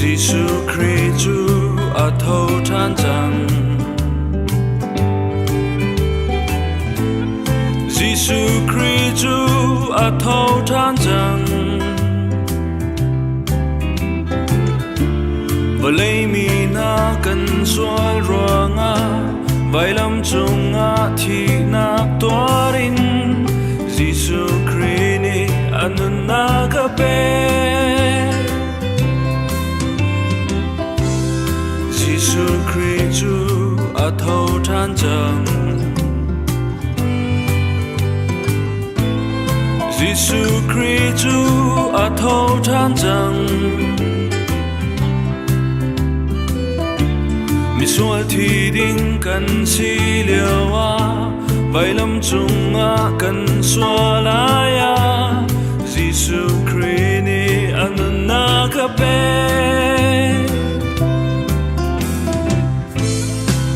Giêsu Christ Chúa ở thâu than rằng Giêsu Christ Chúa ở thâu than rằng và lấy mi na cần xóa ruộng à vài lâm chung à thì na toa rin Giêsu Christ ni anh na kape Giêsu Christ Chúa ở thâu than rằng Giêsu Christ Chúa ở thâu than rằng mi xuôi thì đinh cần xí liều à vài lâm chung à cần xóa lại à Giêsu Christ ni anh na kape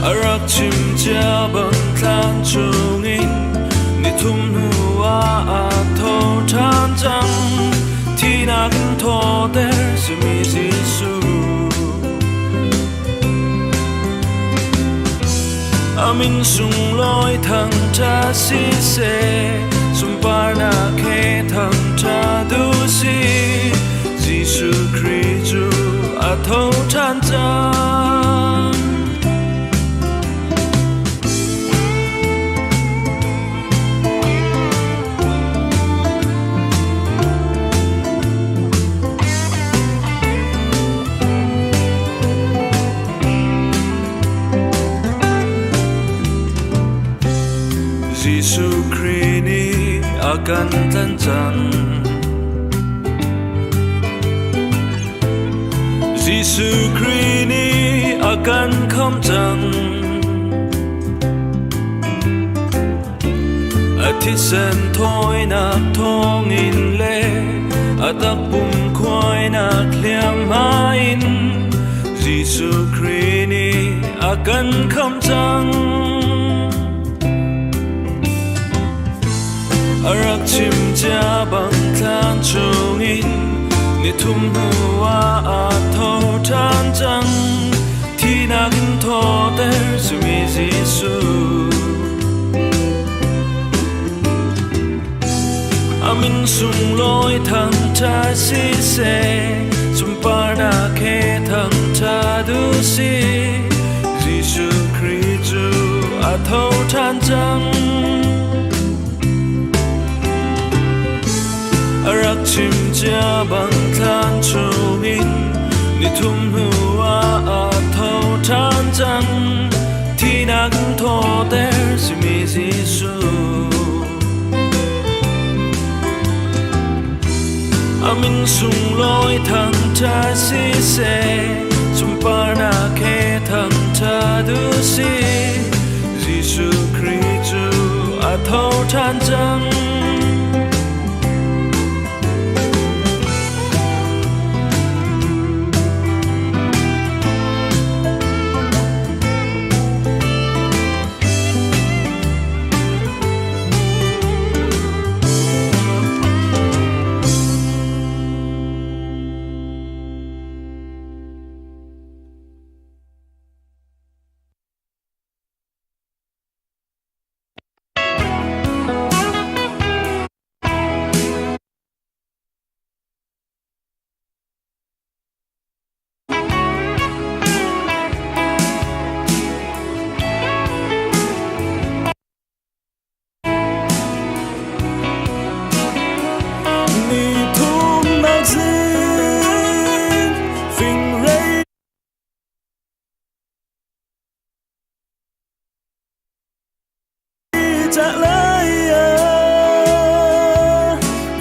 arak chim cha bang than chung in ni thum hua a tho than chang thi na kan tho der su mi Giêsu amin sung loi thang cha si se sum par na khe thang cha du si Giêsu Christ Chúa a tho than chang Giêsu Christ ni akan tlancan Giêsu Christ ni akan khom chang athi sen thoi nak thong in le atak bum khoi nak liam ha in Giêsu Christ ni akan khom chang arak chim cha bang than chung in ni thum hua a tho than chang thi na kan tho der su mi Giêsu amin sung loi thang cha si se sum par na khe thang cha du si Giêsu Christ Chúa a tho than chang arak chim cha bang than chung in ni thum hua a tho than chang thi na kan tho der su mi Giêsu amin sung loi thang cha si se sum par na khe thang cha du si Giêsu Christ Chúa a tho than chang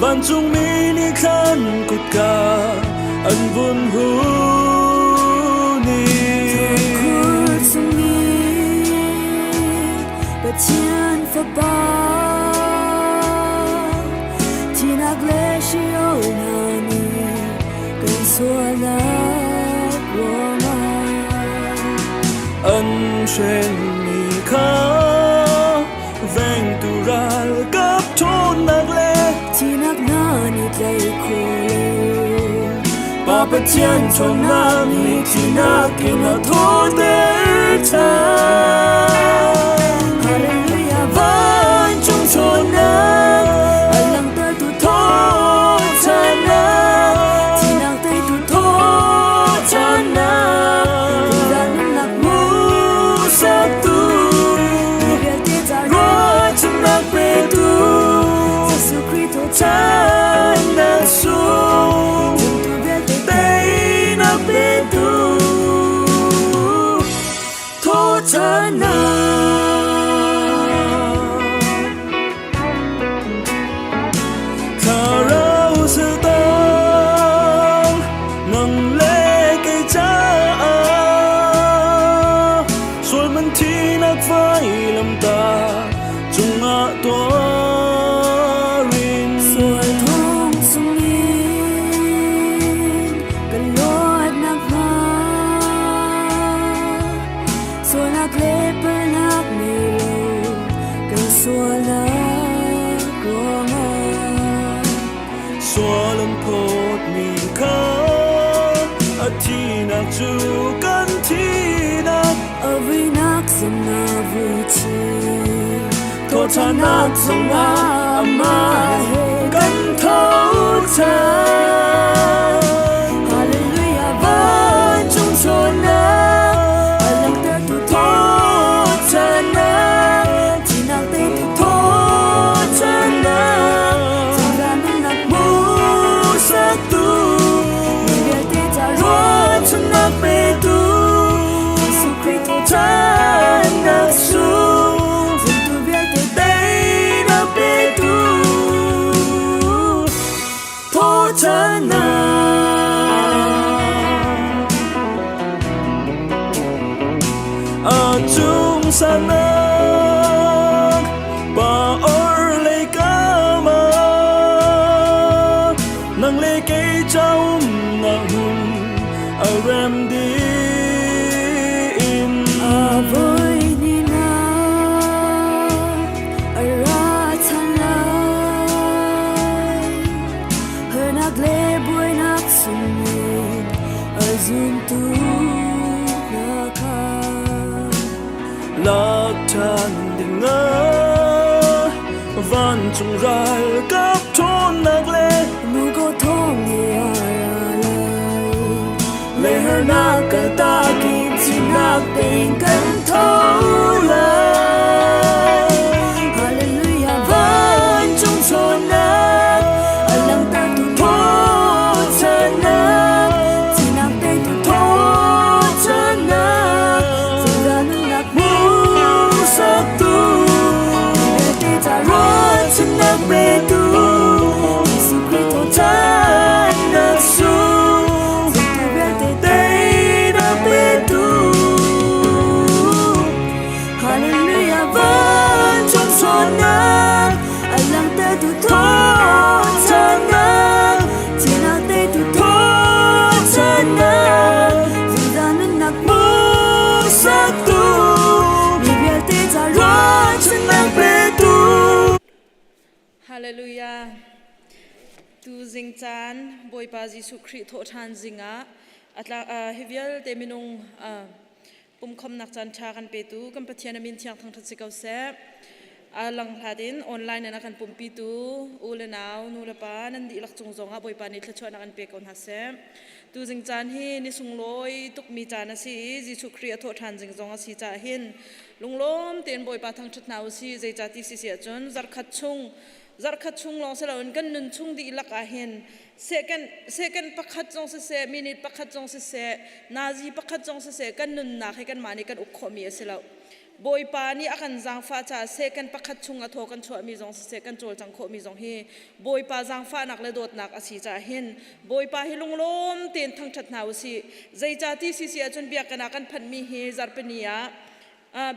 Van chung mi ni khan kut ka an bun hu ni kur sung ni ba tian fa ba ti nak le shi o na ni kan so la wo ma an shen mi kha veng tu ral kap thon nak le ti nak na ni play ko le pa ปะเจียนชนน้ำมีที่นักกินทอเตชาฮาเลลูยาวันจงชนนะอัลลังเตตุทอชนะที่นักเตตุทอชนะดันนักมูสักตูดีเบลเตจารอชนักเปตูเยซูคริสต์ชนะสูChana Karau sedang nang leke cha Sual menti nak vai lam ta Junga tua rin Sual thong sungin Kalot nak ha Sual nak leper nak nilo Kan sual nak goma Sual ang pot mi ka At tinak ju kan tinak Avi nak sana vuchi Thotha nak zonga amahe kan thau cha Hallelujah van chung chona Alang ta tu tho chana Chinak te tu tho chana Sangran nak mu sak tu Miguel te jaro chunak pe tu Yesu Christo chana su Zintu biel te day na pe tu Tho chana Chung sana ba or le kama nang le ke chaum na hun arem di in Avoy ni na Arathalay Hernak leboy nak sumit Azun tu naka lak tan ding nga van chung ral kap thon nak le Mugo thong ni aralay le her nak ka ta Takin sinak ting kan tolay Hallelujah van chung chona Alang ta tu tho chana Sinak ting tu tho chana Singgan nak mu sak tu Bibel te jaro chunak pe tu Yesu Christo chana su Zintu biel te day na pe tu Hallelujah van chung chona Alang te tu tho chana Chinak te tu tho chana Singgan nak mu sak tu Bibel te jaro chunak pe tu Hallelujah. Tu zing chan boy pa Jesu Christ tho than zinga atla hevial te minung pum khom nak chan cha kan pe tu kan pathian min thiang thang that sikau se alang hladin online na kan pum pi tu ule naw nu la pa nan di lak chung zonga boy pa ni thla chona kan pe kon ha se tu zing chan hi ni sung loi tuk mi chan si Jesu Christ tho than zing zonga si cha hin lunglom ten boy pa thang that naw si zai cha ti si sia chon zar khat chung long se lawn kan nun chung di lak a hen second pakhat jong se minute pakhat jong se nazi pakhat jong se kan nun na he kan mani kan ukhomi se law boy pa ni akan jang fa cha second pakhat chung a tho kan chho mi jong se kan chol chang kho mi jong hi boy pa jang fa nak le dot nak a si cha hen boy pa hi lunglom ten thang that naw si zai cha ti si a chun bia kana kan phan mi hi zarpania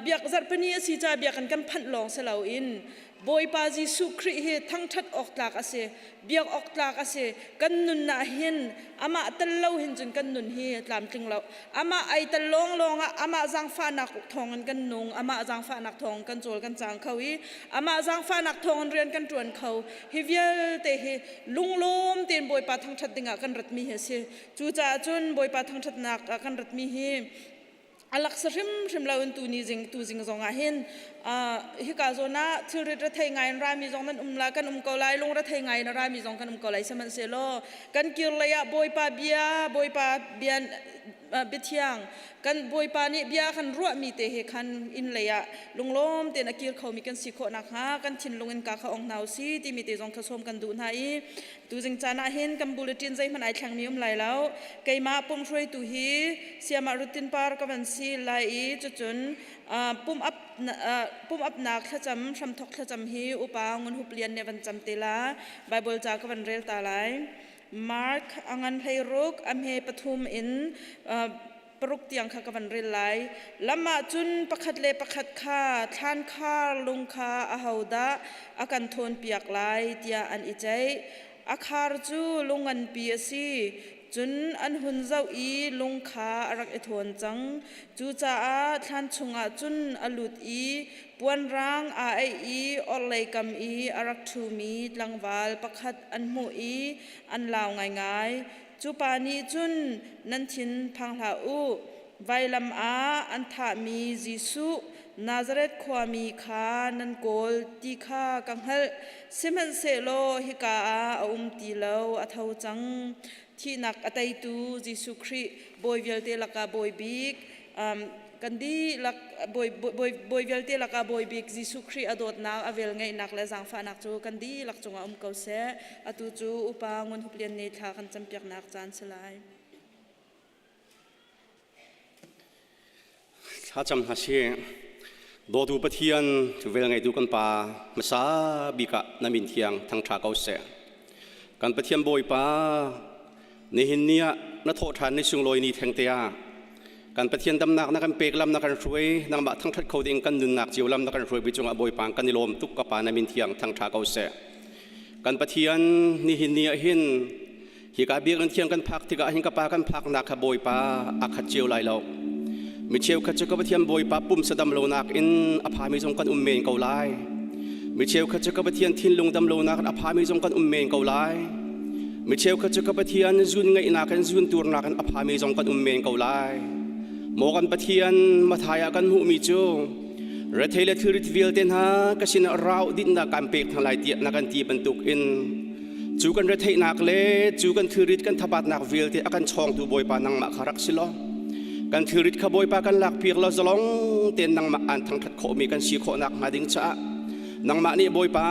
biak zarpania si cha biak kan phan long se law in บอยปาจิสุครีเฮทั้งชัดออกตากอาเซเบียกออกตากอาเซกันนุนนาเห็นอามาตะเล่าเห็นจนกันนุนเฮตามจริงเราอามาไอตะลงอามาจังฟ้านักทองกันนงอามาจังฟ้านักทองกันโจลกันจางเขาอีอามาจังฟ้านักทองเรียนกันจวนเขาฮิเวลเตเฮลุงลมเตียนบอยปาทั้งชัดดิงกันรัดมีเฮเซจูจ่าจนบอยปาทั้งชัดนักกันรัดมีเฮอลักษณ์ริมเราตูนี้จริงจงอาเห็นฮิกาโซน่าที่รัฐไทยไงรามีจงนั้นลากันเกาไลลงรัฐไทยไงรามีจงกันเกาไลสมันเซโลกันกิรเลยบอยปาเบียบอยปาเบียนเบียงกันบอยปานี่เบียกันรัวมีเตะคันอินเลยลงล้มเตนักกิรเขามีกันสิโคนักฮะกันชินลงเงินกาเขาองนาวซีที่มีเตจงขสมกันดูนายตูจึงจานาเห็นกันบุลตินใจมันไอแข่งมีไหลแล้วไกมาปุ่มช่วยตูฮีเสียมารุตินปาร์กับวันซีไหลจนปุ่มอัพนักขจำชำทกขจำฮีอุปาเงินหุบเลียนในวันจำเตลาไบเบิลจากวันเรลตาไลมาร์คอังันไฮรุกอัมเฮปทุมอินปรุกเตียงขากวันเรลไลละมาจุนประคัดเลประคัดข้าทานข้าลุงข้าอาหาวดาอากันทนเปียกไลเตียอันอิใจอาคาร์จูลุงอันเปียซีจุนอันหุ่นเจ้าอีลุงขารักเอทวนจังจูจ่าท่านชงอาจุนอลุดอีปวนร่างอาไออีออลเลยกำอีอารักทูมีลังวาลประคัดอันหมูอีอันลาวง่ายจูปานีจุนนันทินพังลาอูไวลำอาอันทามีจิสุนาซาเรตความีขานันโกลตีขากังเฮลซิมันเซโลฮิกาอาตีเลวอัทาวจังที่นักอัตตูจิสุครีบอยเวลเตลักาบอยบิกกันดีลักบอยเวลเตลักาบอยบิกจิสุครีอดดนักอเวลไงนักและสังฟ้านักจูกันดีลักจงเกาเสอตูจูอุปางนหุบเลียนเนธากันจำเปียกนักจานสลายถ้าจำหาเชื่อโดดูปะเทียนเวลไงดูกันป่ามาซาบิกะนามินเทียงทางชาเกาเสกันปะเทียนบอยป่าในหินเนียนัทโทษานในช่วงลอยนี้แทงเตียการปะเทียนดำนักนักการเปกลำนักการช่วยนักบัตรทั้งทัดเขาเองกันดึงนักจิวลำนักการช่วยไปจงอบอยปางกันนิลมทุกกปานามินเทียงทางชาเกาเสการปะเทียนในหินเนียหินฮิกาเบียกันเทียงกันพักที่กะหินกปากันพักนักขบอยปาอักขัดเจียวไหลเรามิเชลขัดเจกปะเทียนบอยปาปุ่มสะดำโลนักอินอภามิจงกันเมนเกาไลมิเชลขัดเจกปะเทียนทินลงดำโลนักอภามิจงกันเมนเกาไลมิเชลขัดเจกปะเทียนจุนไงนักจุนตัวนักอภามิจงกันเมนเกาไลโมกันปะเทียนมาทายกันหูมิจูรัฐเทเลทูริทวิลเตนฮากสินราวดินนักการเปกทางไหลเตียนักการตีบรรทุกอินจูกันรัฐเทนักเล่จูกันทูริทกันทับัดนักวิลเตอากันช่องตูบอยปานังมาคารักสิโลกันทูริทขบอยปากันหลักเพียงเราจะลงเตียนนังมาอันทางทัดโคมีกันสีโคนักมาดิ้งจ้านังมานี่บอยปา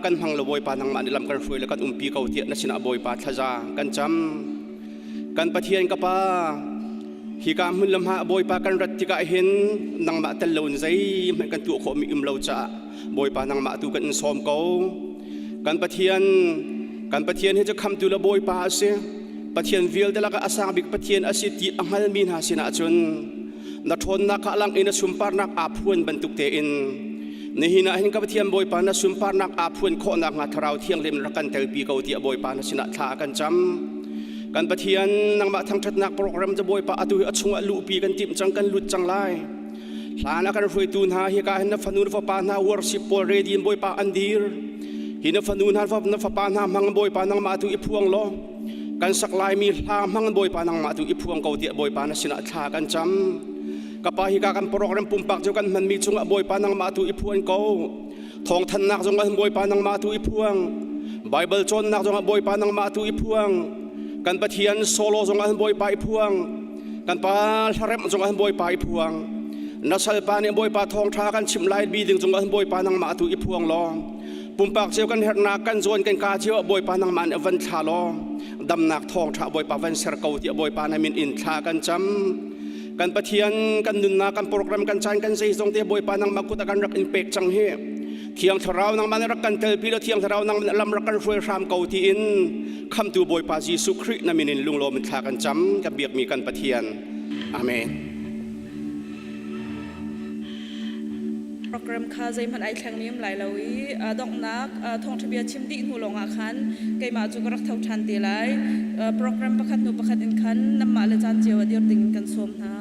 กันพังละบอยปานังมานี่ลำกันช่วยแล้วกันปีเกาเตียนัชนะบอยปาทะจากันจำกันปะเทียนกับปาฮิกามุนลำหาบอยปากันรัตติกาเห็นนังมาตะลวนใจมันกันตัวโคมีอิมเลาจ้าบอยปานังมาตัวกันซ้อมเกากันปะเทียนให้จะคำตัวละบอยปาเสียปะเทียนวิลแต่ละก็อาสาบิกปะเทียนอาศิติอังฮัลมีนหาสินาจนนัทนนักลังอินสุมปานักอาพวนบรรทุกเตอินในหินาเห็นกับปะเทียนบอยปานัสุมปานักอาพวนโคนักงัดเราเที่ยงเล่มรักกันเตลปีเกาเตียบอยปานัสินาทากันจำกันปะเทียนนังมาทางทัดนักโปรแกรมจะบอยปาตุยอัดชงอลูปีกันติมจังกันลุดจังไลหลานักกันรวยตูนหาฮิกาเห็นฟันูนฟ้าปานา worship โปรเรดีนบอยปาอันดีร์หินฟันูนหาฟ้าปานามังบอยปานังมาตุยพวงล้อกันสักลายมีลามังบอยปานังมาตุยพวงเกาเตียบอยปานัสินาทากันจำกับปาฮิกากันโปรแกรมปุ่มปักเจ้ากันมันมีจงบอยปานังมาตุยพวงเกาทองทันนักจงกันบอยปานังมาตุยพวงไบเบิลจนนักจงบอยปานังมาตุยพวงกันปะเทียนโซโลจงกันบอยปาพวงกันปาทาเรมจงกันบอยปาพวงนัสลปาเนี่ยบอยปาทองทากันชิมไลบีดึงจงกันบอยปานังมาตุยพวงลอปุ่มปากเจียวกันเฮรนักกันจวนกันกาเจียวบอยปานังมันอวันชาลอดำนักทองทาบอยปาวันเสรเกาที่บอยปานามินอินทากันจำกันปะเทียนกันดุนนากันโปรแกรมกันจานกันซีทรงเตียบอยปานังมากุตกันรักอินเปกจังเฮเที่ยงทราวนางมันรักกันเตลปีแล้วเที่ยงทราวนางมันลำรักกันช่วยรามเกาที่อินคำตัวบอยปาจีสุครินามินินลุงโลมันทากันจำกับเบียกมีกันปะเทียนอาเมน โปรแกรมคาใจมันไอแข่งนี้หลายเราอีดอกนักทองทะเบียนชิมดีหูลงอาคันไกมาจุกรักเท่าทันตีไลโปรแกรมประคัดนูประคัดอินคันน้ำมาเลจานเจียวเดียวติงกันสวมนะ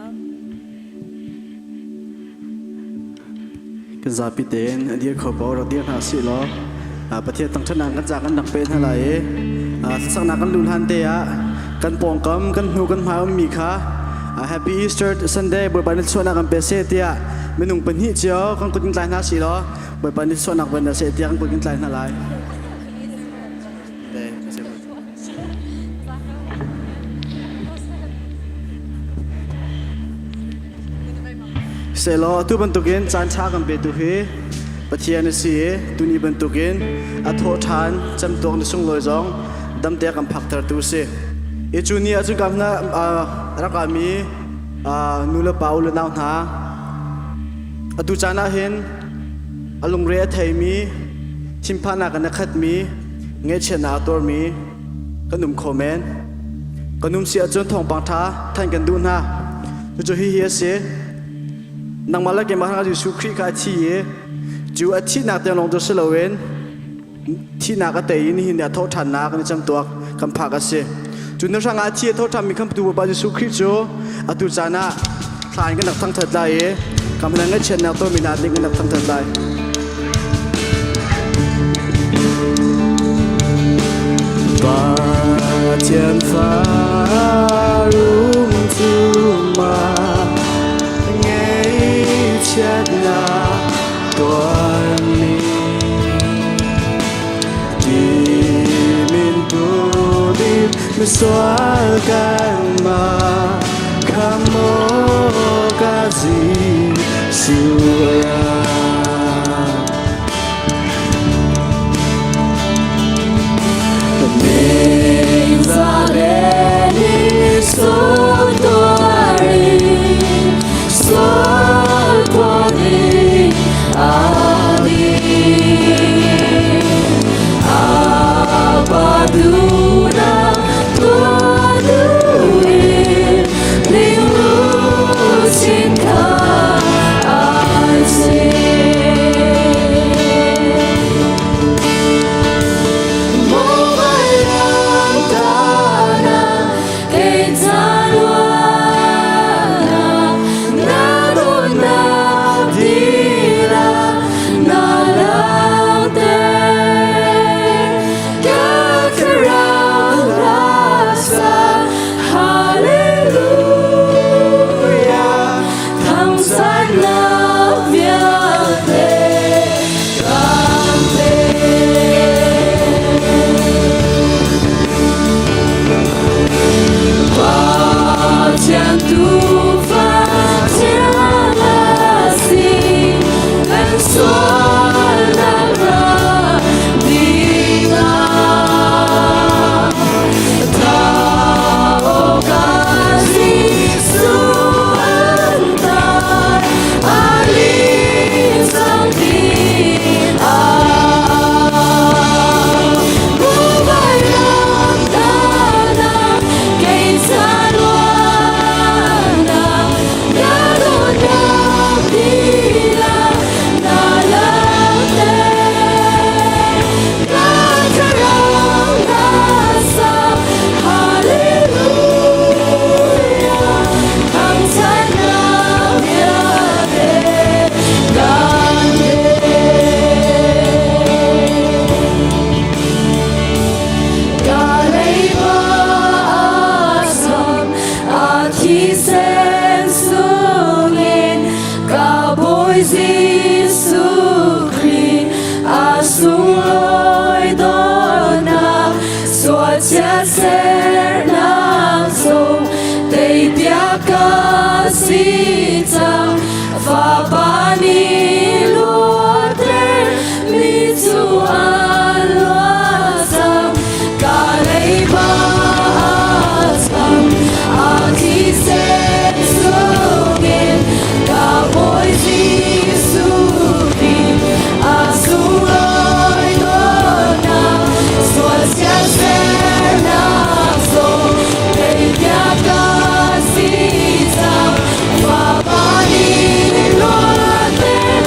กันซาปิเตนเดียขอบเอาเราเดียหาสิล้อประเทศตั้งชนะกันจากกันหนักเป็นอะไรสักนักกันลุนฮันเตียกันปองกำกันหูกันพามีค่ะ Happy Easter Sunday บอยปานิชวนักกันเป็นเสียเตียไม่นุ่งเป็นหิเจียวกันกุนไกลหาสิล้อบอยปานิชวนักเป็นเสียเตียกันกุนไกลหาไรเสลอตุบันตุกินจานชากันเปตุเฮปะเทียนเสียตุนีบันตุกินอัฐโทานจำตัวในสุงลอยจงดำเตะกันพักตระตุเสเอจูนีอาจุกับนะรักอามีนูเลปาอุลนาวนาอตุจานาเห็นอลุงเรียไทยมีชิมพานากันนักขัดมีเงยเชนาตัวมีกันนุ่มคอมเมนกันนุ่มเสียจนทองปังท้าท่านกันดูนะจู่ๆฮิเฮเสนังมาแล้วเกมาทางจิสุครีกาทีเอจูอาทิตย์นักเตะลงตัวเสลเวนที่นักเตะยินหินเนี่ยโทษฐานนักในจำตัวคำพากเสจูนทางอาทิตย์โทษทำมีคำตัวบาจิสุครีโจอตุจานะทานกันนักทั้งทัดได้คำนั้นเช่นนักตัวมีนาลิกันนักทั้งทัดได้บาเทียนฟ้ารุ่งทุ่งมาChadna Tuani Dimin Budin Miswalkan Ma Kamo Gazi Sura Menzaleni Sotori Abaduna Tuaduin Lilusinka Aise Mobalang Dana Keitanwana Naduna Dila Nalate Kakarang Rasa Hallelujah Kamsan Navyate Kante Hujan tufan Jalasi Dan suara Dina Tau kasih Suantar Ali Sangkin Mubayang Dana Keisan Wana Garuda Bila Nalate Kakarang Rasa Hallelujah Kamsan Navyate Gande Galeba Asam Akisen Sungin Kaboy Zisukri Asung Loi Dona Suatia Ser Nangso Tei Piaka Sitang Fapani Luater Mitu Alwasam Galeba Asam Akisen Sungin Kaboy Zisukri Asung Loi Dona Suatia Ser Nangso Tei Piaka Sitang Fapani Luater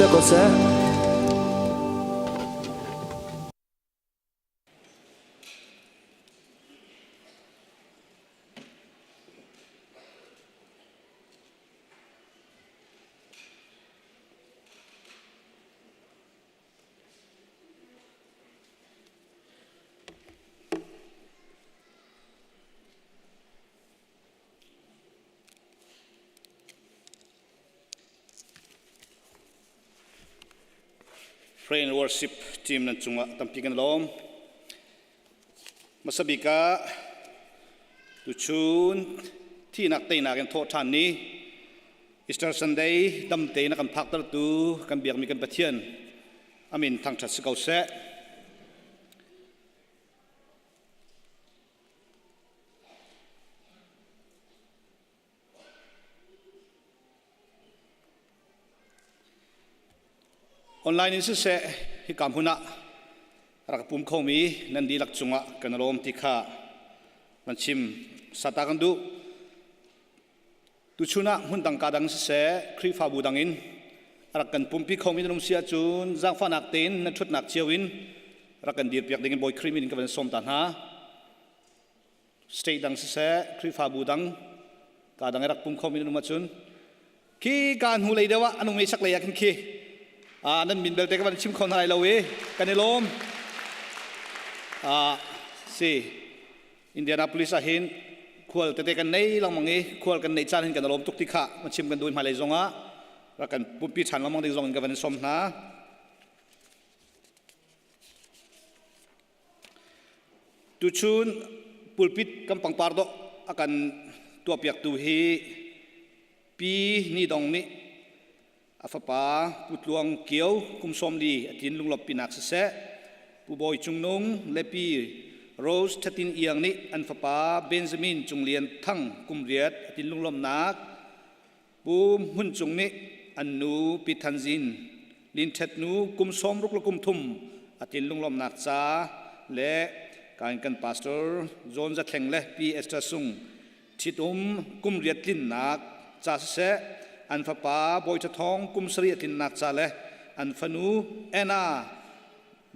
te ko se Praise and worship team ng Chunga Tampikan Lom. Masabi ka, tuchun, tinakay na aking thotan ni, Easter Sunday, damtay na kan paktar tu, kan biyak mi kan patian. Amin, tang chat sikaw se. Online in se hi kam huna rakpum khomi nandi lak chunga kanalom tikha manchim satakan du tu chuna hun tang kadang se khri fa budangin rakan pumpi khomi num sia chun jang fanak ten na thut nak chiawin rakan dir piak dingin boy krimin kan som tan ha state dang se khri fa budang kadang rakpum khomi num chun ki kan hu leidawa anung me sak leya kin kiนั่นมินเบลเตกันชิมคนอะไรเราเว้กันในลมสิอินเดียนาโพลิสเห็นขวดเตกันในลำมังเอขวดกันในจานเห็นกันในลมทุกที่ข้ามันชิมกันดูมาเลยจงอ่ะแล้วกันปุ่มปีฉันลำมังได้จงกันวันสมนะตุชุนปุ่มปีกำปังปาร์ดอากันตัวเปียกตัวเฮปีนี่ดองนี่อาฟป้าปุตลวงเกียวกุมสมดีทินลุงหลบปีนักเสะผู้บอยจุงนงเลปีโรสทัตินเอียงนี้อันฟป้าเบนจามินจุงเลียนทั้งกุมเรียดทินลุงหลบนักผู้หุ่นจุงนี้อันนูปิทันจินลินเทตนูกุมสมรุกลกุมทุมทินลุงหลบนักจ้าและการกันพาสเตอร์โจนจะแข่งและปีเอสตาซุงทิดกุมเรียดลินนักจ้าเสะอันฟ้าป่าบอยจะท้องกุมสรีตินนักซาเลอันฟนูเอนา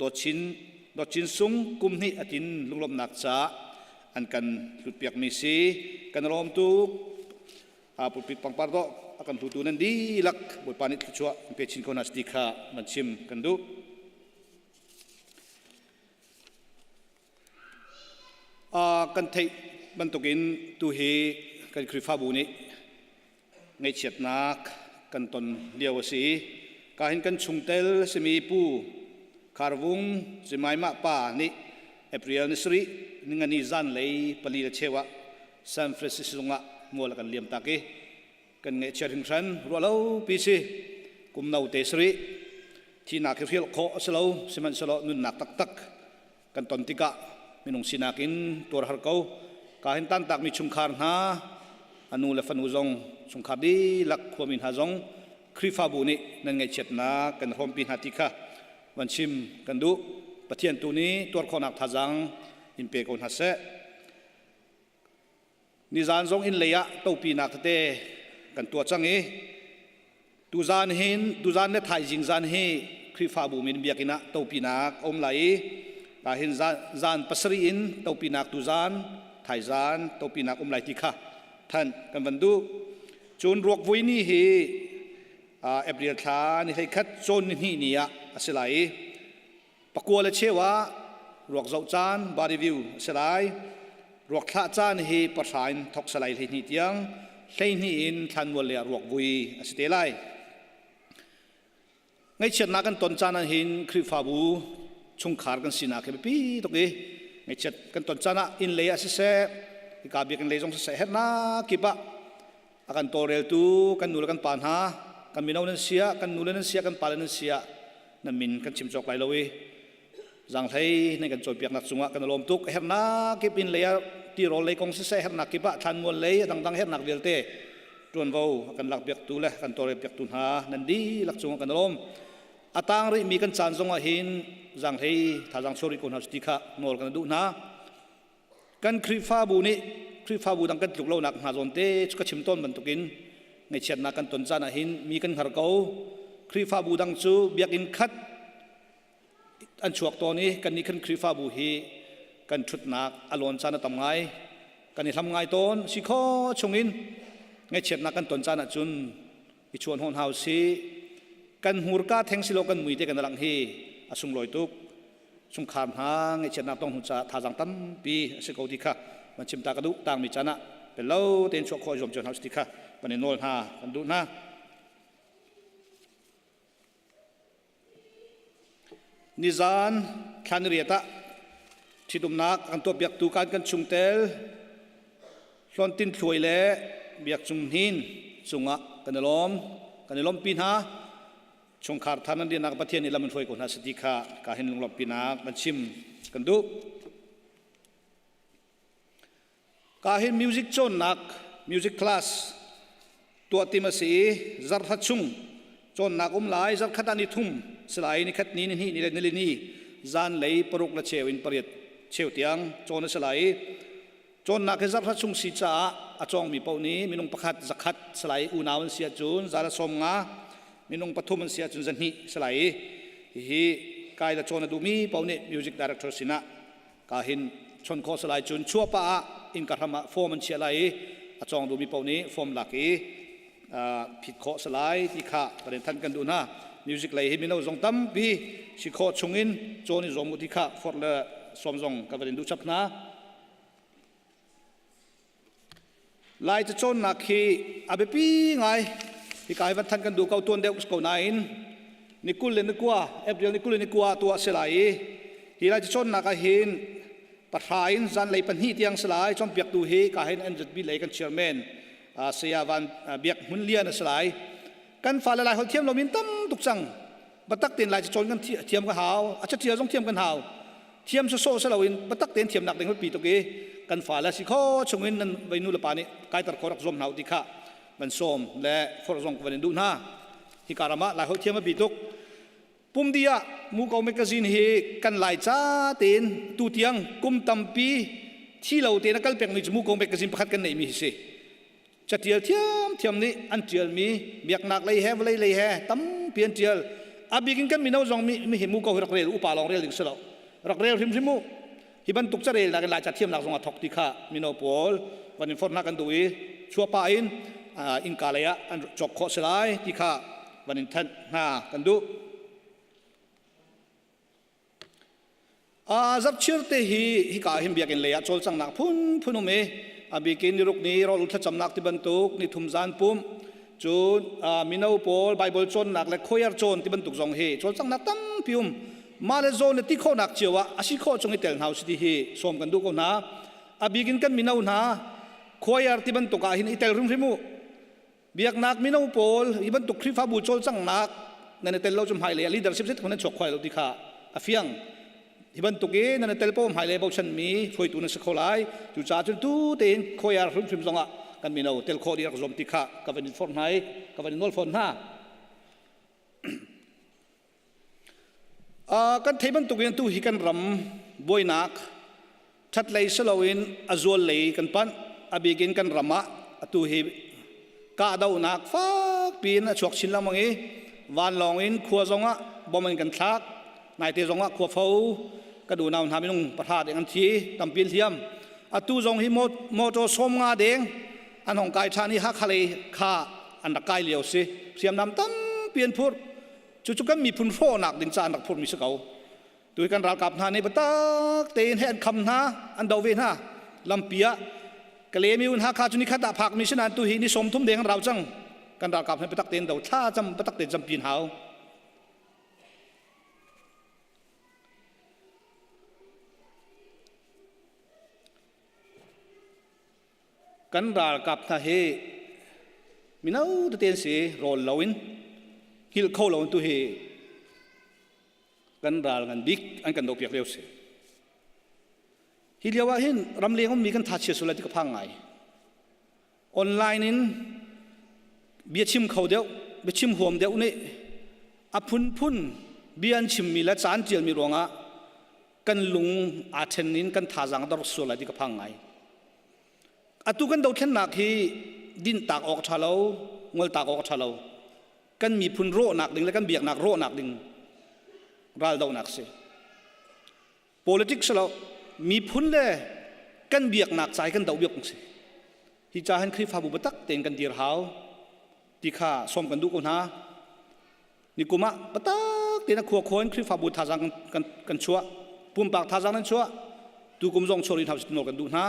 ดอชินซุงกุมนี่อตินลุงลมนักซาอันกันหลุดเปียกมีสีกันรอมตุกปุปิดปังปาร์โตอากันทุนันดีลักบุปานิตชัวเปชินโคนัสติกามันชิมกันดูกันเทบันตุกินตุเฮกันคริฟาบูนี่ไงเฉียดนักกันตนเดียวสิการเห็นกันชุงเตลสมีปูคาร์วุงสมัยมาป่านี่เอพริลนิสรีนึงอันนี้จันเลยปลีละเชวะซานฟรานซิสโกงะมัวละกันเลียมตากีกันไงเฉียดถึงฉันรัวเล่าปีสิกุมนาอุเตสรีที่นักเรียนโคสโลสิมันสโลนุนนักตักกันตนติกะมินงสินักินตัวฮาร์เกาการเห็นตันตักมีชุมคาร์นาอนุเลฟันูจงสงคดีลักขวมินหาจงคริฟาบุนีนั่นไงเช็ดนากันรวมปีนาติกะวันชิมกันดูปะเทียนตัวนี้ตัวคนนักทัจังอินเปกอนฮัสเซนิจานจงอินเลียตัวปีนักเตกันตัวจังเอดูจานเห็นดูจานเนี่ยถ่ายจริงจานเฮคริฟาบุมินเบียกินะตัวปีนักอมไหลแต่เห็นจานปัสรีอินตัวปีนักดูจานถ่ายจานตัวปีนักอมไหลติกะท่านกันวันดูจนรวกวินี่เฮเอเปรียลทานี่ให้คัดจนนี่นี่อะสลายปะกัวเลเชวะรวกเจ้าจานบารีวิวสลายรวกท่าจานเฮประสานทกสลายที่นี่เตียงใช่นี่อินทันวัลเลียรวกวิสเตลัยไงเช่นนักกันตนจานันหินคริฟาบูชุงขาร์กันสินาเก็บปีตกนี้ไงเช่นกันตนจานะอินเลียสิเซกาเบียกันเลยจงเสห็นนะกิบะอากันโตเรลตูกันนูเลกันปานฮากันมินเอาเนเซียกันนูเลนเซียกันปาเลนเซียนั่นมินกันชิมจอกไหลเลวีจังไทยในกันจอยเปียกนักสุงะกันลมตุกเห็นนะกิบอินเลยตีโรเลยกงเสเห็นนะกิบะทันมวลเลยดังเห็นนักเวลเตจวนวูกันหลักเปียกตูเลยกันโตเรเปียกตุนฮานั่นดีหลักสุงะกันลมอาตังริมีกันจานจงะหินจังไทยถ้าจังโซริคนฮัสติกะโนลกันดูนะกันคริฟาบูนี่คริฟาบูดังกันลุกเล่าหนักหาจนเตะชุกชิมต้นบรรทุกินในเชียนนักกันต้นจานะหินมีกันหาร์เกา ครีฟ้าบูดังจูเบียกินคัดอันชวกตัวนี้กันนี้ขันครีฟ้าบูฮีกันชุดนักอารมณ์จานทำไงกันนี้ทำไงต้นสิข้อชงอินไงเฉียดนักกันต้นจานจุนอิชวนหอนเฮาซีกันหูรกาแทงสิโลกันมุยเตกันหลังฮีอสุงลอยตุกสุงขามหางไงเฉียดนักต้องหุ่นจ่าทาจังตั้มปีสิกอดีค่ะมันชิมตากระดุต่างมีจานะเป็นเล่าเต็นชวกคอยจมจนเฮาสติค่ะวันนี้โนลฮากันดูนะนิจานขันเรียตะที่ตุมนักอันตัวเบียกตูการกันชุงเตลชนตินถวยเล่เบียกชุงหินชุงะกันล้อมปีนาชงขาดทานันเดียนักปะเทียนนี่ละมันถวยคนหาสติค่ะการเห็นลงล้อมปีนามันชิมกันดูการเห็นมิวสิกโจนนักมิวสิกคลาสตัวติมาสีจัดทัดชุงโจนนักหลายจัดขัดอันนี้ทุ่มสลายนี่ขัดนี้นี่เลยนี่จานเลยปรุกละเชวินปริยเชวเตียงโจนสลายโจนนักจัดทัดชุงสีจ้าอาจองมีเป้านี้มีนงประคัดจักขัดสลายอุณาวันเสียจูนจานสมงามีนงปฐุมวันเสียจูนจันนี่สลายฮีกายละโจนดูมีเป้านี้มิวสิกดีเรคเตอร์สินะการเห็นชนโคสลายจูนชัวป้าอินกระทำฟอร์มันเชียร์ไหลอาจองดูมีเป้านี้ฟอร์มหลักผิดโคสลายที่ข้าประเด็นท่านกันดูนะมิวสิกไหลให้มีเราจงตั้มปีสิโคชงอินโจนี่จงมุติข้าฟอร์เลสมจงกับประเด็นดูชับนะลายจะโจนนักฮีอาเบปีไงที่กายวันท่านกันดูเขาตัวเดียวสกอนาอินนิคุลเลนิกัวเอฟเดียนิคุลเลนิกัวตัวสลายที่ลายจะโจนนักหินปัทายน์จันเลยปัญหาที่ยังสลายจอมเบียกดูเฮกาเห็นอันจัดบิเลยกันเชียร์แมนเสียวันเบียกหุ่นเลียนสลายกันฝ่ายลายเขาเทียมเรามินตั้มตุกสังบัตักเตียนลายจะโจนกันเทียมกันหาวอาจจะเทียมต้องเทียมกันหาวเทียมโซ่สลาวินบัตักเตียนเทียมหนักเด้งปีตุกี้กันฝ่ายละสิข้อชงวินนั้นไปนู่นละปานี้กายตะคอรักซอมหาวที่ข้ามันส้มและฟอร์ซองกันดูหน้าที่การามะลายเขาเทียมมาปีตุกปุ่มเดียมูกเอาแมกกาซีนเฮกันหลายจ้าเต็นตูเตียงกุมตัมปีที่เราเต็นนักการเปลี่ยนมีจมูกเอาแมกกาซีนประคัดกันไหนมีสิจะเทียมนี้อันเทียมมีเบียกหนักเลยแฮเลยแฮตั้มเปลี่ยนเทียมอาบิกินกันมีน้าจงมีเห็นมูกเอารักเรียลอุปาลองเรียลลิงสลารักเรียลริมมูฮิบันตุกจะเรียลนักหลายจะเทียมหนักจงอาทอกติข้ามีน้าพอลวันนี้ฟอร์นักกันดูชัวป้าอินกาเลยอันจบโคสลายติข้าวันนี้ท่านหน้ากันดูจับเชื่อเตฮิกาหิมเบียกินเลยจอลจังนักพุ่นเมอบิกินรุกนี้เราลุทจำนักที่บรรทุกนี่ทุ่มจานปุ่มจูนมินาอุปอลไบเบิลจนนักและคอยร์จนที่บรรทุกจงเฮจอลจังนักตั้มพิมมาเลโซนที่ข้อนักเจียวอาศิข้อจงอิเตลเฮาสิที่เฮสมกันดูกันนะอบิกินกันมินาอุนาคอยร์ที่บรรทุกหินอิเตลรุมริมูเบียกนักมินาอุปอลที่บรรทุกคริฟาบูจอลจังนักนั่นเตลเราจมหายเลยลีดเดอร์ชิพเซตคนนั้นฉกควายเราที่ข้าอาฟิยังที่บรรทุกนั่นเตลโปมหายเลยบอกฉันมีช่วยตัวนั้นสักคนไรจู่จ้าจนตู้เต็นคอยรุ่มฟิมซองอ่ะกันมีเราเตลโคดีรักสมติข้ากับวันนี้ฟอนไหนกับวันนี้โนลฟอนห้ากันที่บรรทุกตู้หิกันรำบอยนักชัดเลยสลาวินอจวลเลยกันปันอบิกินกันรำมะตู้หิกาดาวนักฟักปีนชวกชินละมังเอวันลองอินขัวซองอ่ะบอมันกันทักนายเตจงอ่ะขัวเฝ้ากระดูนาวทำให้นุ่งประทาเด็กอันทีตำปีนเทียมตู้จงหิโมโตสมงาเด้งอันของกายชานี่ฮักทะเลข้าอันตะกายเหลียวสิเสียมน้ำตั้มเปลี่ยนพูดจุกันมีพุ่นโฟหนักดินจานหนักพูดมีสเกาด้วยกันรากกับนาในปตักเตนแห่งคำนาอันดาวเวนฮะลำเปียกะเลมีอุณหาคาจุนิขัดผักมีชนะตุหินิสมทุ่มเด้งเราจังกันรากกับให้ปตักเตนดาวท่าจำปตักเตนจำปีนหาวกันรากกับท่าเฮมินาอุตเตียนเสียโรลลาวินฮิลเข้าลาวินตัวเฮกันรากกันดิกอันกันดอกเปียกเร็วเสียฮิลยาวะหินรำเลียงมันมีกันทัชเชสุลที่กระพังไงออนไลน์นินเบียชิมเขาเดียวเบียชิมห่วมเดียวนี่อพุ่นเบียนชิมมีและจานเจียมีรวงอ่ะกันลุงอาเทนนินกันท่าจังดอกสุลที่กระพังไงตุกันดาวเข็นนักฮีดินตากออกชาลาวงลตากออกชาลาว กันมีพุนโรหนักดึงและกันเบียกหนักโรหนักดึงรัลดาวหนักสิ politics เรามีพุนเลยกันเบียกหนักใจกันดาวเบียกสิที่จะให้คริฟาบุบตักเต็งกันดีร์ฮาวที่ข้าสมกันดูกันฮะนี่กูมาปตักเต็งนักขัวโคนคริฟาบุท่าจังกันชัวปุ่มปากท่าจังนั้นชัวดูกุมจงโชลินทำสิโนกันดูนะ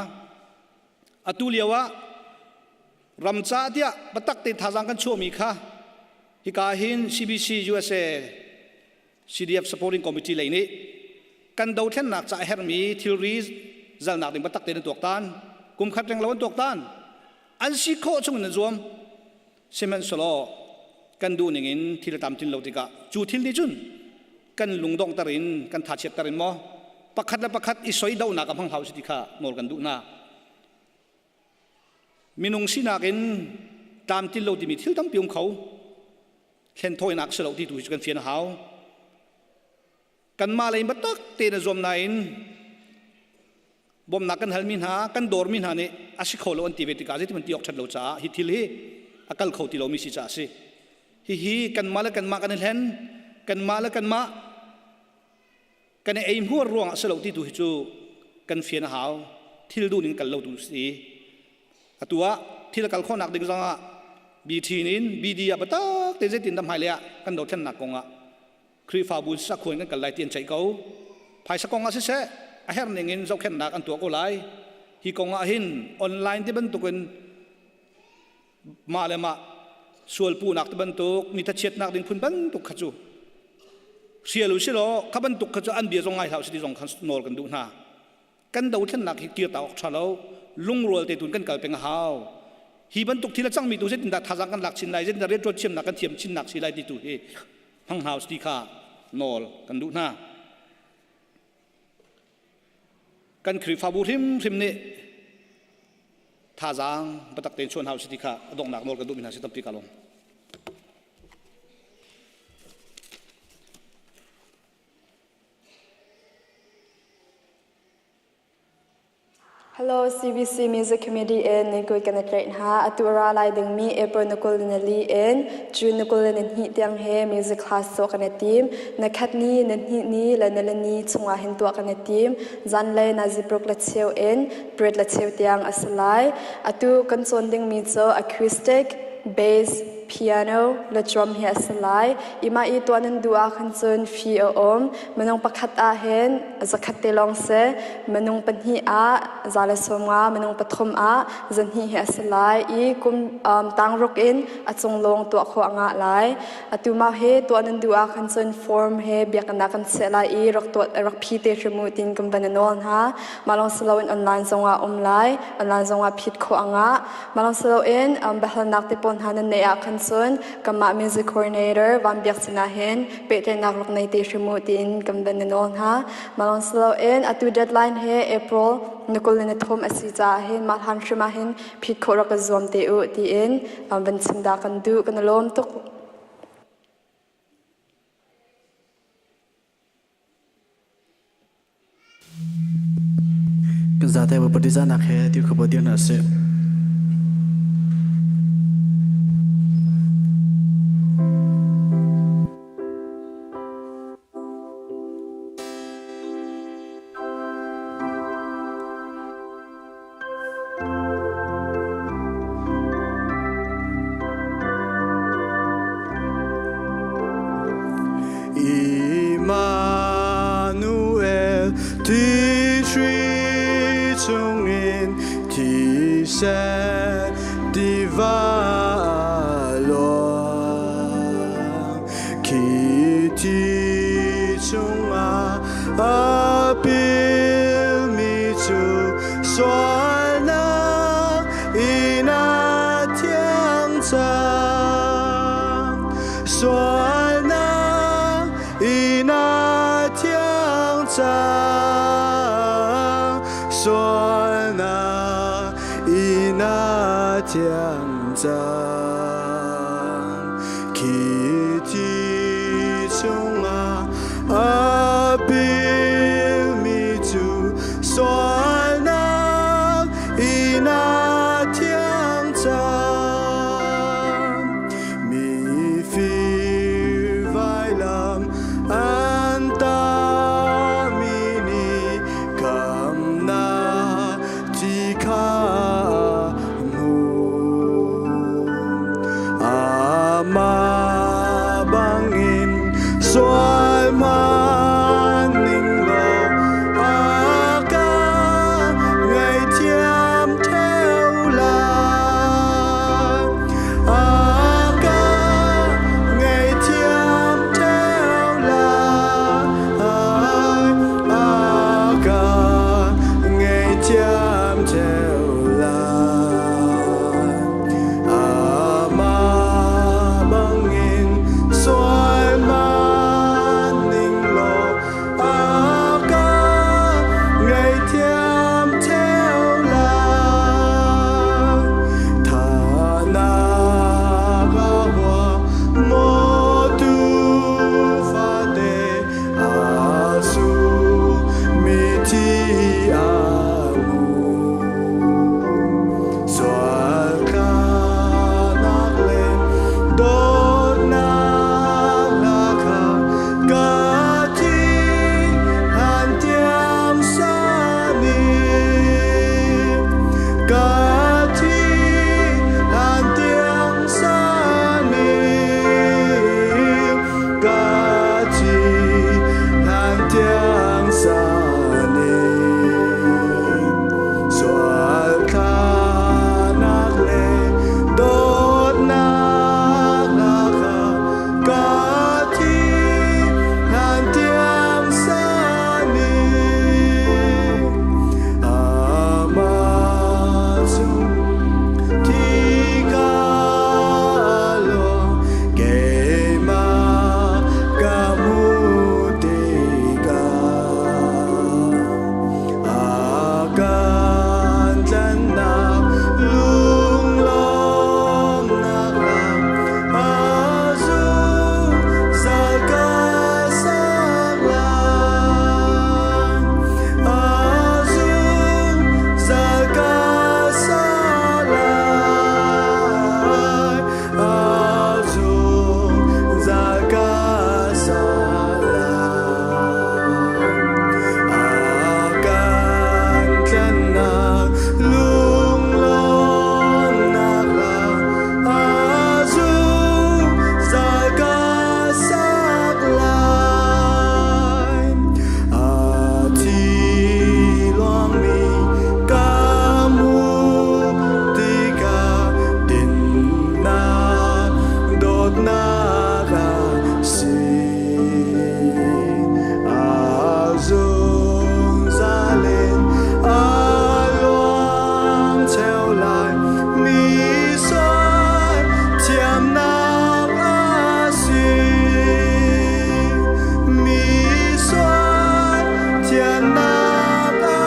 อตุเลียวะรำจ้าเดียปตักเต็งท่าจังกันชัวมีค่ะฮิกาหิน CBC USA CDF supporting committee เลยนี่กันดาวเทนหนักใจเฮร์มีทิลรีสจัลหนักดึงปตักเต็งตัวตันกุมขัดแรงละวันตัวตันอันสิโคชงนั่นจวมเซมันสโลกันดูนิ่งที่เราทำทิลเราติกะจูทิลนี่จุนกันลุงดงตารินกันทัดเช็ดตารินมั้งปักขัดและปักขัดอิสอยดาวนักกับพังเฮาสิติกะโนกันดูนะมินุงสินักินตามทิลเราที่มีทิลตั้มพิมเขาเห็นถอยนักสโลที่ถูกกันเฟียนเฮากันมาเลยบัดตักเตนจวมนายนบ่มนักกันฮัลมินหากันดอร์มินหาเนี่ยอาศัยเขาเราอันตีเวติกาที่มันตีออกชัดเราจ้าฮิทิลฮีอากัลเขาที่เรามีสิจ้าสิฮีกันมาแล้วกันมากันเห็นกันมาแล้วกันมากันไอ้หัวร่วงสโลที่ดูจูกันเฟียนหาวที่เราดูนึงกันเราดูสิตัวที่เรากันข้อหนักดึงจังอ่ะบีทีนินบีดีอ่ะบัดตักเตนเจตินทำไฮเลยอ่ะกันโดดเช่นหนักกงอ่ะครีฟาบุญสักคนกันกันไล่เตียนใจเขาภายสักกงอ่ะเซ่อาเฮร์นิ่งเจ้าแค่หนักอันตัวก็ไล่ฮีกงอาหินออนไลน์ที่บรรทุกกันมาเลยมาส่วนปูนักที่บรรทุกมีทัชเช็ดนักดิ่งพุ่นบรรทุกขจูเสียรู้สิโลขับรรทุกขจูอันเบียร์ตรงไงเท่าสิที่ตรงขันนอลกันดูหน้ากันดาวเช่นนักฮีเกียร์ตาออกชาโลลุงรัวเตตุนกันเกิดเป็นหาวฮีบรรทุกที่ละจังมีตัวเส้นดัดทาจังกันหลักชินไลเส้นดัดเรียกรถเชื่อมนักกันเทียมชินหนักสิไลที่ตัวเฮพังหาวสติกานอลกันดูหน้ากันคริฟาบูริมนี่ท่าจางปตักเต็นชวนเฮาสิติค่ะดงหนักโนกันดูมินาสิตัมติกาลง Hello CBC Music Committee in Nikoi Kanatrait ha atura lai ding mi April Nikol Nali in June Nikol Nanhi Tiang He music class so kana team nakhatni nanhi ni lanalani chunga hin to kana team zanlai nazi proklatcheu in Brit Lacheu Tiang asalai atu consonding mi so acoustic bass piano la drum he asalai ima I tuanan dua khanchon fi om manong pakhat a hen zakhat te long se manong panhi a zala somga manong pathom a zanhi he asalai I kum tang rock in achong long to kho anga lai atuma he tuanan dua khanchon form he biakana kan sela I rock to rock phi te remote kum bananon ha malong slow in online zonga lai online zonga phit kho anga malong slow in bahal nak te pon hanan ne a Son kama music coordinator van Biaksinahin Peter nakrok na iti remote-in kambanon ha malong slow in atu deadline he April nukul na thom asijahin malhan shrimahin phit khora ka zom te u ti in ban simda kan du kan lom tuk kan zate ba padiza nak he ti khobodian na se Emmanuel, ti truy chung in ti se di va lo ki ti chung a bil mi chu soal na ina tiang cha soal na ina tiang cha soal na ina tiang cha ki ti chung a bil mi chu soal na ina tiang cha mi fi ama bangin soal maning lo aka ngày thiam theo là aka ngày thiam theo là aka ngày thiam theo là ama bangin soal maning lo aka ngày thiam theo là thana ga wa mo tu fa de asu mi ti amu soal kanak le dot na la ka ka ti han tiam sa ni ka ti han tiam sa ni ka ti han tiam sa ni soal kanak le dot na la ka ka ti han tiam sa ni ama su ti ka lo ke ma ka mu te ka akan tan na lung lom na lam azu zal ka sak lang azu zal ka sak lang azu zal ka sak lang akan tan na lung lom na lam azu zal ka sak lang ati long mi kamu tika din na dot na ka si azung zalin along theo lại mi xoay thiam nam a si mi xoay thiam nam a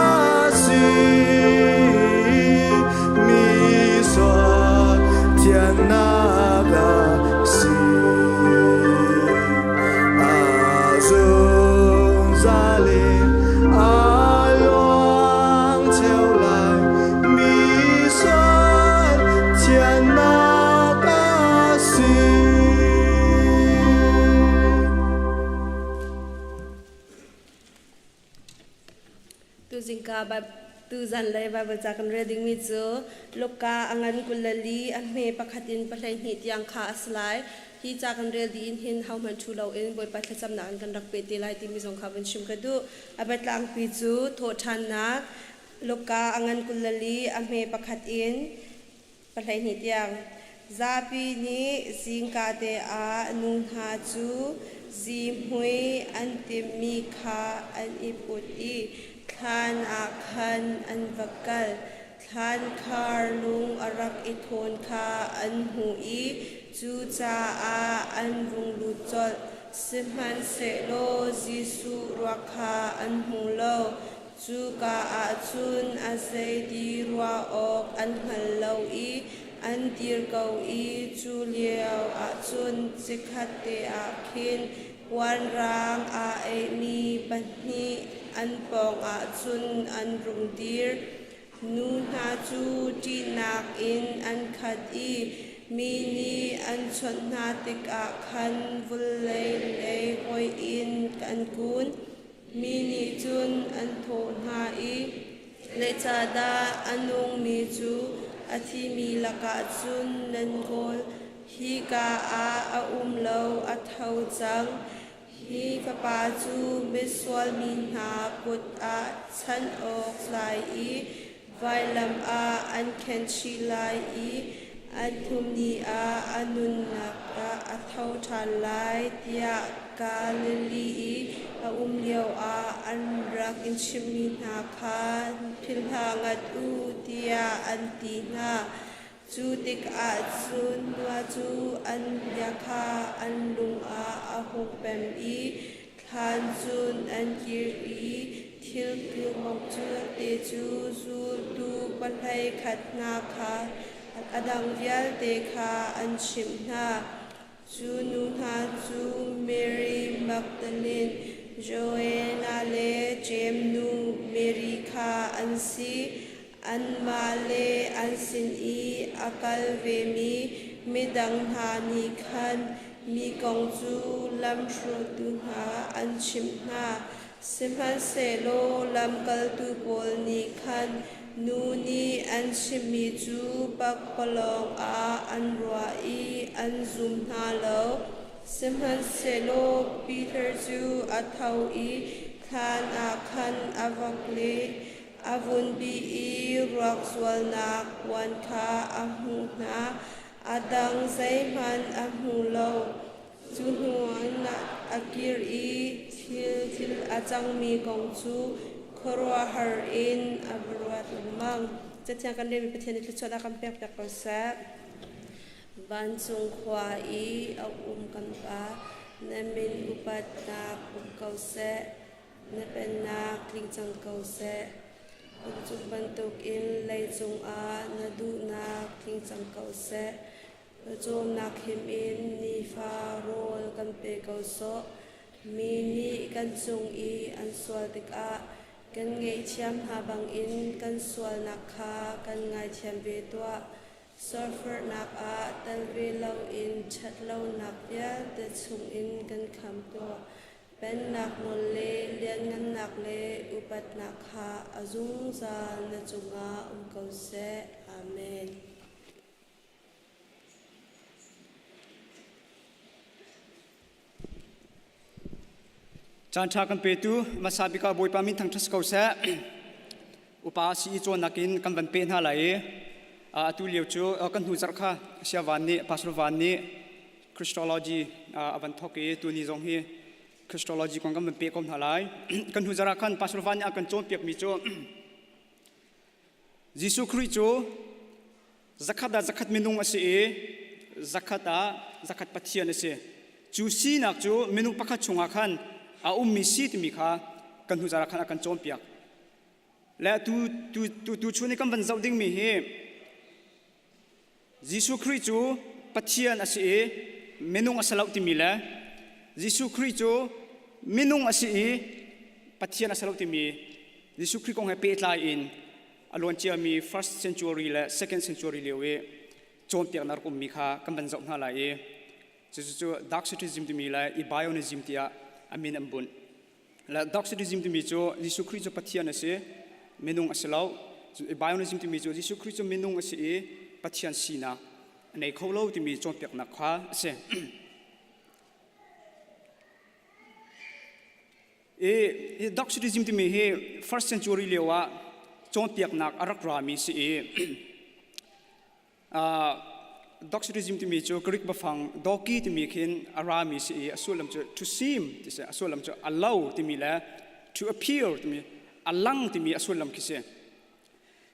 si mi xoay thiam nam a si azung zalin along theo lại mi xoay thiam nam a si tu zingka ba tu zan lai ba ba jakan reading mi chu loka angan kulali an me pakhatin palai ni tiang kha aslai hi jakan ready in hin how man thu lo in boy patha chamna an kan rak pe te lai ti mi jong kha ban shim ka du abatlang pi chu tho than na loka angan kulali an me pakhat in palai ni tiang zapi ni zingka te a nung ha chu zi hui an tim mi kha an iput i khan a khan an vakal khan khar lung arak ithon kha an hu i chu cha a an rung lu chol simhan se lo jisu ruwa kha an hu lo chu ka a chun a sei di ruwa ok an hal lo i an tir kau i chu liao a chun sikhat te a khin wan rang a e mi banhi an pong a chun an rung dir nu na chu ti nak in an khat i mi ni an chon na tik a khan vul le le hoi in kan kun mi ni chun an tho na i le cha da anung mi chu athi mi laka chun nan gol hi ka a lo a thau chang hi ka pa chu miswal min ha put a chan ok lai I vai lam a an khen chi lai I an thum ni a anun nak a thau than lai tia ka li I a liao a an rak in chim min ha kha phil hangat u tia an ti na chu tik a chun wa chu an ya kha an lung a hok pem I khan chun an kir I thil ki mok chu te chu su tu palhai khat na kha adang vial te kha an chim na chu nu ha chu Mary Magdalene Joanna le Jem nu Mary kha an si an ma le an sin I akal ve mi midang ha ni khan mi kong chu lam shru tu ha an chim na simhan se lo lam kal tu pol ni khan nu ni an chim mi chu pak palong a an rua I an zum na lo simhan se lo Peter chu a thau I khan a khan avak le avun bi I ruak swal nak wan kha a hu na adang zai man a hu lo chu huan na akir I thil achang mi kong chu khorwa har in abruat mang chatiang kan le mi pathian ni choda kam pek pek ko sa ban chung khwa I a kan pa na min upat na kau se na pen na kling chang kau se chu ban tuk in lei chung a na du na kling chang kau se chom na khim in ni fa rol kan pe kau so mi ni kan chung I an swal tik a kan ngei thiam ha bang in kan swal na kha kan ngai thiam ve twa surfer nak a tal ve lo in chat lo nak ya te chung in kan kham to pen nak mol le lian ngan nak le upat nak kha azung za na chunga kau se amen chan tha kan pe tu masabika boi pamin thang thas kau sa upa si chon nakin kan van pe na lai a tu liu chu kan hu zar kha sia van ni pastor van ni Christology avan thoki tu ni jong hi Christology kong kan pe kom na lai kan hu zara khan pastor van akan chon pek mi chu Jesus Christ chu zakat minung ase zakat pathian ase chu si nak chu minung pakhat chunga khan a mi si ti mi kha kan hu zara khan akan chom piak la tu chuni kan ban zau ding mi he Jesus Christ chu pathian ase menung asalau ti mi la Jesus Christ chu menung ase pathian asalau ti mi Jesus Christ kong he pe tla in alon chia mi first century la second century lewe chom piak nar kum mi kha kan ban zau na la chu Doxetism ti mi la I Bionism tia amin ambun la Doxetism ti mi chu Jesus Christ chu pathian ase menung asalau Bionism ti mi chu Jesus Christ chu menung ase pathian sina nei kholo ti mi chom pek na kha ase Doxetism ti mi he first century lewa chom pek nak arak ra mi se Doxetism ti mi chu Greek bafang doki ti mi khin arami se asulam chu to seem ti se asulam chu allow ti mi la to appear ti mi alang ti mi asulam ki se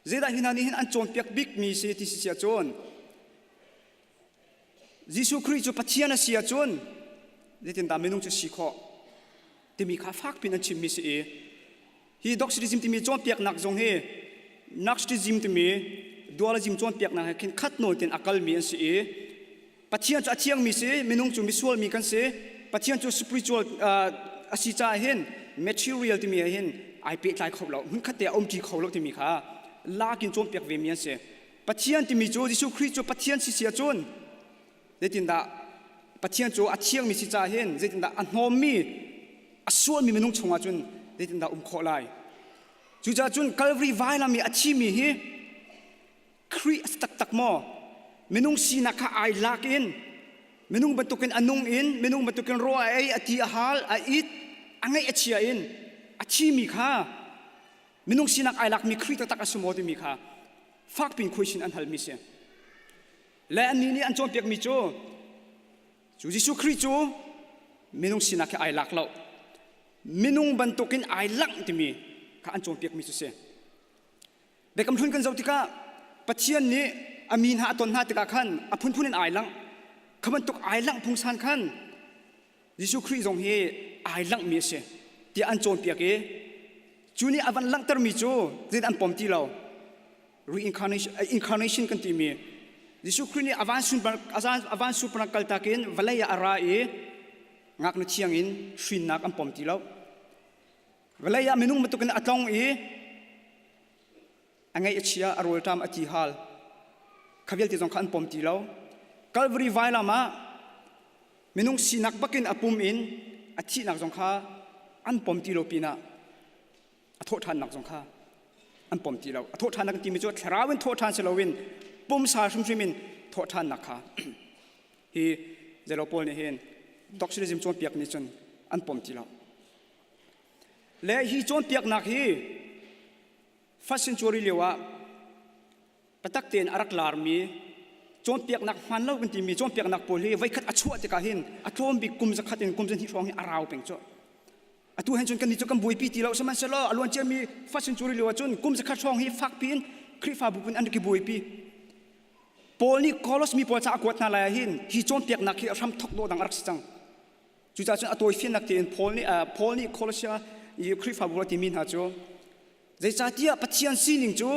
zeda hinani hin an chon pek big mi se ti sia chon Jesus Christ chu pathian a sia chon zetin da menung chu sikho ti mi kha fak pin an chim mi se hi Doxetism ti mi chon pek nak jong he Gnosticism ti mi dualism chon piak na kin khat no tin akal mi an si pathian chu achiang mi se menung chu visual mi kan se pathian chu spiritual asi cha hen material ti mi hen ai pe tlai kholo hun khate om ti kholo ti mi kha la kin chon piak ve mi an se pathian ti mi chu Jesus Christ chu pathian si sia chon zetin da pathian chu achiang mi si cha hen zetin da anhom mi asual mi menung chunga chun zetin da kho lai จูจ่าจุนคัลวารีไวลามีอาชีมีฮีครีสตักโมมินุงสีนักไอลักอินมินุงบรรทุกินอนุงอินมินุงบรรทุกินรัวไออติอาฮัลไออิดอังไงอาชีอินอาชีมีค่ะมินุงสีนักไอลักมีครีตักอสมอติมีค่ะฟักเป็นคุยชินอันฮัลมิเซและอันนี้อันจงเปียกมีจูจูจิสุคริจูมินุงสีนักไอลักเรามินุงบรรทุกินไอลักที่มีข้าอันจงเปียกมีจูเซเด็กกำลังกันเจ้าติกาปัจเจียนนี้อามีนหาตนหาติกาขันอพุนพุนินไอลังขมันตกไอลังพุงสานขันยิสุคริสองเฮไอลังมีเสที่อันโจนเปียกจูนี่อวันลังตรมีจูเจดอันปอมตีเรา reincarnation กันที่มียิสุคริสนี่อวันสุปนักกัลตากินวลัยอารางักนเชียงอินชินนักอันปอมตีเราวลัยมินุงมาตุกันอัตลองอังไงเชียอารมณ์ตามอธิฮัลขวิลที่สองขันปอมตีเราคัลวารีไวลามามินุงสีนักบักินอปุมอินอธินักสงขาอันปอมตีเราปีน่ะอโทษทานนักสงขาอันปอมตีเราอโทษทานนักตีมิจฉาราวินโทษทานเซลวินปุ่มสาชุมชิมินโทษทานนักค่ะฮีเจลโปลเนี่ยเห็นด็อกซิลิซิมจวนเปียกนี่จนอันปอมตีเราและฮีจวนเปียกนักฮีฟัสซินจูริเลียวะปะตักเตียนอารักลาร์มีจนเปียกนักมันเล่ากันที่มีจนเปียกนักโพลีไว้ขัดอัชวะติกาหินอัตโตมบิกุมจะขัดอินกุมจะที่ร้องให้อาราวเป็นจ้ะอัตโตเห็นจนกันนี่จนกันบุยปีตีเราสมัยเสลออลวนเจมีฟัสซินจูริเลียวะจนกุมจะขัดร้องให้ฟักปีนคริฟาบุปนอันดุกิบุยปีโพลีคอลสมีโพลจะอากวดนาลายหินที่จนเปียกนักที่ทำทกโดดังอารักสิจังจุดจ้าจนอัตโตฟินนักเตียนโพลีคอลสยาอีคริฟาบุปติมินหาจ้ะใจจ่าที่ปัจจัยสิ่งหนึ่งจู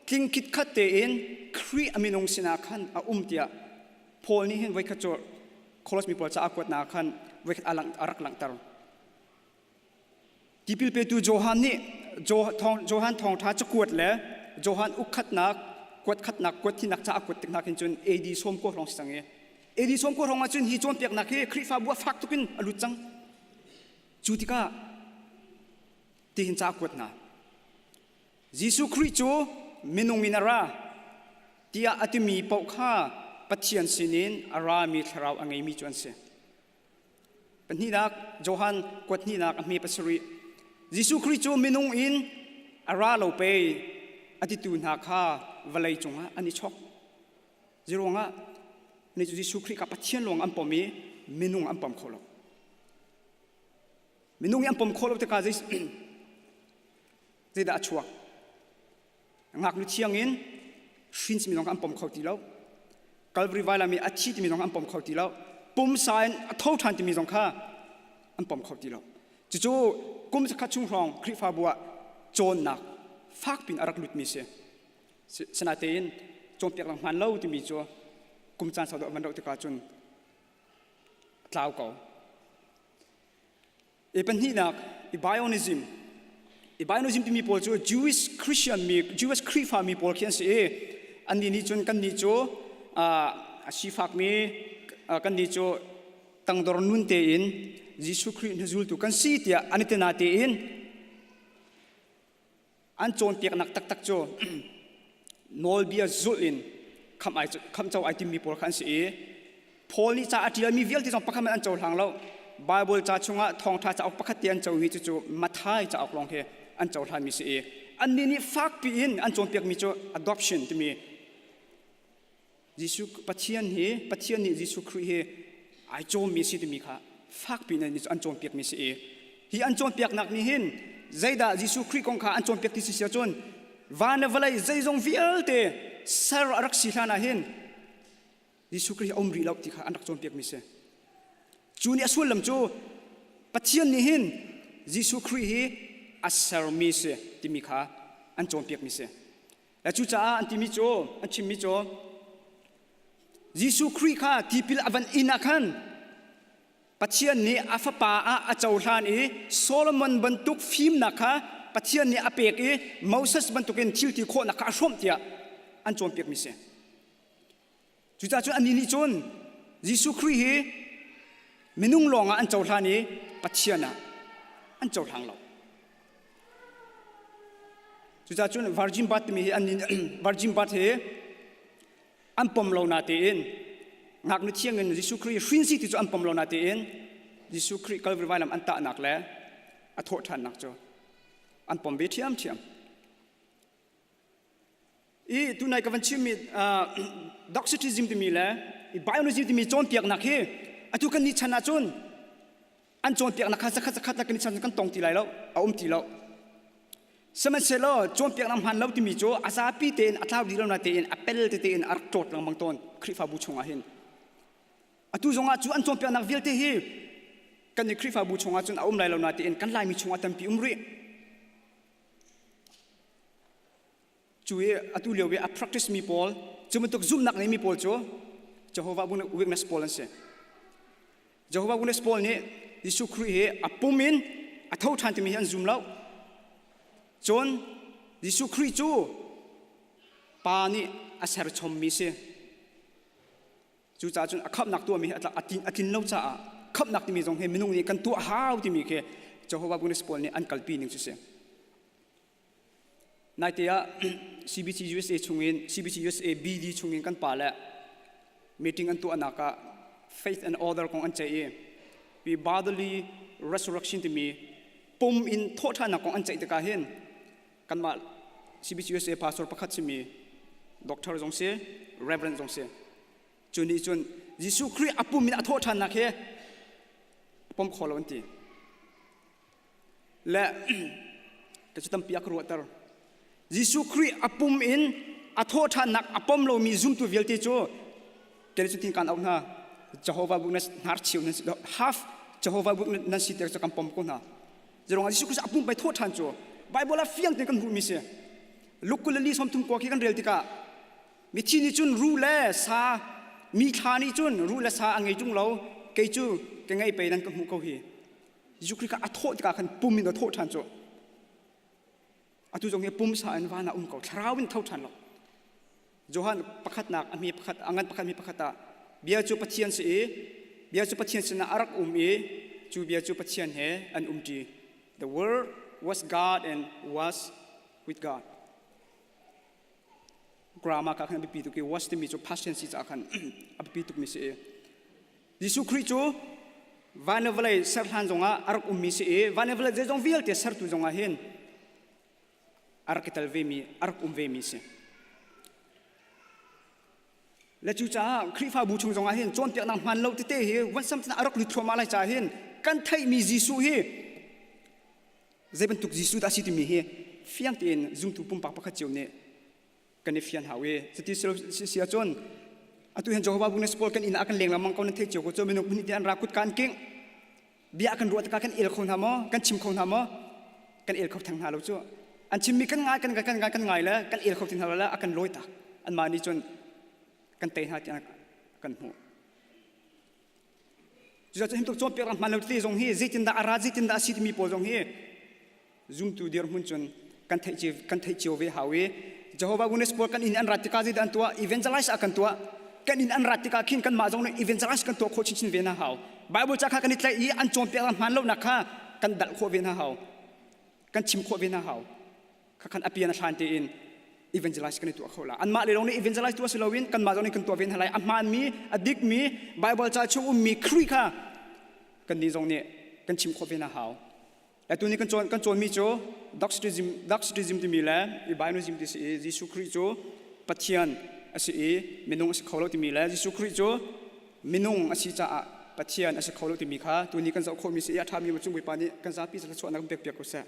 ทิ้งคิดขัดเตียนครีอามินงสินาขันอาเตียพอลนี่เห็นไว้ขัดจูโคลสมีพอลจะอากวดนาขันไว้ขัดอารักหลังตาที่พิลเปตูโจฮันนี่โจฮันทองท้าจะกวดแล้วโจฮันอุกขัดนักกวดขัดนักกวดที่นักจะอากวดติกนักเห็นจนเอดีส้มก็ร้องสังเอดีส้มก็ร้องมาจนฮีจวนเปียกนักเฮครีฟาบัวฟักตุกินอลุจังจูติกาที่เห็นจะอากวดนายิสุคริสต์มินุงมินาราที่อาติมีปกข้าปัจเจียนสินินอารามีทราวอังไงมีจวนเสเป็นนี่นักโจฮันกวดนี่นักมีปัสริยิสุคริสต์มินุงอินอาราเราไปอติตูนักข้าวลัยจงอันนี้ช็อกจิรงะนี่ยิสุคริสต์กับปัจเจียนลงอันปอมีมินุงอันปอมโคลมินุงอันปอมโคลที่กาจะได้ชัวงักลุเชียงอินชินส์มีน้องอันปอมเขาตีแล้วกัลบริวาลามีอาชีพมีน้องอันปอมเขาตีแล้วปุ่มสายอัททันที่มีน้องข้าอันปอมเขาตีแล้วจู่ๆกุมจะขัดชุ่มรองคริฟาบัวโจนนักฟักเป็นอารักลุดมีเสียสนาเตียนโจมเปียกหลังมันเล่าที่มีจัวกุมจานสาวดอกมันดอกตะกาจนคลาวเก่าเป็นที่นักไบโอนิซึมไบโอนิซึมที่มีพอลจู Jewish Christian มี Jewish คริฟามีพอลเขียนเสียอันนี้จนกันนี้จูชีฟักมีกันนี้จูตั้งดอร์นุนเตียนยิสุคริสต์จูลตุกันซีเตียอันนี้เตนาเตียนอันโจนเปียกนักตักจูนอลเบียจุลินคำเจ้าไอติมีพอลขันเสียพอลนี่จะอธิบายมีเวลที่ต้องปักมันอันเจ้าทางเราไบเบิลจะชงทองท่าจะเอาปักเตียนเจ้าวิจิจูมาท้ายจะเอาลองเฮอันเจ้าทางมีเสียอันนี้ฟักปีนอันโจนเปียกมีจู adoption ที่มียิสุปัจเจียนนี่ยิสุคริสต์ไอโจมมีสิทธิ์มีค่ะฟักปีนั้นอันโจมเปียกมีเสียที่อันโจมเปียกนักนี่เห็นใจด่ายิสุคริสต์ของข้าอันโจมเปียกที่เสียจนวานเวลัยใจจงวิเอลเตสารรักสิลานาเห็นยิสุคริสต์อมรีเล่าที่ข้าอันรักโจมเปียกมีเสียจูนี่ส่วนลำจูปัจเจียนนี่เห็นยิสุคริสต์อัสารมีเสียที่มีข้าอันโจมเปียกมีเสียและจูจ้าอันที่มีโจอันชิมมีโจยิสุคริสต์ข้าที่พิลอวันอินักขันปัจเจียนนี้อาฟปาอาเจ้าทานโซโลมอนบรรทุกฟิล์มนักข้าปัจเจียนนี้อาเปียกมอเสสบรรทุกชิลที่โคนักข้าร่วมเตียอันโจมเปียกมิเสจุดจ้าจุดอันนี้จนยิสุคริสต์มินุงลงอันเจ้าทานปัจเจียนอันเจ้าทางเรา จุจ้าจุนวาร์จิมบัตมีอันนี้วาร์จิมบัตเฮอันปมเรานาเตนนักนึกเชียงเงินยิสุครีฟินซีที่จะอันปมเรานาเตนยิสุครีกัลวิไวลำอันตะนักแล้วอัฐโทษทันนักจ้ะอันปมเบียเทียมอีตุนายกับวันชิมิด็อกซิติซิมที่มีแล้วอีไบโอโลจีที่มีโจนเปียกนักเฮอันทุกันนิชนะจนอันโจนเปียกนักสักนักนิชนะกันตรงที่ไรแล้วเอาที่แล้วสมัยเสร็จแล้วโจนเปียกน้ำหันแล้วที่มีโจอาซาปีเตนอัตลาวดีแล้วนาเตนอัปเปิลเตนอาร์โจดลังบางตอนคริฟาบูชงอาเห็นอันทุจงอาจูอันโจนเปียกนักวิลเตเฮกันในคริฟาบูชงอาจนเอาไรแล้วนาเตนกันไล่มีชงอาตัมปีรีช่วยอัตุเลียวเวอ practice มีพอลจะมันตกซุ่มนักในมีพอลจ้ะเจ้าฮวาบุญเวกนัสพอลนั่นสิเจ้าฮวาบุญนัสพอลเนี่ยยิสุครีเฮอปุ่มินอัฐาวทันที่มีอันซุ่มแล้วจนยิสุครีจูปานี่อาศัยชมมีเสียจูจ่าจนขับนักตัวมีอัตอาทินเล่าจ่าขับนักที่มีตรงเฮมินุงนี่กันตัวหาวที่มีแค่เจ้าฮวาบุญนัสพอลเนี่ยอันกัลปีนึงเสียนายเตีย CBC USA ชงอิน CBC USA BD ชงอินกันป่าและ meeting อันตัวนัก faith and order ของอันใจเอปี bodily resurrection ที่มีปุ่มอินโทษนักของอันใจตะการเห็นกันมา CBC USA pastor ประคัตสิมี doctor จงเสีย reverend จงเสียจนนี้จนยิสุคริสต์ปุ่มอินโทษนักเฮผมขอเราอันที่และก็จะทำปีกรัวตร์ยิสุคริสต์อปุ่มอินอัฐโทษนักอปุ่มเรามีซุ่มตัวเวลติโจเกณฑ์สุดที่การเอาหน้าเจ้าฮวาบุญนัสฮาร์ชิวนัสhalf เจ้าฮวาบุญนัสสิเตอร์จะกำปมคนหน้าจะลองยิสุคริสต์อปุ่มไปโทษทันโจไบเบิลละเฟียงที่กันหูมิเสลูกกุลลีสมทุมกว่าที่กันเรียลติกามิที่นี่จุนรู้แล้วซามีทานี่จุนรู้แล้วซาอังไงจุงเราเกยจูเกงไงไปนั่นกันหูเขาเฮยิสุคริสต์อัฐโทษที่กันปุ่มมินอัฐโทษทันโจอัตุจงเฮปุ่มสานวานาเขาชราวินเท่าทันหรอกโจฮันประคัตนักมีประคัตอังกันประคัตมีประคัตตาเบียจูปัจเจียนเสเบียจูปัจเจียนเสนาอารักจูเบียจูปัจเจียนเฮอันจี the word was God and was with God กรามาคันอภิปิตุกี was ที่มีจู passion สิจากคันอภิปิตุมีเสยิสุคริสต์จูวันเวลาเสร์ทันจงอารักมีเสวันเวลาเจงวิลเตเสร์ตุจงอาเห็นอารักเตลเวมีอารักเวมีเสและจู่จ้าคริฟาบูชงจงอาเห็นจนเปียกนางมันเราเตะเฮวันสัมตนาอารักลุทวมาลายจ่าเห็นกันไทยมียิสุเฮเจ็บเป็นตุกยิสุตาสิติมีเฮเฟียงเตียนจุ่มตุปุ่มปากปากเจียวเนี่ยกันเนฟียนหาเวสติเสียจนอัตุเห็นโจฮวาบุญสปอลกันอินอากันเลี้ยงละมังกันเทเจียวก็จะเป็นคนที่อันรักกุดการเก่งเบียกันรัวตะกันเอลคนทำมั้กันชิมคนทำมั้กันเอลเขาทางหาเราจ้ะอันชิมมีกันง่ายกันง่ายแล้วกันเอลเขาทิ้งเราแล้วกันลอยตาอันมานี่จนกันเตะหากันหัวจะเห็นตัวโจมเปียกมันเราตีตรงนี้จิตนดาอาราจิตนดาสิทมีโพตรงนี้ซุ่มตัวเดียร์หุ่นจนกันเทจิโอเวหาเวจะว่าบุญสปอร์กันอินอันรัติกาจิดันตัวอีเวนต์ไลซ์อากันตัวกันอินอันรัติกาขินกันมาตรงนี้อีเวนต์ไลซ์กันตัวโคชินเวน่าหาวไบเบิลจะฆ่ากันนิดเลยอีอันโจมเปียกมันเราหนักฆ่ากันดัลโคเวน่าหาวกันชิมโคเวน่าหาวขันอภิญญาชันตีอินอีเวนต์ไลซ์กันตัวเขาละอันมาเลยตรงนี้อีเวนต์ไลซ์ตัวสิลวินกันมาตรงนี้กันตัวเวนอะไรอันมันมีอดิกมีไบเบิลจะช่วยมีครีค่ะกันนี้ตรงนี้กันชิมโคเวน่าหาวแต่ตัวนี้กันโจนมีโจดักสติซิมที่มีแล้วอีไบโนซิมที่สิยิสุคริสต์โจปัจเจียนอาศัยมินุงอาศัยเขาเราที่มีแล้วยิสุคริสต์โจมินุงอาศัยจะปัจเจียนอาศัยเขาเราที่มีค่ะตัวนี้กันจะโคมีสิยาทามีมาจุ่มไปปานี้กันจะพิจารณาชวนนักเบียกกุศล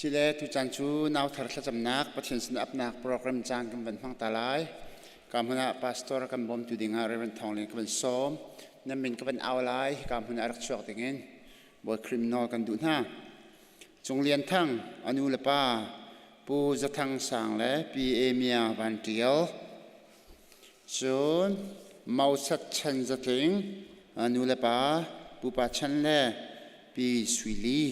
สิเลตุจันจูนาวทาร์จำนักประเทศสนับนักโปรแกรมจางกันเป็นฟังตาลายกำหัวหน้าพาสตอร์กันบ่มจุดิงาเรเวนทองเลี้ยงกันเป็นซ้อมนั่นเป็นกันเป็นเอาไลกำหัวหน้ารักชอกติงินบทคริมินอลกันดูหน้าจงเรียนทั้งอนุลปาปูจะทั้งสังและปีเอเมียวันเดียวจนมาสัดชันจะถึงอนุลปาปูปาชันและปีสวิลี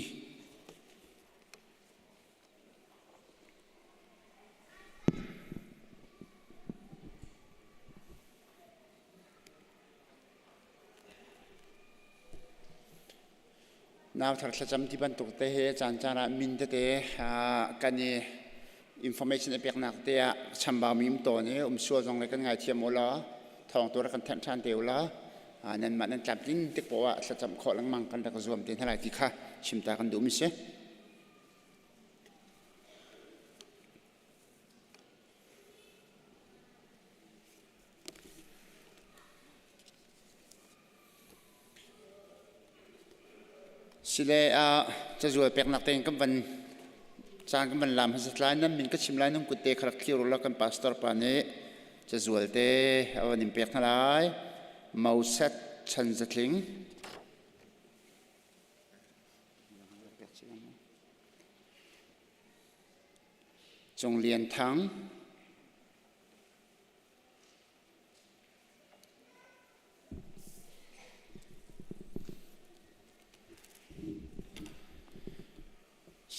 นาวทารจำที่บรรทุกเตะจานจาระมินเตะกันนี่information เปียกนักเตะชัมบามิมตัวนี้ชัวร์จงเลยกันไงเทียมโอละทองตัวละกันแทนชานเดียวละนั่นมันนั่นจับจิ้งติ๊กบอกว่าจะจำขอลังมังกันตะกรวมเต็นเท่าไรที่ค่ะชิมตากันดูมิเช่สิเลจะรวยเปียกนักเตะกันวันจางกันวันลำหัสลายนั้นมินก็ชิมลายนุ่งกุเตะคลักคิวรุลกันพาสตอร์ปานีจะรวยเตะเอาหนิมเปียกนั่นเลยมาเซตชันจะทิ้งจงเรียนทั้ง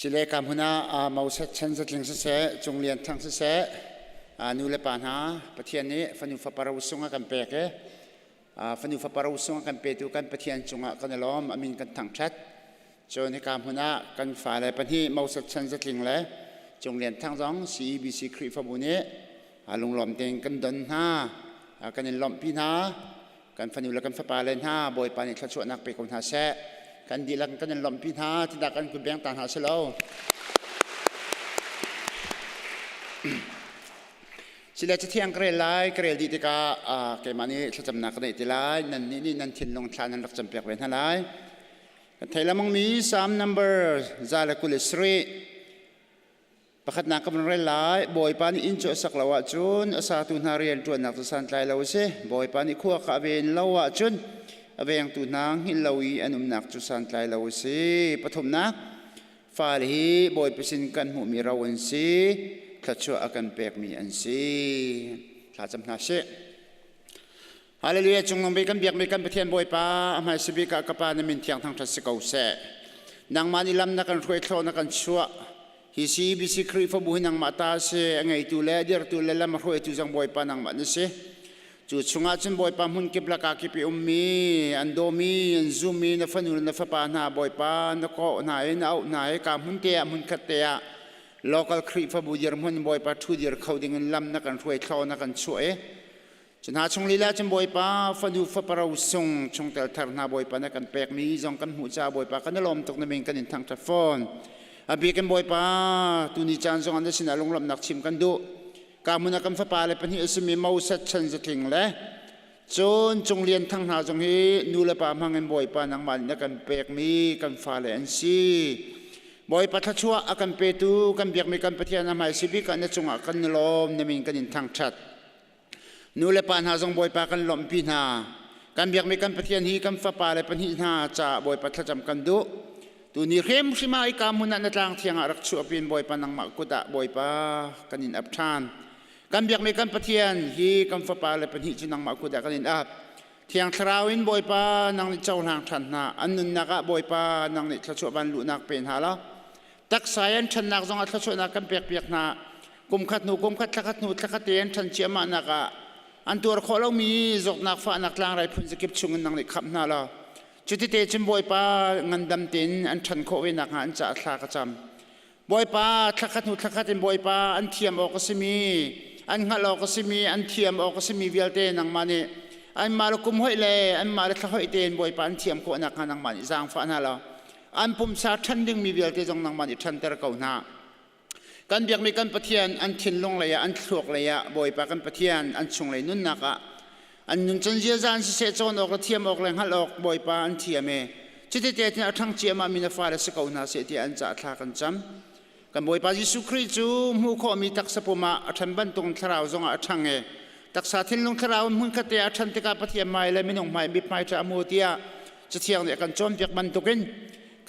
สิเลกามหุนามาเซตชันจะทิ้งเสะจงเรียนทั้งเสะนูเลปานหาประเทศนี้ฟันุฟปาราวุสุงกันเปกฟันุฟปาราวุสุงกันเปตุกันประเทศจงกันล้อมอามินกันทั้งชัดจนในกามหุนากันฝ่ายเลยปัญหามาเซตชันจะทิ้งเลยจงเรียนทั้งสอง CBC คริฟบุนีลงล้อมเต็งกันดนหากันล้อมพี่นากันฟันุและกันฟปาเลนหาบอยปานิขชวนักเปกคนหาเสะกันดีลังกันล้อมพี่นาที่ดักกันคุณแบงต่างหาเสลาสิเลจะเที่ยงเกลียไลเกลียดีติกาเกมานี้จะจำนักในติไลนั่นนี่นั่นทิ้งลงทานนั่นรักจำเปียกเป็นเท่าไรไทยละมังมี3 number ซาเลกุลิสรีประคัดนักกำลังเรียนไลบอยปานี่อินโจสักลาวะจุนอาสาตุนหาเรียนจวนนักตุสันไลลาวเซ่บอยปานี่ขั้วข้าเวนลาวะจุนอเวียงตุนางหินลาวีอนุมนักตุสันไลลาวเซ่ปฐมนักฟาลีบอยเปสินกันหูมีราวันซีขชัวอากันเปกมีอันซีข้าจำนาเช่ฮาเลลูยาจงนำไปกันเบียกไปกันประเทศบอยป้าอามาสิบิกากปานมินเทียงทางทัศกาวเสนางมานิลำนักกันรวยโทนักกันชัวฮิซีบิสิครีฟบุหินังมาตาเสไงตุเลเดียร์ตุเลลำรวยตุจังบอยป้านางมาเนเสจุดชงอาจนบอยป้ามุนกิบลักากิปิอุมมีอันโดมีอันซูมีนฟันุนนฟปานาบอยป้านกโอนายนเอานายกามุนเตียมุนคัตเตียlocal ครีฟบุญยร์มันบอยป้าทุเดียร์เขาดิ่งลำนักกันรวยเขานักกันช่วยจนหาชงลีลาจนบอยป้าฟันดูฟปราวส่งชงเตลทาร์นาบอยป้านักกันเปกมีจงกันหูจ่าบอยป้ากันลมตกน้ำเองกันอินทางทัฟฟอนอาบีกันบอยป้าตุนิจานจงอันเดสินาลงลำนักชิมกันดูกามุนักกันฟปาเลยเป็นที่สมีมาสัตชันจะทิ้งเลยจนจงเรียนทางหาจงฮีนูเลป้ามังกันบอยป้านังมันนักกันเปกมีกันฟาเลนซีบอยปัทชัวอากันเปตูกันเบียกมีกันปะเทียนน้ำมันสิบิกันเนจงอากันลมน้ำมิงกันอินทางชัดนูเลปานหาจงบอยปากันลมพินากันเบียกมีกันปะเทียนฮีกันฟ้าปาเลยปันหินาจ่าบอยปัทจำกันดูตัวนี้เข้มสิมาอีกามุนันในทางเทียงอารักชัวเป็นบอยปานังมักกุดะบอยปากันอินอับชานกันเบียกมีกันปะเทียนฮีกันฟ้าปาเลยปันหิจนังมักกุดะกันอินอับเทียงทราวินบอยปานังนิเจ้าหางทันนาอันนุนนักบอยปานังนิชัวบันลุนักเป็นฮาละตักสายันฉันนักจงอัตชวนักกันเปียกเปียกนากุมขัดหนูกุมขัดทักขัดหนูทักขัดเตียนฉันเชื่อมานักอันตัวเราเรามีจกนักฟ้านักลางไรพุ่นจะเก็บชุงนังในขับนาละจุดที่เตจิมบอยป้าเงินดำตินอันฉันโควินักอันจะทากระจำบอยป้าทักขัดหนูทักขัดเตียนบอยป้าอันเทียมออกสิมีอันหัดออกสิมีอันเทียมออกสิมีเวลเตนังมานี่อันมาลกุมห้อยเล่อันมาลทักห้อยเตียนบอยป้าอันเทียมโคนักนังมานี่จางฟ้านาละอันปุ่มชาชันดึงมีเวลที่จงนังมันอีชันเตอร์เก่าหน้าการเบียกมีการปะเทียนอันทิ้งลงเลยอันถูกเลยบอยปากันปะเทียนอันชงเลยนุ่นนักอันนุ่นจันเจียจานเสียจนออกเทียมออกแรงฮัลออกบอยปาอันเทียมจิตเตที่ทั้งเจียมามีนฟ้าและสกาวนาเสียที่อันจะทากันจำกันบอยปายิสุคริจูมูข้อมีตักสปุมาอัชันบันตรงทราวจงอัชังตักสาทิ้งลงทราวมุนคเตอัชันติกาปะเทียมไม่เลยไม่นงไม่บิบไม่จะมูเตียจะเทียงเนี่ยกันจอมเปียกบันตุกิน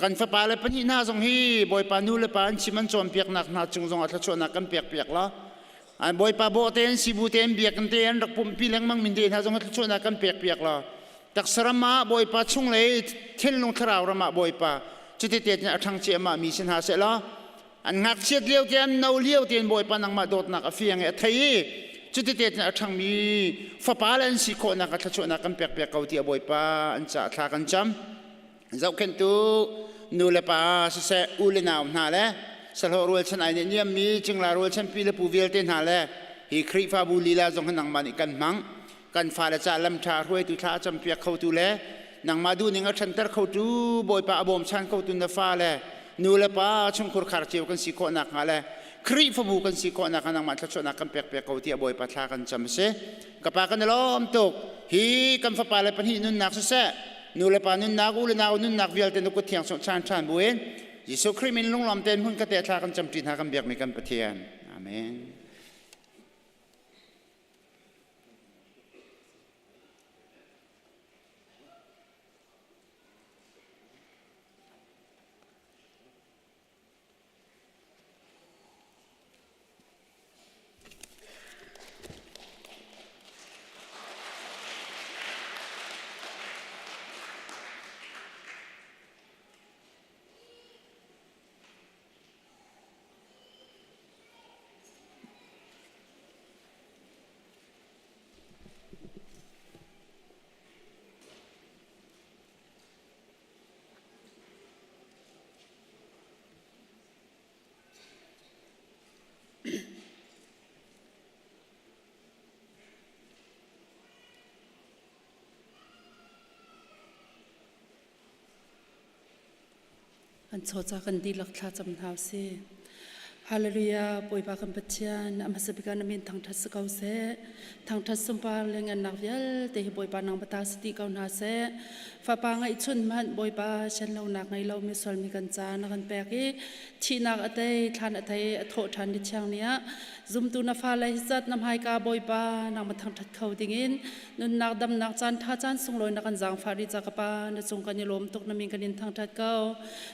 กันฟ้าปาเลยปัญหาจงฮีบอยปานูเลยปานชิมันจอมเปียกหนักหนาจงอัตชวนักกันเปียกเปียกละอันบอยปาโบเตนสิบูเตนเบียกกันเตนรักปุ่มปีเล็งมังมินเดนหาจงอัตชวนักกันเปียกเปียกละตักสระมาบอยปาชงเลยเทนลงทราวระมาบอยปาจุดที่เตนเนี่ยทั้งเจียมามีสินหาเสละอันหักเชียดเลี้ยวเตียนนาเลี้ยวเตียนบอยปานังมาโดดนักเฟียงไทยจุดที่เตนเนี่ยทั้งมีฟ้าปาเลนสิโคนักอัตชวนักกันเปียกเปียกเขาเตียบอยปาอันจะทากันจำเจ้าเข็นตู นูเลปาเสอุเลนาวนาเลสโลรัวฉันไอเนี่ยมีจึงลารัวฉันปีเลปูเวลเตนหาเลฮีครีฟาบูลีลาจงหันมันกันมังกันฟ้าละจ่าลำชาห้วยตุชาจำเปียกเขาตุเลนังมาดูนิ่งฉันเตอร์เขาตูบอยปาอบมชันเขาตุนฟ้าเลนูเลปาชงคุรคาร์เจียวกันสิโคนักมาเลครีฟาบูกันสิโคนักนังมันทัชนักกันเปียกเขาที่บอยปาทากันจำเสกับปากันล้อมตุกฮีกันฟ้าปาเลปันฮีนุนนักเสนูเลปานุนนักอุเลนาวนุนนักเวลเตนุกุเทียงสงชานชานบุเอนยิสุคริมินลุงลำเต็นหุ่นกระเตะทากันจำจินหากันเบียกมีกันปะเทียนอาเมนอันโชจากันดีลักทาจำนาวเสฮาเลลูยาปวยปากันปัจจัยอามาสบิการนามินทางทัศเกาเสทางทัศสมปาเลงันนักเยลเตหิปวยปานางปตาสติเกานาเสฟ้าปางไอชุนมันปวยปาฉันเราหนักไงเราไม่สวลมีกันจานักันแปกีที่นักอัตยทานอัตยโทษทานดิช่างเนี้ยซุมตูนาฟ้าเลยจัดนำให้กาปวยปานางมาทางทัศเขาดิ่งินนุนนักดำนักจานท่าจานส่งลอยนักกันจางฟาริจากปานส่งกันยลมตกนามินกันนินทางทัศเกา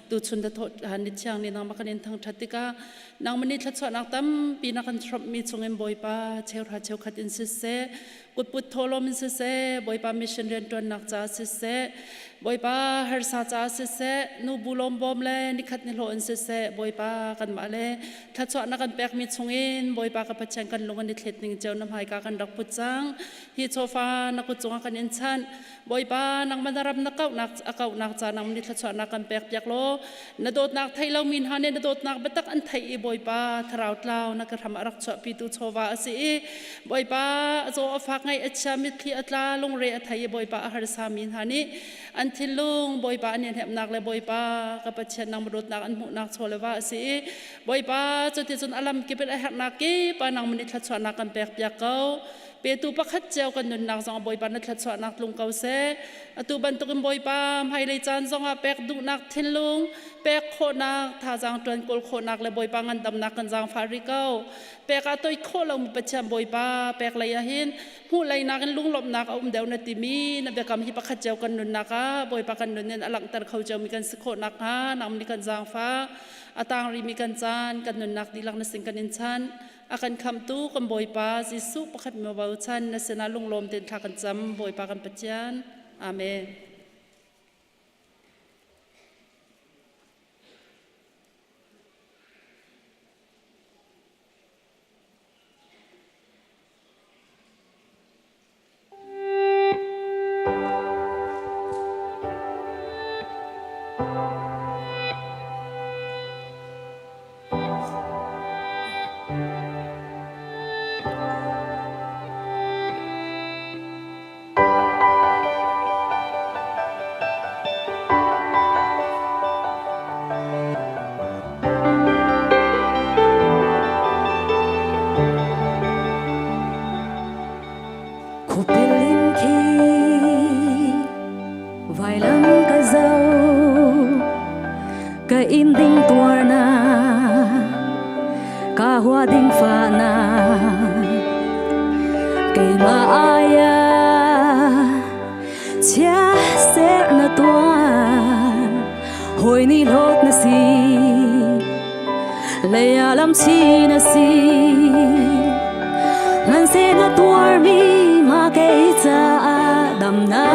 ดูชุนโทษทานดิช่างนี่นางมากันนินทางทัศติกานางมันนี่ทัศนักตั้มปีนักกันทรมมีจงเอ็มบอยปาเชลราเชลขัดอินสิเซกุดปุตโทลมินสิเซบอยปามิชันเรียนตัวนักจ้าสิเซบอยปาเฮร์ซาจ้าสิเซนูบุลมบอมเลนิขัดนิโลอินสิเซบอยปากันมาเลทัศนักกันแปกมีจงเอ็นบอยปากับปัจจัยกันลงกันนิเทศนิงเจ้าน้ำหายกากันดักปุจจังฮีโซฟานักกุจงกันอินชันบอยปานักมันดารับนักเก้านักจ้านักมันนิทัศนักกันแปกยักโลนโดดนักไทยเรามินฮานนโดดนักบัตักอันไทยบอยปาทราวตลาวนักทำรักษาปิตุโชวาสิบอยปาโจฟักไงอัจฉริยะอัตลาลงเรียไทยบอยปาอาหารสามินฮานิอันที่ลุงบอยปาเนี่ยแถบนักเลยบอยปากับปัจจัยนักมรุษนักอันมุนักโชเลวาสิบอยปาจนที่จนอลัมกิเป็นไอหักนักกีปานังมันนิทัศนักกันแปกยักเก้าเปตูปักขัดเจ้ากันนุนนักสองบอยปานัทัศนักลุงเก้าเสอตูบันตุกบอยปาให้เลยจานสองแปกดุนักทิ้งลุงแปกโคนักท่าจางตวนกลโคนักเลยบอยปางันดำนักกันจางฟาริเก้าแปกตัวโคเราปัจจัยบอยปาแปกเลยหินผู้เลยนักลุงหลบนักเอาเดวนาติมีนับเบกำฮิปักขัดเจ้ากันนุนนักบอยปากันนุนเนี่ยอลังตัดเขาเจ้ามีกันสโคนักฮะนำมีกันจางฟ้าอาตางรีมีกันจานกันนุนนักดีลักนสิงกันอินชันอาการคำตู้กันบอยปาจิสุประคัดมาเบาชันนสนาลุงลมเดินทางกันจำบอยปากันปัจจัยอาเมน in ding tuar na ka hua ding fa na cây ma aya chia ser na tuan hồi ni lot na si leya lam chi na si man se na tuar mi ma ke cha dam na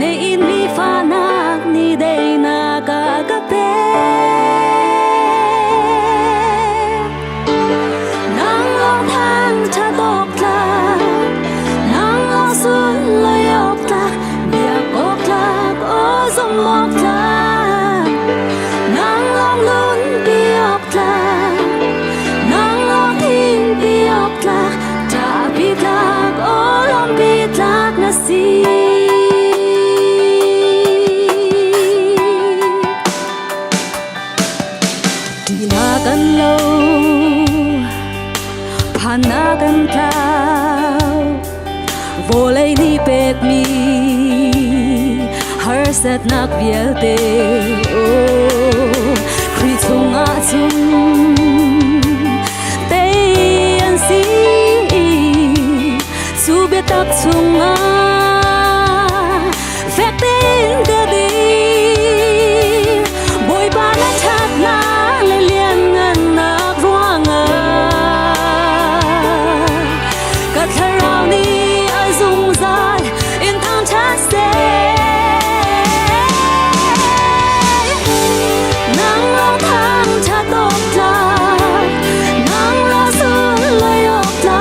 ne in mi fa na ni dei na ka ka pe nang long thang cha dok la nang long sun lo yok la bia kok la o bolei ni pek mi har sat nak bial te o kri chunga chung te an si su be tak chunga fek tin ka di boy ba na chat na le lian ngan nak ruanga ka tharau ni azung zai in thang cha se nang lo thang cha tok ta nang lo sun lo yok ta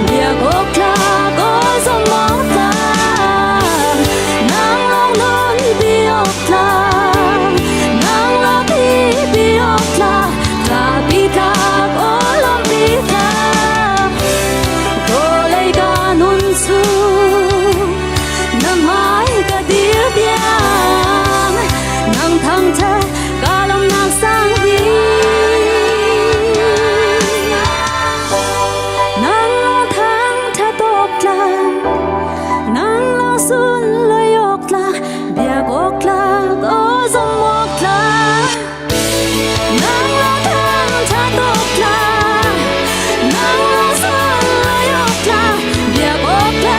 bia gok ta go som mong ta nang lo nun bi yok ta nang lo bi yok ta ta bi ta o lom bi ta go lai ga nun su na mai ka dir diang nang thang cha ka lom nang sang bi nang lo thang cha tok la nang lo sun lo yok la bia gok la go som mok la nang lo thang cha tok la nang lo sun lo yok la bia gok la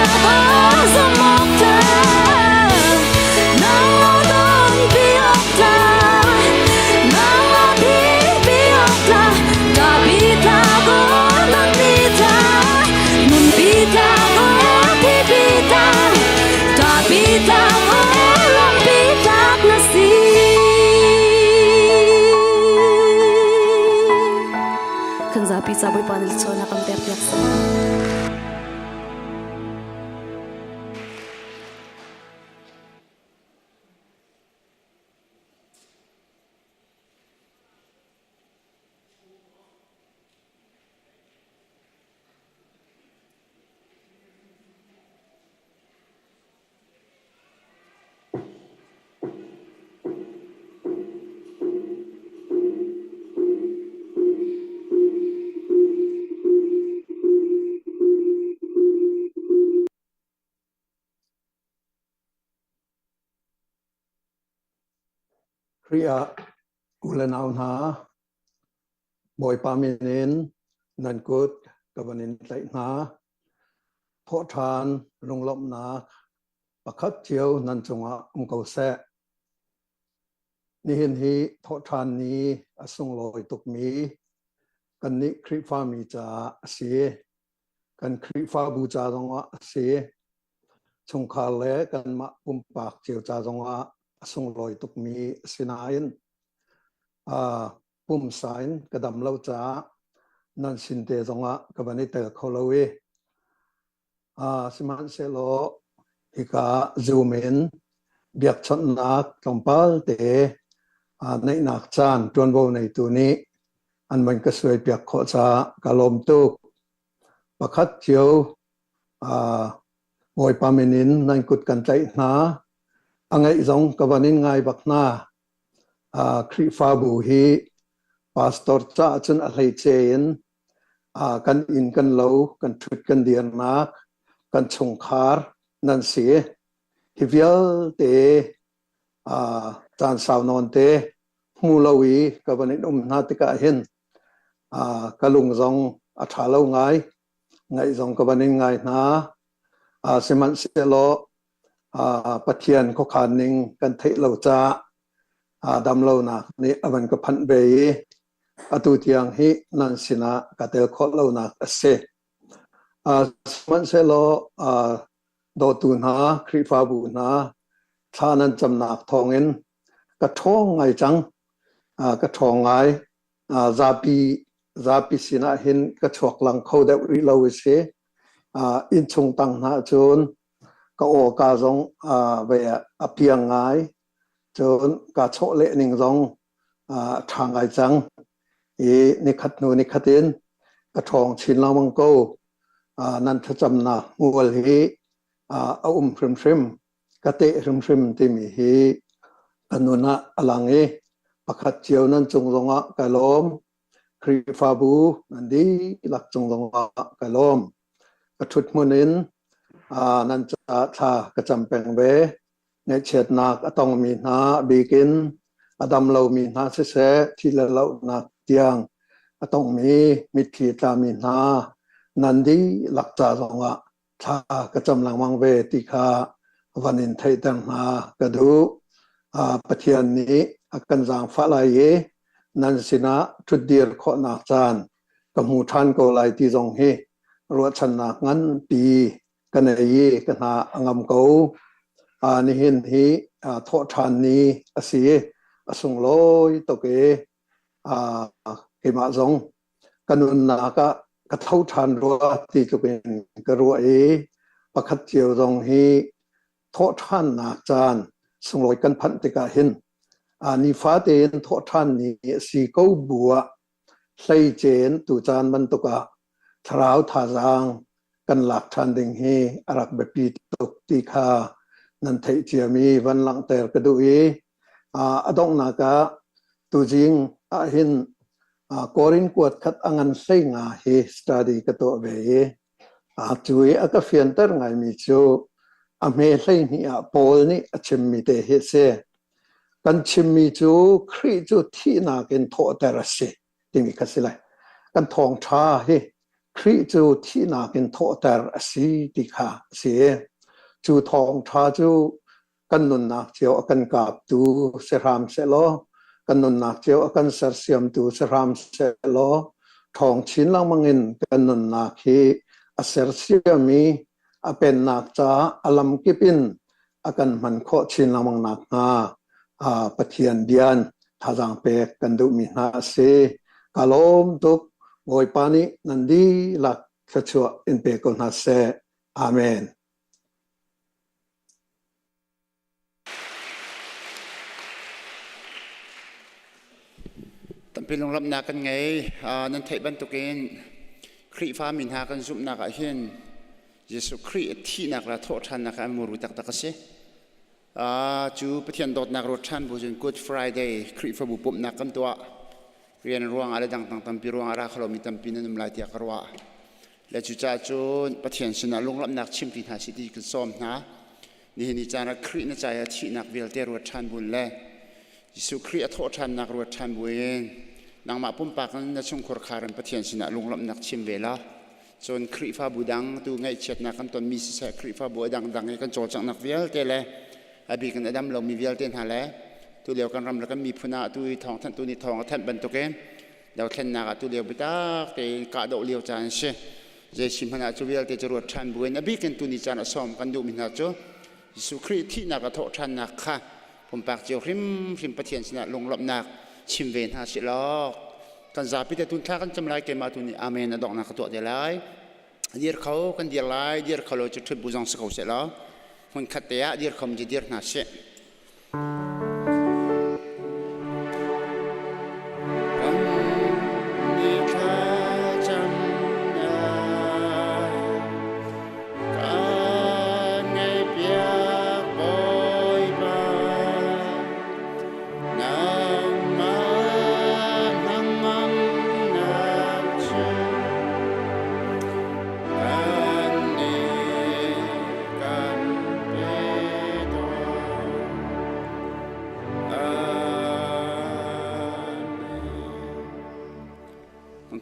go som mok la nang lo don bi yok la nang lo bi yok la ka bi ta go nan bi ta nun bi ta go bi ta ka bi ta go lom bi ta na si kan za pi sa boy panel chona kam pek pek sa Kriya ulan na boy paminin nan kut kabanin tlai na tho than lunglom na pakhat chiao nan chunga kau se ni hin hi tho than ni asung loi tuk mi kan ni kri fa mi cha si kan kri fa bu cha donga si chung kha le kan ma pum pak chiao cha donga asung loi tuk mi sinain pum sain kadam lo cha nan sin te zonga kabani te kholowi siman se lo ika zumin biak chon nak tompal te nei nak chan tuan bo nei tu ni an man ka soi biak kho cha kalom tu pakhat chiu boy paminin nan kut kan tlai na angai zong kabanin ngai bakna kri fa bu hi pastor cha chun a hlei chein kan in kan lo kan thut kan dian nak kan chung khar nan si hivial te chan saw non te mu lowi kabanin na te ka hin kalung zong a thalo ngai zong kabanin ngai na seman se lo pathian ko khan ning kan thei lo cha dam lo na ni avan ko phan be atu tiang hi nan sina ka tel kho lo na ase man se lo do tu na kri fa bu na thanan cham nak thongin ka thong ngai chang ka thong ngai zapi sina hin ka chok lang kho da ri lo se in chung tang na chun ka o ka zong ve apiang ngai chon ka cho le ning zong thang ai chang e ni khat nu ni khatin ka thong chin la mang ko nan tha cham na ngol hi phrim phrim ka te phrim phrim ti mi hi anuna alange pakhat chiao nan chung zonga ka lom kri fa bu nan di lak chung zonga ka lom ka thut munin นั่นจะชากระจำเป็นเวในเชิดนักต้องมีนาบีกินอดำเรามีนาเสะที่เราหนักเตียงต้องมีมิตรขีตามีนานันดีหลักจ่าสองชากระจำหลังวังเวติคาวันอินไทยตังนากระดูปะเทียนนี้กันจางฟ้าลายนันสินะทุดเดียร์ขอนักจานกับหูท่านก็ลายที่ทรงเฮรัวชนะงั้นปีกันไอ้กันหางำเกานี่เห็นที่โทษทานนี้สิส่งลอยตกเกมาจงกันนุนนากะกระเท่าทานรัวที่จะเป็นกระรัวประคัดเจียวจงเฮโทษทานนักจานส่งลอยกันพันติกาเห็นนิฟ้าเตนโทษท่านนี้สีเก้าบัวใส่เจนตุจานมันตุกะทราวทาจางกันหลักทันดิงเฮอารักเบปีตุกตีคานันเทเจียมีวันหลังเตอร์กระดูอดองนากะตุจิงเห็นกอรินกวดขัดอังันใส่งาเฮสตาดีกระตัวเวจุยอากาเฟียนเตอร์ไงมีจูอเมใส่นี่โพลนี่ชิมมีเตเฮเซกันชิมมีจูครีจูที่นาเกินโทเตระเสที่มีคัสเลยกันทองชาเฮครีจูที่นาเกินโทเตระเสติคาเสจูทองชาจูกันนุนนักเจียวกันกับตูเสรามเสลอกันนุนนักเจียวกันเสรเสียมตูเสรามเสลอทองชิ้นลังมังเงินกันนุนนักเฮเสรเสียมีเป็นนักจ้าอลัมกิปินกันมันโคชิ้นลังมังนักปะเทียนเดียนท่าจางเปกกันดูมีนาเสกาลมตุกโวยปานินันดีหลักขชัวอินเปกนาเสอาเมนตั้งเป็นลงรับนากันไงนั่นไทยบรรทุกเองครีฟ้ามินหากันซุปนักเห็นเยซูคริสต์ที่นักละโทษทันนักมูรุตักตักเสจูปะเทียนดอดนักรถชันบุญ Good Friday คริสต์บุปนักกันตัวเรียนรวงอะไรต่างๆตั้งปีรวงอะไรขลมีตั้งปีนั้นมาเตียกรัวและจูจ่าจูปะเทียนชนะลงรับนักชิมพิธาสิทธิกุศลนะนี่จานักคริสต์น่าจะที่นักเวลเตอร์รถชันบุญและเยซูคริสต์โทษทันนักรถชันบุญนางมาปุ่มปากนั้นจะชงขรคารันปะเทียนชนะลงรับนักชิมเวลาจนคริสต์ฟ้าบุดังตัวไงเช็ดนักกันตอนมีเสกคริสต์ฟ้าบุดังดังไงกันโจจังนักเวลเตเลยอาบีกันอดัมเรามีเวลเต้นหาแล้วตัวเดียวกันรำแล้วก็มีพุนาตัวทองท่านตัวนี้ทองท่านบรรทุกเองเราแค่นักตัวเดียวไปตาเตะกาดเลียวจานเช่เจชิมพนาตัวเวลเตจะรวดชันบุญอาบีกันตัวนี้จานซ้อมกันดูมินาโจสุครีที่นักโทษชันนักค่ะผมปากเจียวริมปะเทียนชนะลงรอบนักชิมเวนหาสิลอกกันจาพิเตตุนท่ากันจำลายเกมาตัวนี้อาเมนดอกนักตัวเดียร์ไลเดียร์เขากันเดียร์ไลเดียร์เขาเราจะทุบบุญสังสกุลเสร็จแล้วคนขัดเตะเดียร์คำจะเดียร์นาเช่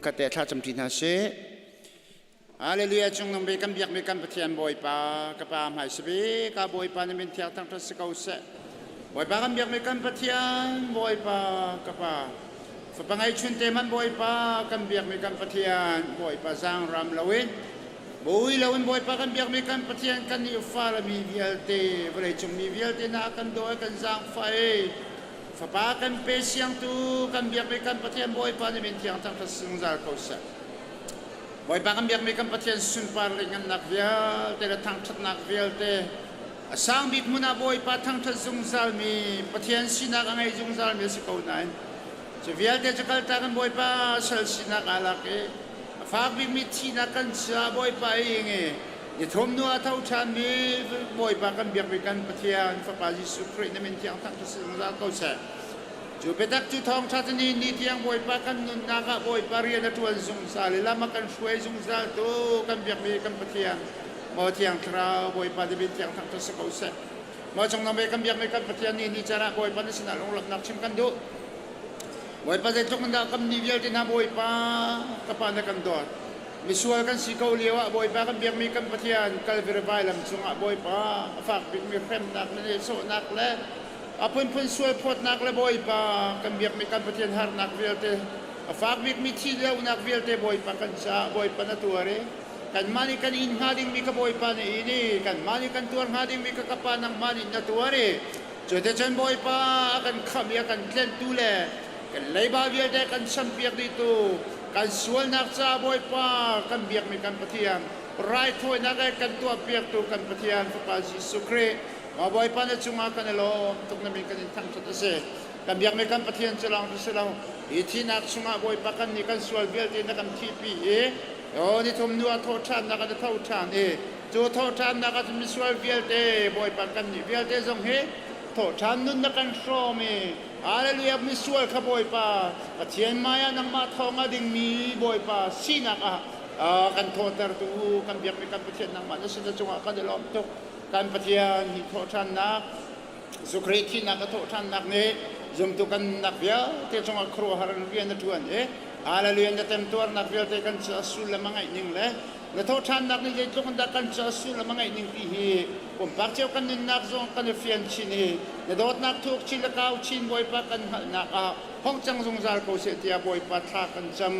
ก็แต่ถ้าจำทินาเสอาเลลูยาจงนำไปกันเบียกไปกันปะเทียนบอยปากระปามหายสบีกาบอยปาในเมืองเทียงทั้งทัศกาวเสบอยปากันเบียกไปกันปะเทียนบอยปากระปาฝรั่งไอชุนเตมันบอยปากันเบียกไปกันปะเทียนบอยปาจางรำลาวินบอยลาวินบอยปากันเบียกไปกันปะเทียนกันยูฟ้าละมีเวียลเตบริจงมีเวียลเตน่ากันโดยกันจางไฟฝาปากันเปเสียงตูกันเบียกไปกันปะเทียนบอยปาในเมืองเทียงทั้งทัศกาวเขาเสบอยปากันเบียกไปกันปะเทียนสุนปาร์ลิงันนักเวียลเตระทั้งทัศนักเวียลเตสร้างบิดมุนาบอยปาทั้งทัศจงซาลมีปะเทียนสินักอะไรจงซาลมีสิเขาไหนจะเวียลเตจะกัลตากันบอยปาเซลสินักอาลักเอฝากบิดมิทีนักกันชาบอยปาเองเดี๋ยวทมนัวเท่าชันมีบอยปากันเบียกไปกันปะเทียนฝาปาจิสุคริในเมืองเทียงทั้งทัศจงซาลเขาเสจูเปตักจูทองชาตินี้นี่ที่ยังบอยปากันนุนนักบอยปาเรียนตัวจงซาลลามากันช่วยจงซาลตัวกันเบียกไปกันปะเทียนบ มอเทียงคราวบอยปาดิบินเทียงทางทศกุลเสมอจงนำไปกันเบียงไม่กันปฏิญาณนี่จาระบอยปานิสนาลงหลับนักชิมกันดูบอยปาจะจงนำกันนิเวลที่นาบอยปากปานกันดอดมิสวลกันสิเกาเลียวบอยปากันเบียงไม่กันปฏิญาณกัลเวรบายลำจงบอยปาฝากบิดมีเข็มนักนั่นเองโซนักเล่พุ่นสวยพอดนักเลยบอยปากันเบียงไม่กันปฏิญาณหานักเวลเตฝากบิดมีที่เดียวนักเวลเตบอยปากันจ้าบอยปานาตัวเรกันมานี่กันอินหาดิ่งมีกบอยปานี่นี่กันมานี่กันตัวหาดิ่งมีกกปานังมานี่นาตัวเรจุดเด่นบอยปากันขมีกันเคลื่อนตัวเลยกันเลยบาเวียได้กันสัมเปียกดีตัวกันสวนนักจ้าบอยปากันเบียกมีกันปฏิญาณไรถ้วยนักกันตัวเปียกตัวกันปฏิญาณพระปาจิสุครีมาบอยปาเนี่ยจุงอากันเลยตุกนั้นมีกันทั้งชุดเสกันเบียกมีกันปฏิญาณจะลองดูสิเราอีที่นักจุงอาบอยปากันนี่กันสวนเวียดนักกันทีปีโอ้นี่ทุ่มนัวโทษทันนักจะเท่าทันจูโทษทันนักจะมีสวนเวียดบอยปากันนี่เวียดทรงเฮโทษทันนุ่นนักกันโชมีอะไรเรียกมีสวนขบอยปาปะเทียนมายานังมาทองอดิ่งมีบอยปาสีนักกันโทษแต่ตูกันเบียกมีกันปะเทียนนังมาเนี่ยสิจะจงอากันเดลอมตุกกันปะเทียนโทษทันนักสุครีที่นักโทษทันนักเนี่ยจงตุกันนักเบียเที่จงอาครัวหารันเวียนนัดวนala lu yang datem tuar nak vel te kan sasul la mangai ning le na tho than nak ni je tlong da kan sasul la mangai ning pi hi pom pak cheu kan nin nak zong kan fian chin hi na dot nak thuk chin la kau chin boi pa kan hal nak a hong chang zong zal ko se tia boi pa tha kan cham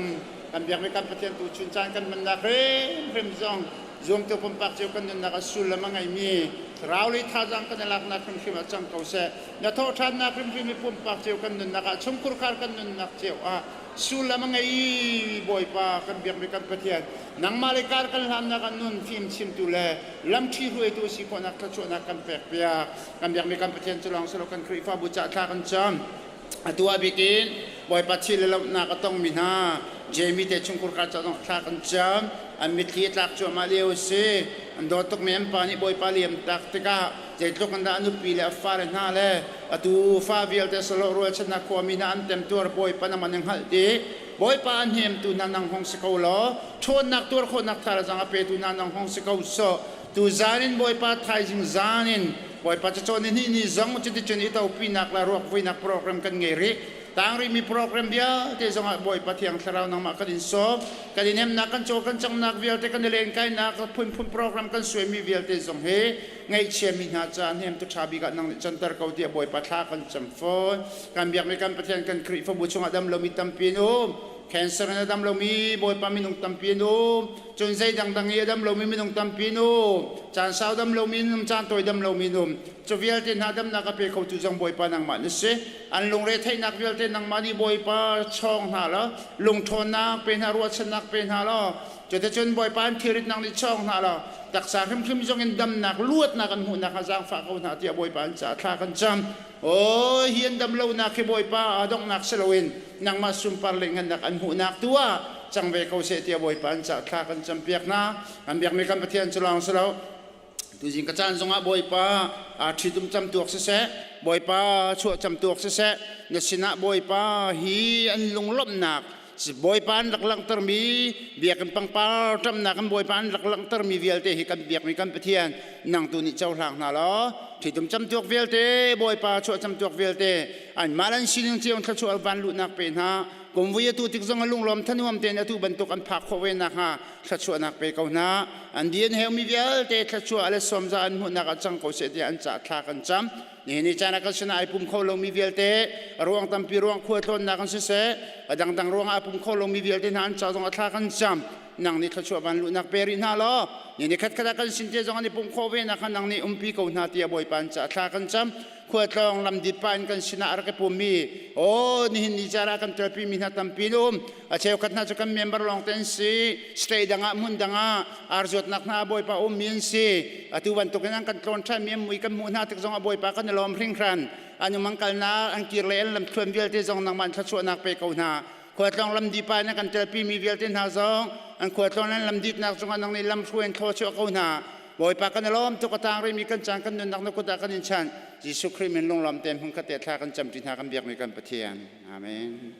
kan biak me kan patien tu chun chan kan man nak rem zong zong te pom pak cheu kan nin nak asul la mangai mi rau li tha jang kan lak nak kan khima chang ko se na tho than nak rim mi pom pak cheu kan nin nak a chung kur kar kan nin nak cheu a sulla mangai boy pa kan biak me kan patian nang malikar kan han na kan nun film sim tule lam thi ruai tu si ko nak chu na kan pek pia kan biak me kan patian chulang selo kan kri fa bu cha tha kan cham atua bikin boy pa thil lo na ka tong min ha jemi te chungkur ka cha tong tha kan cham an mit li tlak chu ma leo se an do tok mem pa ni boy pa liam tak tika je tlok kan da anu pi le afar na le atu fa vial te solo ro chana ko mi na an tem tur boy pa na manang hal ti boy pa an hem tu nanang hong se ko lo thon nak tur kho nak thar jang a pe tu nanang hong se ko so tu zanin boy pa thai jing zanin boy pa chon ni zong chi ti chen i tau pi nak la rok vi nak program kan ngeri tang ri mi program dia te zong boy pa thiang tharau nang ma kadin so kadin hem nak kan cho kan chang nak vial te kan len kai nak phun program kan sui mi vial te zong he ngai che mi na chan hem tu thabi ga nang chan tar kau dia boy pa tha kan cham phone kan biak me kan pathian kan kri fo bu chung adam lo mi tam pin cancer na dam lo mi boy pa minung tampin chun sai dang dang ye dam lo mi minung tampin chan sao dam lo mi num chan toy dam lo mi num chu vial te na dam na ka pe ko tu jang boy pa nang ma ni se an lung re thai nak vial te nang ma ni boy pa chong ha la lung thon na pe na ro chan nak pe na la chu te chun boy pa an thirit nang ni chong na la tak sa khim khim jong in dam nak luat na kan hu na ka jang fa ko na tia boy pa an cha tha kan cham hian dam lo na ke boy pa adong nak selowin nang ma sum par lengan nak an hu nak tua chang ve ko se tia boy pa an cha tha kan cham piak na kan biak me kan pathian chulang selo tu jing ka chan zonga boy pa a thidum cham tuak se se boy pa chu cham tuak se se na sina boy pa hi an lung lom nak si boy pan lak lang termi biak kan pang par tam na kan boy pan lak lang termi vial te hi kan biak mi kan pathian nang tu ni chau hlang na lo thidum cham tuak vial te boy pa chu cham tuak vial te an malan sining chiang tha chu alwan lu nak pe na kum vuya tu tik zong lung lom thanuam te na tu ban tuk an phak kho we na ha tha chu nak pe ko na an dien heu mi vial te tha chu ale som za an hu na ka chang ko se te an cha tha kan cham ni chana ka sina ai pum kho lo mi vial te ruang tam pi ruang khuat lon na kan se se adang dang ruang a pum kho lo mi vial te na an cha zong a tha kan cham nang ni tha chu ban lu nak peri na lo ni khat khat kan sin te zong ani pum kho we na kan nang ni umpi ko na tia boy pan cha tha kan cham khuat long lam dit pan kan sina ar ka pum mi ni chara kan terpi mi na tam pi a cheu khat na chu kan member long ten si stay danga mun danga arjot nak na boy pa min si atu ban to kan kan klon tha mem mui kan mu na tik zong a boy pa kan lom ring kran anu mangkal na an kir le lam thuen vial te zong nang man tha chu nak pe ko na khuat long lam di pa na kan terpi mi vial te na zong an khuat long lam dit nak zong nang ni lam thuen tho chu ko na boy pa kan lom to ka tang ri mi kan chang kan nun nak ko ta kan in chan jisu khrist min long lam tem hung ka te tha kan cham tin ha kan biak mi kan pathian amen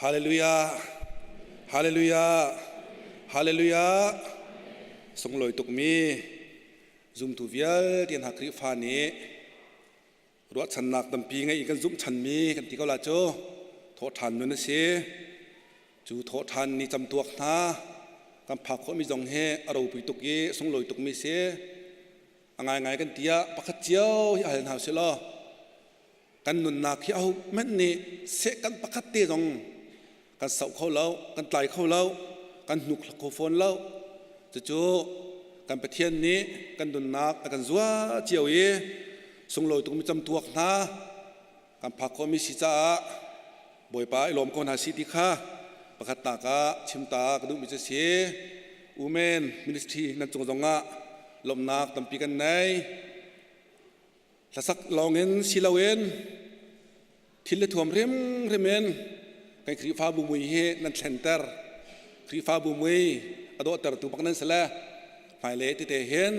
ฮาเลลูยาฮาเลลูยาฮาเลลูยาทรงลอยตุกมีซุมตูเวียลเตียนหักริฟานีรัวชันนักดำปีไงอีกันซุมชันมีกันที่เขาลาโจโทษทันนู่นนะสิจูโทษทันนี่จำตัวนะกำพักคนมีจงเฮอารมณ์ปุยตุกยีทรงลอยตุกมีเสียไงกันเตียปักเจียวที่อ่านหาเสลอกันนุนนักที่เอาแม่นี่เสกันปักเตียจงกันเสาเข้าเล่ากันไตเข้าเล่ากันหนุกโคฟนเล่าจู่กันไปเทียนนี้กันดุนนักกันจัวเจียวเย่ทรงลอยตุกมีจำตัวนะกันพักคนมีสิจ้าบ่อยไปลมคนหาสิติค่ะประคัตตากะชิมตากระดูมิจเสียอูเมนมินิสทรีนั่นจงงะลมนักตั้มปีกันไหนละสักลองเงินสิลาเวนทิลเลถ่วมเรมนกันครีฟ้าบุมุยเฮนั่นเซนเตอร์ครีฟ้าบุมุยอดอตร์ตุปักนั่นเสละหมายเลขที่เตเห็น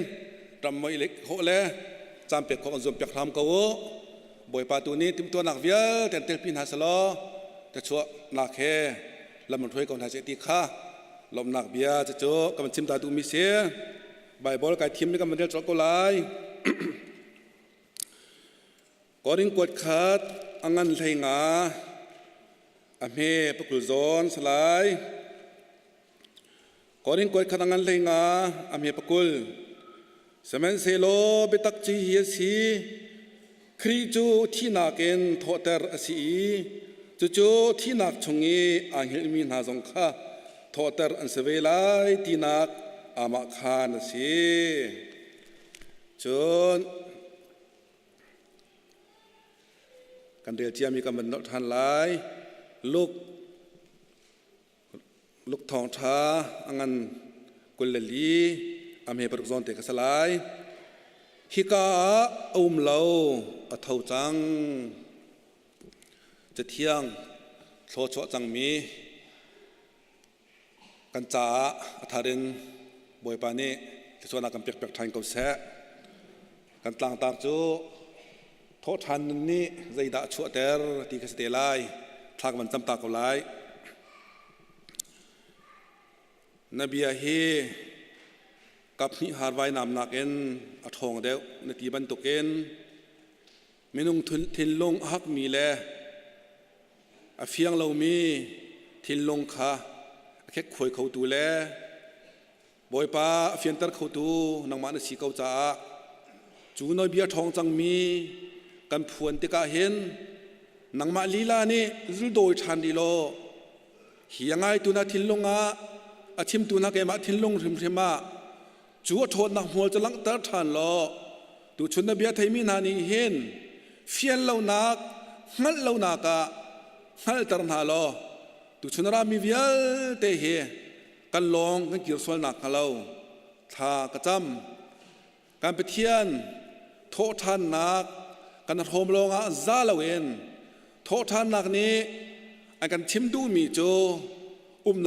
ตรำไม่เล็กโหเล่จำเปียกของจมเปียกทำเขาบ่อยปาตัวนี้ติมตัวนักเวียแต่เตลพินหาสลอแต่ชัวนักเฮลำมันช่วยก่อนหาเจติค่ะลมนักเบียจะโจกำมันชิมตาตูมีเสียใบบอลกายทีมนี่กำมันเดียวจอกไลก่อนยิ่งกดขาดอังงันไหลงาอเมปกุลโซนสลายก่อนยิ่งกดขาดอังงันไหลงาอเมปกุลสมัยเซโลเบตักจีเฮียสีครีจูที่นาเกนทอเตอร์สีจู่ๆที่นักชงงี้อังเฮลมีนาจงข้าทอเตอร์อันเสวไลที่นักอามาคานสิจนกันเดียเจียมีกำมันนกทันไลลูกทองท้าอังันกุลลีอเมปรุกซอนเตกสลายฮิกาอุ้มเล่าอัฐาวจังจะเที่ยงโชว์จังมีกันจ่าทารินบอยปานีที่ส่วนนักกันเปียกๆทางเขาแสกันต่างตากจูโทษทันนี้ใจด่าชั่วเตอร์ที่เขาเสด็จไล่ทางมันจำตาเขาไล่นบีอาฮีกับนิฮาร์ไว้นำนักเอ็นอัฐองเดียวในที่บรรทุกเอ็นไม่นุ่งทินลงฮักมีแลเฟียงเรามีทินลงค่ะแค่คุยเขาตูแลบอยป้าเฟียนเตอร์เขาตูนังมันสีเขาจ้าจูนอยเบียทองจังมีกันพวนติกาเห็นนังมาลีลานี่รุโดยชันดีโลเฮียงไงตูน่าทินลงอาชิมตูน่าแกมาทินลงริมมาจูโทษนักหัวจะลังเตอร์ทันโลตูชุนนเบียไทยมีนานี่เห็นเฟียนเรานักงั้นเรานักฮัลตร์นาโลตุชนรามีเวียลเตะเฮกันลองกันกิรสวลนักฮัลโลท่ากระจำการไปเทียนโทษทันนักกันโฮมลงซาลาเวนโทษทันนักนี้ไอ้กันชิมดูมีโจ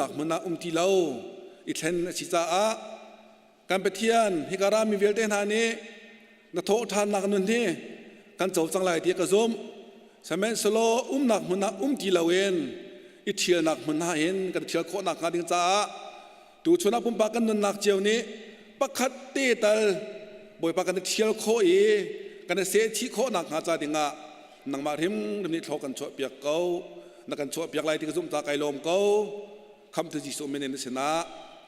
นักมันนักทีเลาอิเทนชิซาการไปเทียนฮิการามีเวียลเตนานี้นักโทษทันนักนุนที่กันโจจังไรที่กระซุมสมัยสโลนักมันนักทีเลาเวนอิเทียนักมันนักเห็นกันเทียโคนักกันดิ้งจ้าตูชนะปุ่มปากันนุนนักเจียวนี้ปักขัดเตตลบ่อยปากันเทียโคกันเสียชีโคนักหาจ้าดิ้งนังมาทิมนี่โทกันชั่วเปียกเก้านักกันชั่วเปียกไรที่กระซุมตาไก่ลมเก้าคำที่จิสุเมเนสนะ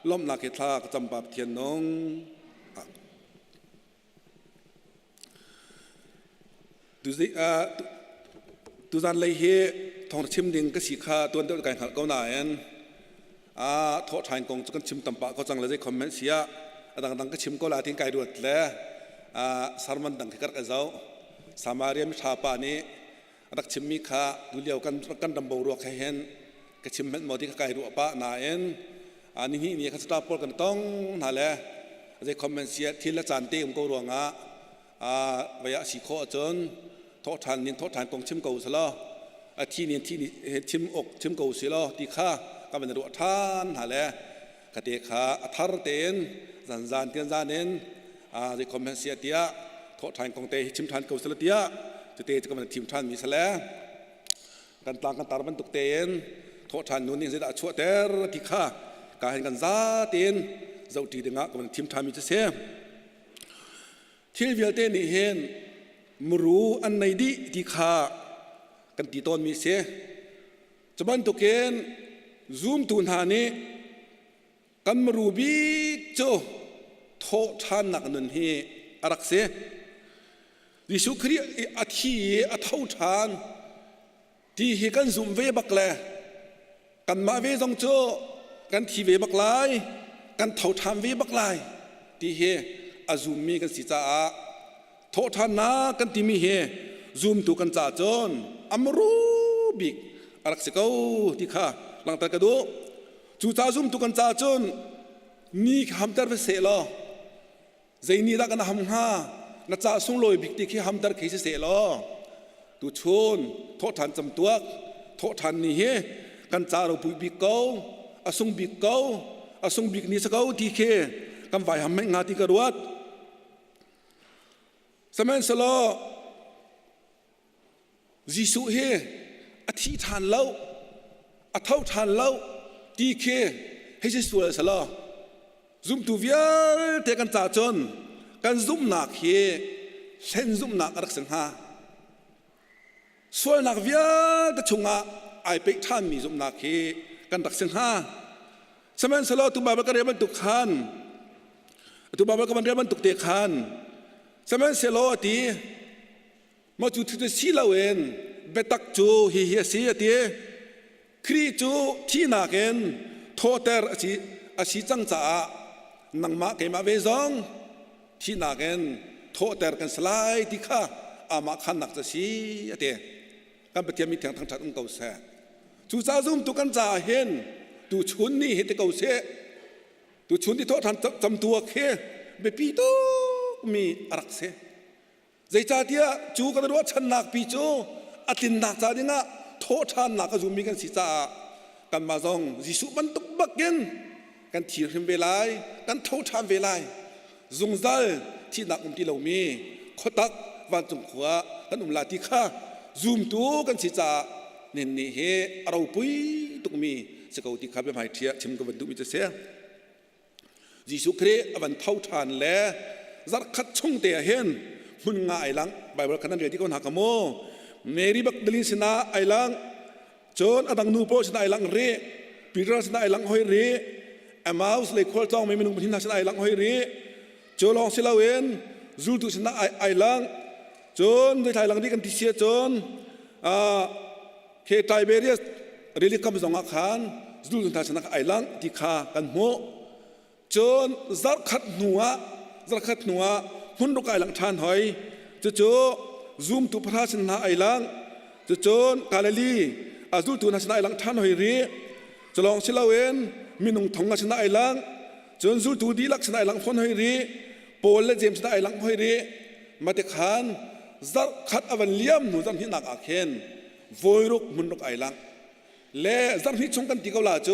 ล้มนักเกทากจำปาเทียนนงตุจันเลยเฮทองชิมดิ่งก็สีขาตัวเดียวกันขัดเก้าหน่ายทอดทานกงจะกันชิมตำปะก็จังเลยจะคอมเมนต์เสียดังก็ชิมก็ลาทิ้งไก่รวดแล้วสารมันดังที่กัดกันเจ้าสามาเรียมชาปานี้รักชิมมีขาดูเลี้ยวกันดำบรัวแค่เห็นก็ชิมเม็ดหมดที่ไก่รวดปะนายนี่ข้าสตาร์ปอลกันต้องนั่นแหละจะคอมเมนต์เสียที่ละจานตีก็รัวงะวิยาสีโคจนทอดทานนินทอดทานกงชิมเก่าสิละที่นี่ชิมอกชิมเก่าสิละที่ข้าก็เป็นรัวทานนั่นแหละกติกาอัธรเตนจันเตียนจานเน้นจะคอมเมนต์เสียเตียทอดทานกงเตชิมทานเก่าสิละเตียจะเตจะก็เป็นทีมทานมีสิละกันต่างกันตาบันตุกเตนท ทานนู้นนี่จะได้ช่วยแต่ที่ข้าการเห็นกันซาเตียนเจ้าตีเดงะกับทีมทามิจะเสียที่เวลเตนี่เห็นมรู้อันไหนดีที่ข้ากันตีตอนมีเสียจะบันตุเกนซูมตูนหานี้กันมรู้บีโจโททานนักนันเฮอารักเสียดิสุครีอาทิอาเท่าทานที่เฮกันซูมเวบักแลกันมาเวจงโจกันทีเวบักไลกันเท่าทานเวบักไลที่เฮอาซูมมีกันสิจ้าโททานนากันที่มีเฮซูมตูกันจ่าจนอัมรูบิกอารักเสกเอาที่ข้าหลังตะกระดูจูจ่าซูมตูกันจ่าจนนี่คำตรัสเสลอใจนี่รักกันหำฮานัจ่าส่งลอยบิกที่คำตรัสเคยเสลอตูชนโทษทันจำตัวโทษทันนี่เฮกันจ่าเราปุยบิกเกาอาส่งบิกเกาอาส่งบิกนี่สกเอาที่เคกันไว้หำไม่งาที่กระดวดสมัยสลอจิสุเฮอธิษฐานเล่าอเท่าทานเล่าที่เคให้จิสุสลอซุ่มตูวิลเตกันจ่าจนกันซุ่มหนักเฮเส้นซุ่มหนักรักสังหาส่วนหนักวิลตะชงะไอเป็กท่านมีซุ่มหนักเฮกันรักสังหาสมัยสลอตุบาบกันเรียบันตุขันตุบาบกันเรียบันตุเตขันสมัยเสลอตีมาจุดที่สีลาเวนเบตักจูเฮียสีตีครีจูที่นักเอนโทเตอร์อาชีจังจ้านังมาเกมาเวซองที่นักเอนโทเตอร์กันสไลด์ที่ข้าอามาขันนักจะสีตีกันปฏิมิตรทางชัดองค์เก่าเสจูจ้าซุ่มตุกันจ้าเห็นตูชุนนี่เห็นเก่าเสตูชุนที่โทษทันจำตัวเคเบปีโตมีรักเสใจจ่าเดียจูกันรู้ฉันนักปีจูอตินนักจ่าดิงะโทษทันนักก็จูมีกันสิจ่ากันมาซองจิสุมันตุกบักเกินกันทีริมเวลากันโทษทันเวลาจงใจที่นักที่เรามีขตักวันจงขวากันลาที่ข้าซูมตัวกันสิจ่าเน้นนี่เฮเราปุยตุกมีสกาวที่ข้าเป็นหายเทียชิมกันวันตุมิจะเสียจิสุเครวันเท่าทานแล้วจักขัดชงเตียเห็นมุนง่ายหลังไบเบิลขนาดเรียที่เขาหากโมเมรีบักดลินสินาไอหลังจนอดังนูโปสินาไอหลังเรปีเตอร์สินาไอหลังหอยเรเอมาอุสเลคอลจ้องไม่มีนุ่งพินาสินาไอหลังหอยเรจนลองสิลาเวนจูตุสินาไอหลังจนได้ถ่ายหลังที่กันที่เสียจนเคไตเบเรียสเรลิคัมสองอาคารจูตุสินาไอหลังที่ขากันโมจนจักขัดหัวจักขัดหัวหุ่นลูกไอหลังทานหอยจะโจซูมตุพระชนะไอหลังจะโจนกาเลลีอาซูตุนาชนะไอหลังทานหอยรีจะลองเชลาเวนมีนุ่งทองชนะไอหลังจนซูตุดีลักชนะไอหลังฟอนหอยรีโปลและเจมชนะไอหลังหอยรีมาเตขานจักขัดอวันเลียมหนูจำที่นักอาเคนโวยรุกหุ่นลูกไอหลังและจำที่ชงกันตีเกาลาโจ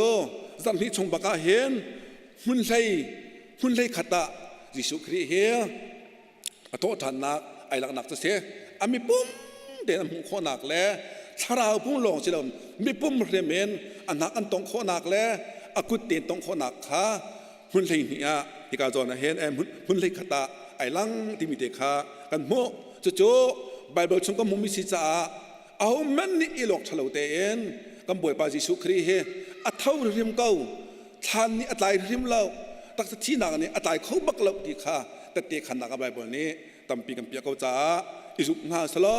จำที่ชงบักอาเห็นหุ่นเลยขัดตาจิสุครีเฮโทษทันนักไอหลักนักจะเสียอามีปุ่มเดินมุขนักแล้วชาราปุ่มลงสิลมมีปุ่มเรเมนอันนักอันตองขนักแล้วอากุเตียนตองขนักขาหุ่นเลยเนี่ยที่การจอนะเห็นหุ่นเลยขัดตาไอหลังที่มีเด็กขากันโมจะโจไบเบิลชงก็มุมิสิจ้าเอาแม่นี่อีหลอกทะเลเตียนกันบ่อยปาจิสุครีเฮอัฐเท่าริมเก้าท่านนี่อัตายริมเราตักที่นักนี่อัตายเขาบักเราดีค่ะแต่เตะขันนักอะไรแบบนี้ตั้มปีกันเปียกเขาจ้าอิสุงาสลอ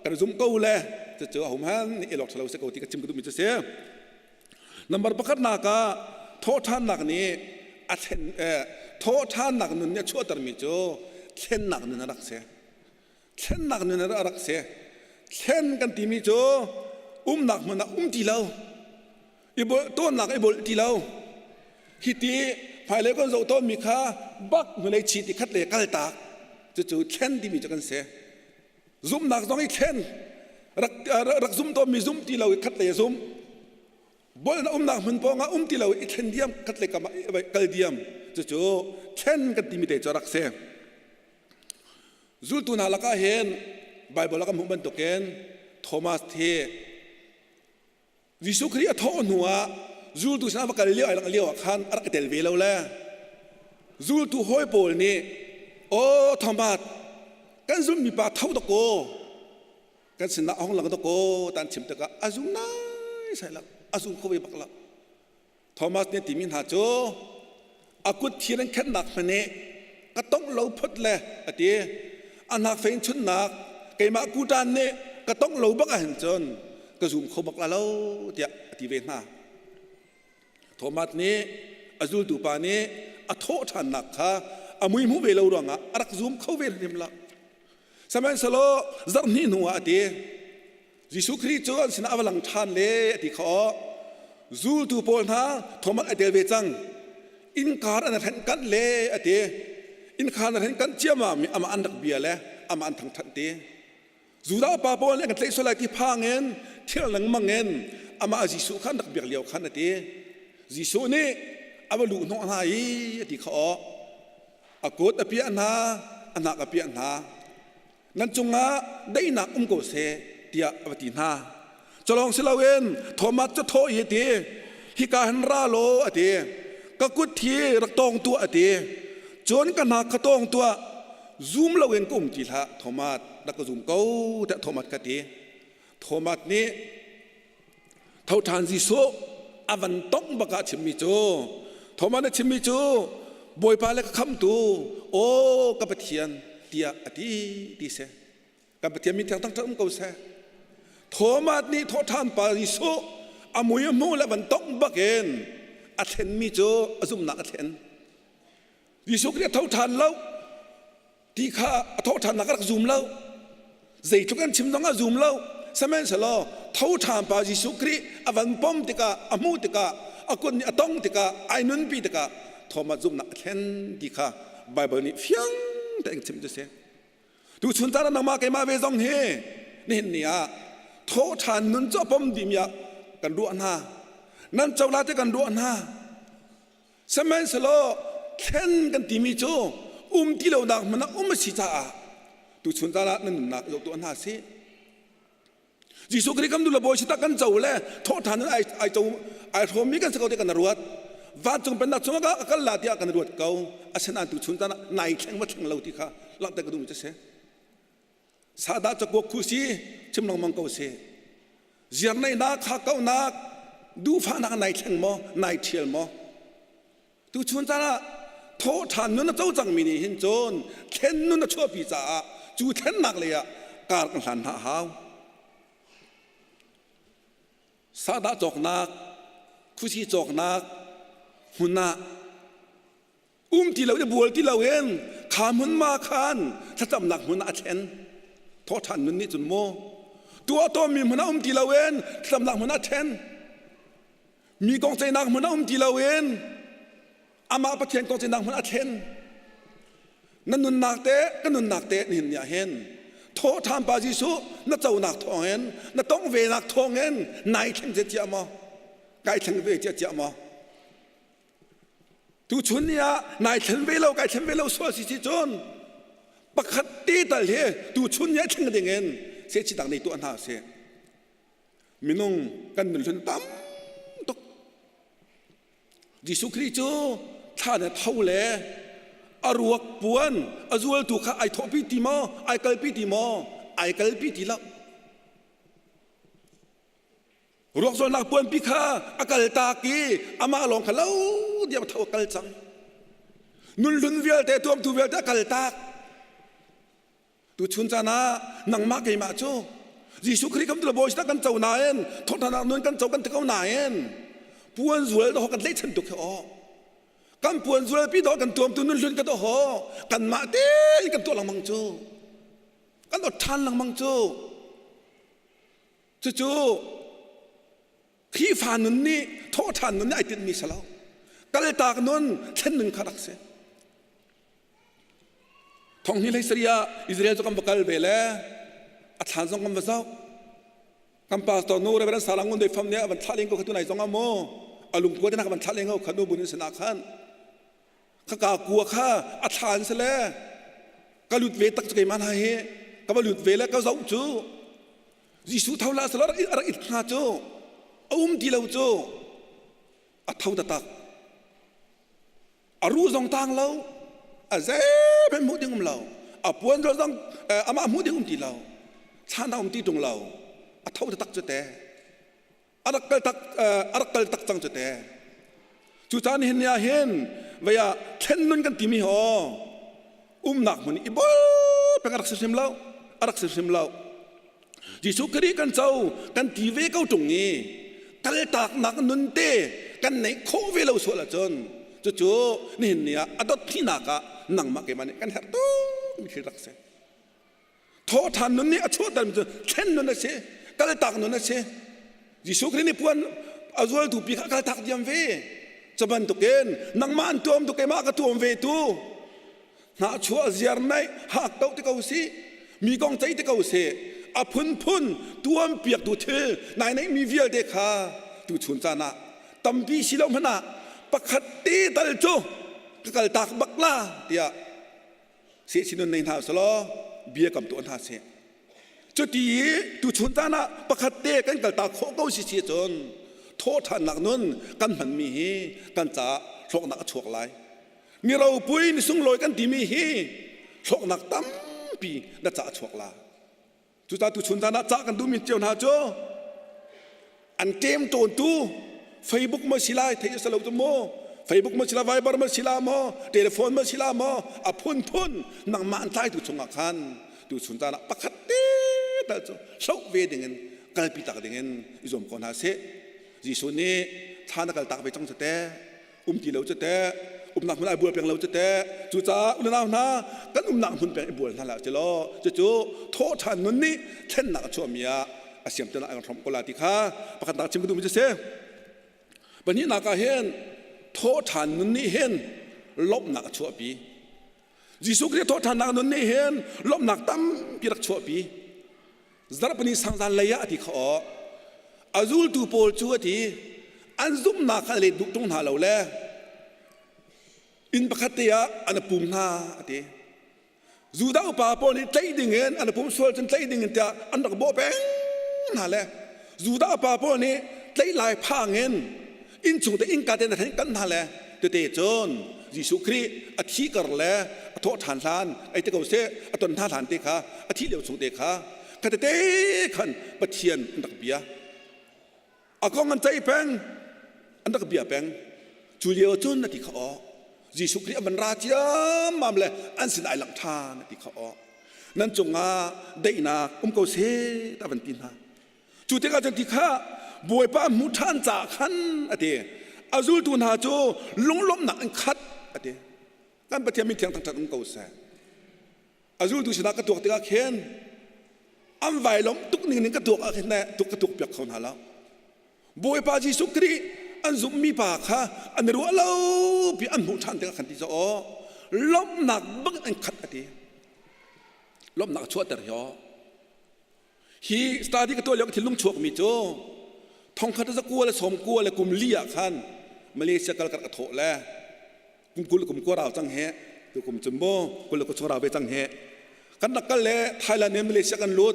กันซุ่มเก้าเลยจะเจอหุ่มฮันนี่เอล็อกทะเลเสกที่กระจิมกระดุมจะเสียนับประคัดนักโทษท่านนักนี่อัดโทษท่านนักนั่นเนี่ยชั่วตรมิโจเช่นนักนั่นรักเสียเช่นนักนั่นรักเสียเช่นกันที่มิโจนักมันตีเราอีโบต้นนักอีโบตีเราฮิตีภายเลยก็จะต้องมีค่าบักเมื่อไรชีติคัดเลยกัลตากจะจู่เช่นที่มีจักรเสียซุ่มหนักต้องให้เช่นรักซุ่มต้องมีซุ่มที่เราคัดเลยซุ่มบอลหนักมันพองที่เราอีเช่นเดียมคัดเลยกับกัลเดียมจะจู่เช่นกันที่มีแต่จะรักเสียจุดตัวนั้นละก็เห็นไบเบิลละก็มุ่งบรรทุกเกนโทมัสเท ยิสุคริสต์ทอนหัวจูลตุสนาบกันเลี้ยวไอ้หลังเลี้ยวขันอะไรกันเตลเวลแล้วจูลตุห้อยโปลนี่โอ้ธรรมะกันจูลมีปากเท่าตะโกกันสนาห้องหลังตะโกตันชิมตะกะอาจุนน่าใช่ละอาจุนเขาไปบักละธรรมะเนี่ยติมินหาโจอากุฎที่นั่นแค่หนักมันเนี่ยก็ต้องเล่าพัดเลยอะเดียอันนักเฟ้นชุนนักเกมากูดานเนี่ยก็ต้องเล่าบักหันจนก็ซูมเขาบักละเล่าเดียที่เวนมาธรรมะเนี่ยอาจุลตุปานี่อโทษทันนักค่ะอามุยมูเวลาหรอกอ่ะรักซูมเขาเวลาเดิมละสมัยสโลจับนี่หนูอะเดียยิสุคริสต์จวนสินะอวลังทานเลยที่เขาจูลตุโปลนะธรรมะเดลเวจังอินคาร์อันนั้นกันเล่อเดียอินคาร์อันนั้นกันเชื่อมามีอามาอันดักเบียเลยอามาอันทั้งทันเดียจูดาปาปอนเนี่ยกันเตะสลายที่พังเงินเที่ยวหลังมังเงินอามาจิสุขันดักเบียเลี้ยวขันเดียจิสุนี่อามาลูกน้องนายที่เขาอากูดอภิอันนาอันนักอภิอันนานั่นจงอาได้นักโกเสเดียอวตินาจะลองสิลาเวนธรรมะจะโทษเดียฮิกาฮันราโลอเดียก็กุดที่รักตองตัวอดีจนกันนักตองตัวซูมเราเองกุมจีละโทมัสดักก็ซูมเขาแต่โทมัสกันดีโทมัสนี้เท่าทานซิโซอวันต้องบักชิมิโจโทมัสเนี่ยชิมิโจบอยปาเล็กคำตูโอ้กับเทียนเดียอดีดีเสกับเทียนมีทางตั้งทั้งเขาเสโทมัสนี้โททานปาซิโซอมวยมูและวันต้องบักเองอัฐเห็นมีโจอซุมนักอัฐเห็นยิสุคริสต์เท่าทันแล้วที่ข้าเท่าทันนักรักซุมแล้วใจทุกคนชิมต้องอาซุมแล้วสมัยสลอเท่าทันปายิสุคริสต์อวันปอมติกาอมูติกาอกุนอตองติกาไอนุนปีติกาทอมาซุมนักเห็นที่ข้าไบเบิลนี้เฟียงแต่ยังชิมจะเสียดูชุนตานักมาเกมาเวซองเฮนี่เห็นเนี่ยเท่าทันนุนจะปอมดิมยากันดูอันฮานั่นเจ้าลาเตกันดูอันฮะสมัยสโลเข็นกันตีมีโจที่เราดักมันมาสิจ้าตุชุนตาละนั่นนักยกตัวอันฮะสิยิสุคริสต์คำดูละโบชิตากันเจ้าเลยโทษฐานนั้นไอเจ้าไอโทมีกันสักเอาเด็กันรวดว่าจงเป็นนักสมกะกันลาที่กันรวดเก่าอาชนะตุชุนตาละนายแข่งว่าแข่งเราที่ข้าลักแต่กระดุมจะเสียสาดาจะกวกคุซีชิมลองมังเก่าเสียเจียนในนักข้าเก่านักดูฟ้านักนายแข่งมอนายเทียลมอตุชุนตาละโทษฐานนู้นเจ้าจังมินิหินโจนเข็นนู้นชั่วปีจ่าจูเข็นนักเลยอะการกันหันหาหาวสาดาจอกนักคุชีจอกนักหุ่นนักที่เราจะบวชที่เราเองขามันมาคันถ้าจำหนักหุ่นนักเข็นโทษฐานนู้นนี่จุนโมตัวมีหุ่นนักที่เราเองจำหนักหุ่นนักเข็นมีกองใจนักมันที่เราเองอามาประเทศกองใจนักมันอาเทนนั่นนุนนักเตะก็นุนนักเตะนี่เนี่ยเห็นโทษทำปาจิสุนั่นเจ้านักทองเห็นนั่นต้องเวนักทองเห็นนายแข่งเจียมาไก่แข่งเวเจียมาทุกชุนเนี่ยนายแข่งเวเราไก่แข่งเวเราสวดสิจนปกติแต่เลยทุกชุนเนี่ยแข่งกันเองเสียชีต่างในตัวอันหาเสียมินงกันหนึ่งชุนตั้มยิสุคริสต์ท่านเท่าเล่อรวกปวนอจูลตุข้าไอทอพิติมอไอเกลพิติมอไอเกลพิติละรวกส่วนนักปวนพิข้าอากาศตากีอามาลองขลุ่เดียวเท่ากัลจังนุนลุนเวียลแต่ตัวมตูเวียลแต่กัลตากตุชุนจานานังมาเกมาโจยิสุคริสต์คำตุลโบชตะกันเจ้านายทศนานุนกันเจ้ากันตะเขานายปวนสวยดอกกันเล็กฉันตุกเหรอกันปวนสวยพี่ดอกกันตัวตุนลุนกันตัวเหรอกันมาเต้กันตัวหลังมังจูกันตัวทันหลังมังจูจู่ที่ฝ่านุนนี่โทษทันนุนนี่ไอติดมีสลาวกันเลยตากนุนเช่นหนึ่งขรักเสียท้องที่เลยเสียอิสราเอลจะกำบักลเบลอัฐานทรงกำบักเจ้าคำปาสตอนูเรเบรันสารังุนเดฟัมเนี่ยบันทัลิงก็ขัดตัวไหนจงอาโมอลุงกัวที่นักบันทัลิงก็ขัดนูบุญสนาขันข้ากากลัวข้าอัฐานเสลก็หลุดเวตักจะเกิดมาหาเฮก็มาหลุดเวแล้วก็เจ้าจูยิสุเท่าละสละอะไรอิทนาจู ที่เราโจอัฐาวตะตักรู้สองทางเราเซเป็นมุดยังเราปวนเราต้องมามุดยังที่เราชาติที่ตรงเราอัฐาวตะตักจุดแต่อารักเกลตักจังจุดแต่จุดนั้นเห็นยาเห็นว่าเช่นนั้นกันที่มีหอหนักมันอีบ่เป็นอารักเสียมเรายิสุครีกันเจ้ากันทีเวเขาตรงนี้กันตักหนักนุนเตกันไหนโคเวเราสวละจนจู่ๆนี่เนี่ยอดที่นักนั่งมาเก็บมันกันเหรอตู้มีคิดรักเสียโทษทันนุนนี่ชั่วแต่มันเช่นนุนนั่นเสียกันตักนุนนั่นเสียยิสุครีนี่พวนอาจจะถูกปีกกันตักยามเวจะบันตุกเองนั่งมาอันตัวมตุกเองมากระตัวมเวตูน่าชั่วเสียร์ไหนหักเต้าที่เขาสิมีกองใจที่เขาเสียพุ่นตัวมเปียกตัวเธอนายมีเวียเด็กขาตัวชุนจานะตั้มปีสิลมพนะปักขัดตีตัลโจกัลตักบักลาเดียเสียชินุนในท่าสโลเบียกับตัวท่าเสียจุดที่ตัวชุนจานะปักขัดตีกันกัลตักโคเก้าสิเสียจนโทษทันหนักนุนกันมันมีกันจะโชคหนักโชคไหลนี่เราปุ้ยนี่สุ่งลอยกันที่มีโชคหนักตั้มปีน่าจะโชคลาจุดที่ชุนจานะจากกันดูมีเจ้าหน้าโจอันเกมโจนตู้เฟซบุ๊กมาสิลายเทสลาวตัวโมเฟซบุ๊กมาสิลาไวบาร์มาสิลาโมเทเลโฟนมาสิลาโมพุ่นนังมาอันท้ายตัวชงอาคันตัวชุนจานะปักขัดเตะแต่โจเสาเวดิ่งเงินกัลปิตักดิ่งเงินอิจมคนหาเสจีส่วนนี้ท่านกัลตักไปจังจะเตะที่เราจะเตะหนักมันไอ้บัวเพียงเราจะเตะจู่จ้านะกันหนักมันเพียงไอ้บัวนั่นแหละจะล้อจู่โทษทันนุนนี่เช่นหนักชั่วเมียเสียมจะน่าอันทำกุลาติค่ะประกาศชิมกันดูมิจะเสียวันนี้นักเห็นโทษทันนุนนี่เห็นลบหนักชั่วปียิสุคริโทษทันนักนุนนี่เห็นลบหนักตั้มปีรักชั่วปีสารพันสังสารเลยะที่เขาอาจูลตูโพลชั่วที่อันซุ่มนักอะไรดุจงหาเราแล้วอินปกติอันปุ่มหน้าที่จูดาวป่าปนใจดิ่งเงินอันปุ่มส่วนใจดิ่งเงินแต่อันดักโบเป็นนั่นแหละจูดาวป่าปนใจลายผ้าเงินอินชุงแต่อินการเดินทางกันนั่นแหละเตะจนยิสุครีอธิกรแล้วโทษฐานลานไอ้เตะเขาเสียตนท่าฐานเตะขาอธิเดียวชุงเตะขากันเตะขันปะเทียนอันดักเบียกองกันใจแปงอันดักเบียแปงจูเลียวจนนาทีเขายิสุครีมันราชยามามเลยอันสินไอหลังทานนาทีเขานั่นจงได้นาเขาเสียตะวันตินฮะจุดที่การจันทิข้าบวยป้ามุทันจากขันอะไรอาจูตุนหาโจลงล้มหนักอันคัดอะไรการปฏิบัติเทียงทางจันทร์เขาเสียอาจูตุชนะกระตุกตีกเข็นอันไหวล้มตุกหนึ่งกระตุกอะไรเนี่ยตุกกระตุกเปียกเขาหาแล้วบวยป้ายิสุครีอันซุมมีปากค่ะอันรู้ว่าเราพี่อันมุทันตีกขันที่จะล้มหนักบังอันคัดอะไรล้มหนักชั่วแต่เหรอฮีสตาร์ที่กระตัวเลี้ยงที่ลุงชวกมีโจทองคัดจะกลัวและสมกลัวและกุมเลี้ยขันมาเลเซียกระโถแล้วกุมกุลกุมกัวเราจังเหะตัวกุมจุมโบกุลกุศลเราไปจังเหะกันนักกันเลยไทยแลนด์เนี่ยมาเลเซียกันลุด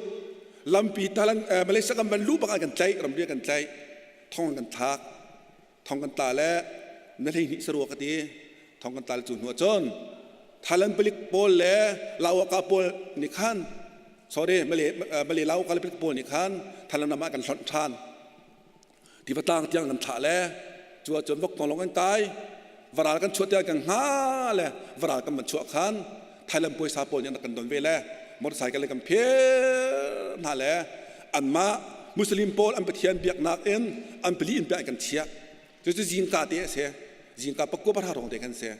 ลำปีไทยแลนด์มาเลเซียกันบรรลุประกันใจรำเรียกกันใจท่องกันทักท่องกันตาแล้วนั่นเองนิสรัวกันดีท่องกันตาจุนหัวจนไทยแลนด์ผลิตโปลแล้วเรากับโปลนิคันsorry มาเลยเราการผลิตโปลนิคันไทยแลนด์นำมากันสันทานที่พระต่างเตียงกันถ่าแล้วจัวจนวกตองลงกันตายวรากันชวดเตียงกันหาเลยวรากันมันชวดขันไทยลำปุยซาโปนยังนักกันโดนเวล่มอเตอร์ไซค์กันเลยกันเพี้ยนหาแล้วอันมามุสลิมโปลอันเป็นเทียนเบียกนักเอ็นอันเป็นลีนเบียกันเชียจะจินกาเตะเสียจินกาปกกบพระธาตุของเด็กกันเสีย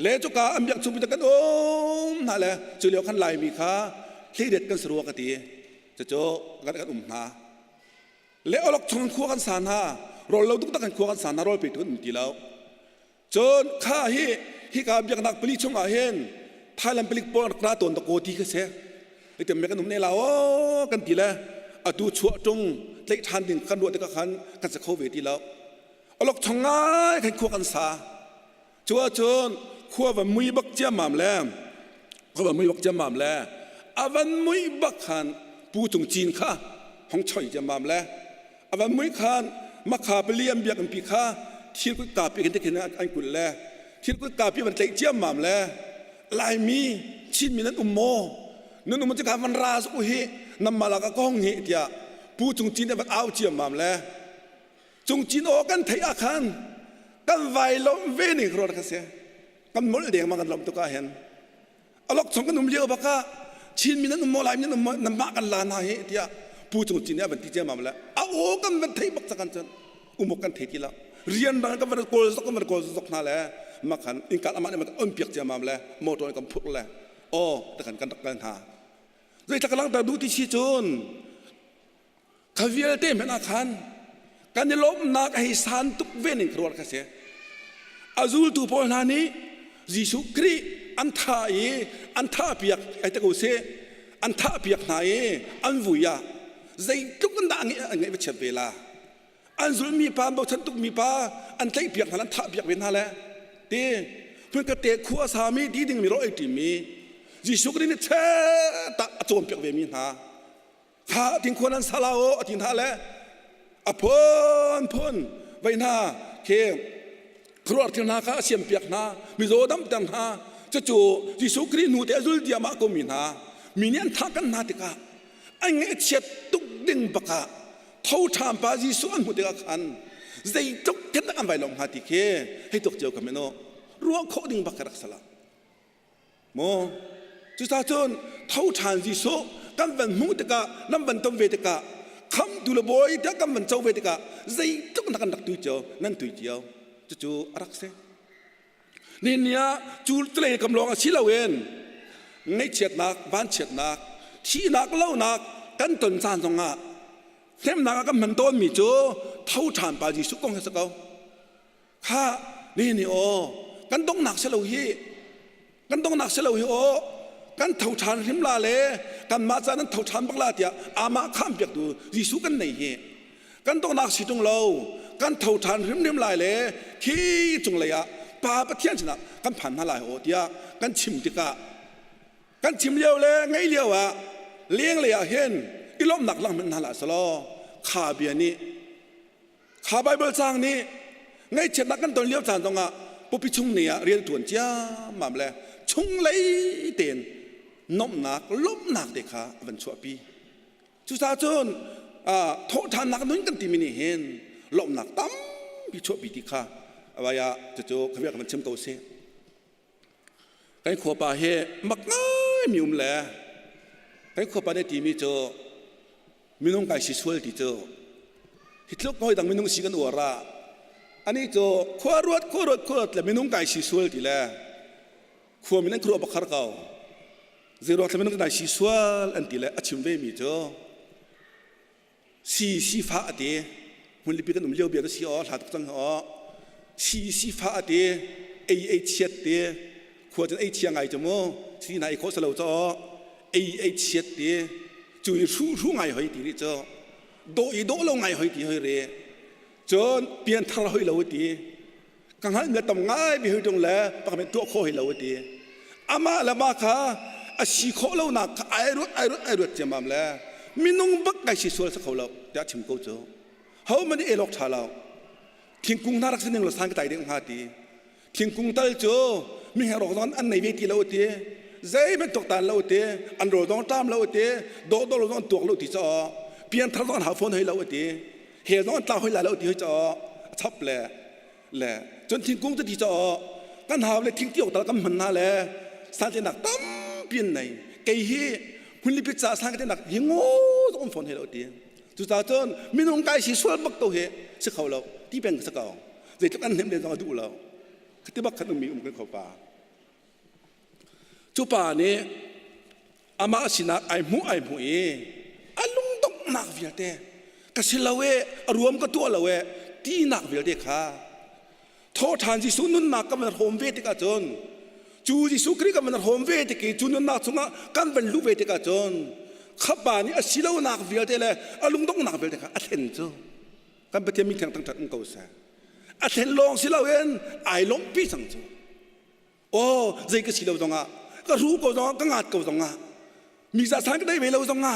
แล้วจุกาอันเบียกชุบไปกันโอ้หาแล้วจุเลียวขันไหลมีขาที่เด็ดกันสรัวกันตีจะโจกันหาแล้วเราชงขั้วกันสานฮะเราต้องตั้งขั้วกันสานฮะเราไปถึงที่แล้วจนข้าฮิกาเบียกนักผลิตชงอาเห็นไทยแลนด์ผลิตปอนกระตุ้นตะโกตีกันเสียไอ้แต่เมื่อกันหนุ่มเนี่ยเรากันทีละดูชั่วจงเล็กทันถึงกันรวดแต่กันจะเข้าเวทีแล้วเราชงง่ายกันขั้วกันสาจัวจนขั้วแบบมุยบักเจ้าหม่ำแล้วขั้วแบบมุยบักเจ้าหม่ำแล้วอาวันมุยบักขันปูจงจีนข้าของช่อยเจ้าหม่ำแล้วอาวันมุยขัน มาขาไปเลี้ยมเบียกันปีข้าที่กุกาปีกันที่เห็นอันกุลแลที่กุกาปีมันเตะเจียมหม่ำแลลายมีชินมีนั้นโมนั่นมันจะการมันราสุหินำมาละก็ก้องเหตุยาผู้จงจีนเนี่ยมันเอาเจียมหม่ำแลจงจีนโอกันไทยอาคารกันไวล้มเวนิกรถกันเสียกันหมดเดียงมากันลมตุกาเห็นอลอกสองกันนุ่มเยอะบักกะชินมีนั้นโมลายมีนั้นนำมากันลานาเหตุยาผู้จงจีนเนี่ยมันที่เจียมหม่ำแลเอาโอกันมันไทยบักสักกันจนอุโมกันเทกิละเรียนบางก็มันโกลสกก็มันโกลสกนั่นแหละมาขันอินการอามันมันอ้นเปียกเจียมมาแล้วโมตัวกันพุกแล้วโอ้แต่กันตักกันหาเลยถ้ากำลังแต่ดูที่ชีจุนขวิลเต้เป็นอาคารการในลบนักให้สานทุกเวนิครัวกันเสียอาซูลตูพอนานี้ยิสุครีอันท่าเปียกไอ้ตะกูเสอันท่าเปียกไหนอันวุยาใจทุกคนด่างไงไปเฉดเวลาอันสุลมีปาบอกฉันตุกมีปาอันใจเปียกนั้นท่าเปียกเป็นนั่นแหละเต้เพื่อนก็เตะขัวสามีดีดึงมีร้อยตีมียิสุกรีนี่เชตะโจมเปียกเวมีนาข้าทิ้งคนนั้นสลาวทิ้งท่าแล้วอพ่นไว้หน้าเคครัวที่นาข้าเสียมเปียกนามีโจดำตังนาจะจู่ยิสุกรีนูเตจุลเดียมาก็มีนามีเนี่ยทักกันนาติกาอันเงี้ยเช็ดตุกดึงปะกะเท่าชามปาจีส่วนหัวเด็กขันใจจุกกันอันใบลงหาติเคให้ตกเจียวกันไหมโนรัวโคดึงบักรักสละโมจุดท้ายจนเท่าชามจีส่วนกันวันมุตกะน้ำวันต้มเวทกะคำดูแลบอยแต่กันวันเจ้าเวทกะใจจุกนักกันดักตุยเจียวนั่นตุยเจียวจู่รักเสนี่เนี่ยจูเตะกำลังชิลาเวนไงเฉียดนักบ้านเฉียดนักที่นักเล่านักกันต้นจานตรงอ่ะเทมนักก็มันต้นมีจูเท่าฐานปาจีสุกงให้สักเอาข้านี่โอกันต้องหนักเสลวีกันต้องหนักเสลวีโอกันเท่าฐานริมลาเลกันมาจากนั้นเท่าฐานบักลาเตียอามาข้ามเปียกดูจีสุกันไหนเฮกันต้องหนักสิตรงเรากันเท่าฐานริมลายเลขี้จงเลยอะปาปะเทียนชนะกันผ่านมาหลายโอเดียกันชิมติกะกันชิมเลี้ยวเลยไงเลี้ยวอะเลี้ยงเลยอะเห็นอีล้มหนักลังมันนั่นแหละสโลขาเบียนี่ขาไบเบิลจางนี่ไงเช็ดนักกันตอนเลี้ยวจานตรงอ่ะปุ๊บพิชุงเนี่ยเรียนต่วนจ้ามาเลยชุงเลยเตียนน้มหนักล้มหนักเด็กขาวันชั่วปีจุดซาจนโทษทานหนักนู้นกันตีมินิเห็นล้มหนักตั้มพิชั่วปีที่ขาอะไรอะจะโจเขาเรียกมันเชื่อมโตเสียไอ้ขวบป่าเฮมักง่ายมีแหละไอ้ขวบป่าได้ตีมีโจมินุ่งไก่ชิสวลที่เจอฮิตลุกน้อยดังมินุ่งสิกันอวราอันนี้เจอขวารวดแล้วมินุ่งไก่ชิสวลที่แหละขวามินั่งครัวบักขารเก่าเจอรถแล้วมินุ่งไก่ชิสวลอันที่แหละอชิมเวมีเจอสีฟ้าเดียมันลิปิกันนุ่มเลี้ยวเบียดสีอ๋อหาตุกจังอ๋อสีฟ้าเดียไอเชียดเดียขวาจะไอเชียงไงจะมั้งที่ไหนโคสโลจ้อไอเชียดเดียจุยรู้ไงหอยตีนี่เจ้าโดเราไงหอยตีหอยเร่จนเปลี่ยนทางหอยเราตีกังหันเมื่อตำง่ายไปหอยตรงแล้วปากเป็นตัวโคหอยเราตีอามาละมาค่ะอาชีโคเราหนักไอรุดเจมามแล้วมินุ่งบักไก่ชีสวลสักเขาเราจะชิมกูเจ้าเขามันเอลอกชาเราทิ้งกุ้งน่ารักสิ่งหนึ่งเราสร้างกระต่ายเด็กหาตีทิ้งกุ้งตั้งเจ้ามีแห่งรอกร้อนอันไหนเวทีเราตีใจเป็นตกตาเราเตะอันโรดองตามเราเตะโดเราต้องตัวเราที่จ่อเพียงทางหาฝนให้เราเตะเหตุต้องตาให้เราที่จ่อชับแหละจนทิ้งกุ้งจะที่จ่อกันหาเลยทิ้งเกี่ยวตากันมันน่าแหละสารจะหนักตั้มเปลี่ยนไหนไก่เฮคุณลิปิจ่าสร้างกันหนักยังโง่ต้องฝนให้เราเตะจุดจ่าจนมีน้องไก่สีสวยบักตัวเฮสักเขาเราที่เป็นสักเขาใจทุกอันเห็นเดินมาดูเราที่บักขนมมีกันเขาป่าจุป่านี้อามาสินักไอหมูเออลุงต้องนักเวียเตะกสิลาเวรวมกับตัวลาเวที่นักเวียเตะค่ะโทษทานจิสุนุนนักกับมันโฮมเวติกาจนจูจิสุคริกับมันโฮมเวติกิจุนุนนักสุงะกันเป็นลูเวติกาจนขับป่านี้อสิลาวนักเวียเตะเลยอลุงต้องนักเวียเตะค่ะอัศนจูกันเป็นเทมิทางตั้งเก่าเสียอัศนลองสิลาเวนไอล้มปีสังจูโอ้ใจก็สิลาวตรงอ่ะก็รู้ก็ต้องก็งัดก็ต้องมีสารก็ได้เวลาต้อง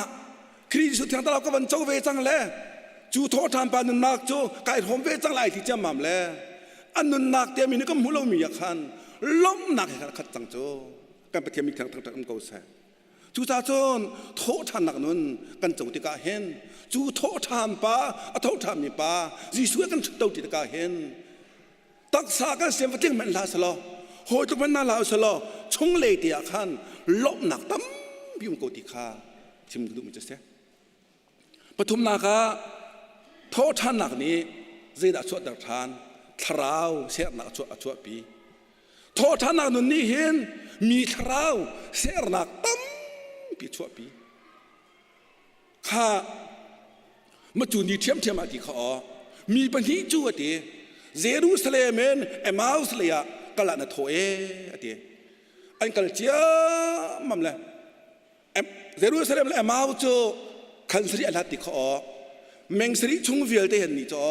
ครีสุดที่เราก็บรรจงเวจังเลย จูโททานปานุนักจูไก่หอมเวจังไรที่จะมั่มแล้วอันนุนักเตียมีนึกก็มุเรามีอาคันล้มหนักให้ขัดจังจูกันไปเทียมมีทางเก่าแสจูตาจนโททานหนักนุนกันจูติกาเห็นจูโททานปาโททานมีปาจีสวยกันจูติกาเห็นตักษากันเสียงฟังมันลาสลอโหจุมันน่าลาสลอชงเลยที่อาคันล้มหนักตั้มพิมโกติคาชิมดูมันจะเสียปฐุมนาคาโทษท่านหนักนี้เจดาชวดดักทานทราวเสียหนักชวดปีโทษท่านหนักนุ่นนี้เห็นมีทราวเสียหนักตั้มปีชวดปีข้ามาจูนีเทียมอาทิเขามีปัญหาจูอดีเยรูซาเล็มเอมาอุสเลียกัลนาโทเออดีอันกัลเจียมั่มเลยเยรูซาเล็มเอมาอุจูขันสรีอัลฮัติเขาเมงสรีชงวิลเดนนี่จ้อ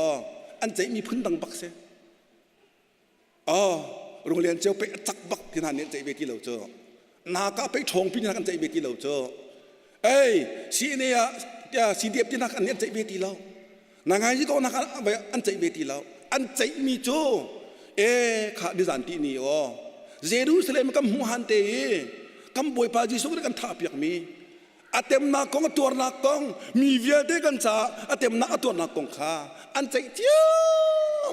อันใจมีพื้นดังบักเสโรงเรียนเจ้าไปจักบักที่นั่นเนี่ยใจเวทีเราจ้อนาก็ไปชงพี่นักอันใจเวทีเราจ้อสีเนี่ยสีเดียบที่นักอันเนี่ยใจเวทีเรานางไงที่ก็นักอันใจเวทีเราอันใจมีจ้อข้าดิฉันที่นี่เยรูซาเล็มกับมูฮันเตกับบุยปาจิสุกกันท่าเปียกมีอาเต็มนักกองตัวนักกองมีเวียดกันจ้าอาเต็มนักตัวนักกองข้าอันใจเจ้า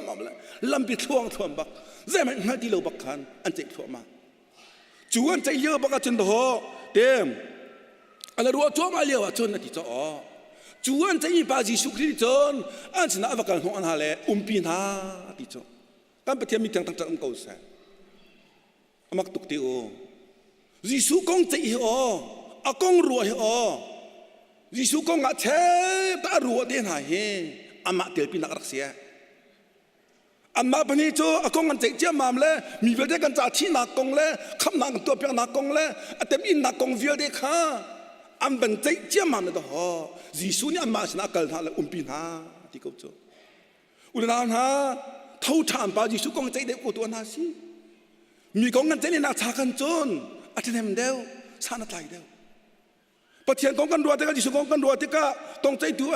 มาเลยลำปิดท่วงบักเจ้ามันที่เราบักขันอันใจท่วงมาจวนใจเยอะบักจนโตเต็มอันนั้นรัวจ้วมาเลี้ยวจนนาทีจ้าจวนใจมีปาจิสุครีจนอันชนะบักกันของอันหาเลปีนาทีจ้าการปฏิบัติมีทางต่างๆก็ใช่อามักตุกติโอจิสุกงใจอากงรัวยิสุกงอาเชตารัวเดินหายอามาเตลปีนักรักเสียอามาปนิโจอากงกันเจียมามเลยมีเวลเดกันจ่าที่นักกงเลยคำนักตัวเปียกนักกงเลยอาเต็มอินนักกงเวลเดข้าอันเป็นเจียมามเลยต่อยิสุนี่อามาชนะกันท่าเลยปีนาที่เขาโจอุลนาฮะเท่าทานปายิสุกงใจเด็กกูตัวนาซีมีกงกันใจนี่นักชากันจนอาทิตย์เดียวชาณาไทยเดียวปะเทียนกองกันรัวที่ก็จิสุกองกันรัวที่ก็ต้องใจตัว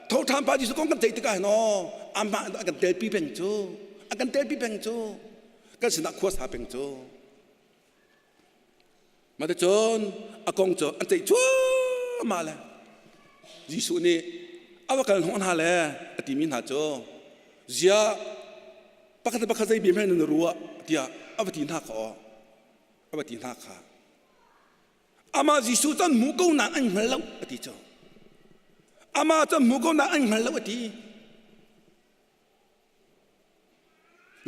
เท่าทานปาจิสุกองกันใจที่ก็เนาะอามาอากันเตลปีเป่งโจอากันเตลปีเป่งโจก็สนักขวสาเป่งโจมาแต่จนอากงโจอันใจชัวมาเลยจิสุนี่เอาว่ากันหัวหน้าเลยอติมินหาโจเจียปกติปกติบีแม่นรัวเดียเอาไปตีหน้าเขาเอาไปตีหน้าขาอามาจิสุจันมุกนันอันเหลวอดีจ้าอามาจันมุกนันอันเหลวอดี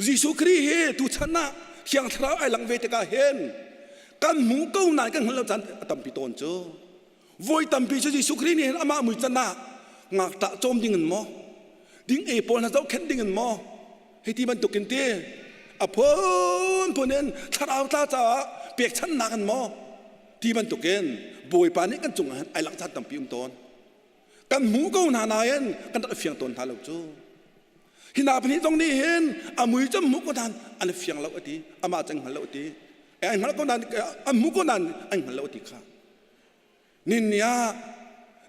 จิสุครีเฮตุชนะเขียงทราไอหลังเวทกาเห็นกันมุกนันกันเหลวจันตัมปิโตนจ้าวัยตัมปิจิสุครีนี่อามามุจนะงักตะโจมดิ่งเงินมอดิ่งปอนนะเจ้าเข็นดิ่งเงินมอให้ที่มันตกกินเต้พ้นเน้นทราวตาจ้าเปียกชั้นนักกันมอที่มันตุกเกนบวยปานี้กันจงไอหลังจัดตั้มปีตนกันหมูก็นานาเอ็นกันตัดเฟียงตนทาลูกจูหินาพนี้ตรงนี้เห็นอามุยจมูกก็นันอันเฟียงเราอดีอามาจังหันเราอดีไอ้หันก็นันอามุก็นันไอ้หันเราอดีค่ะนินยา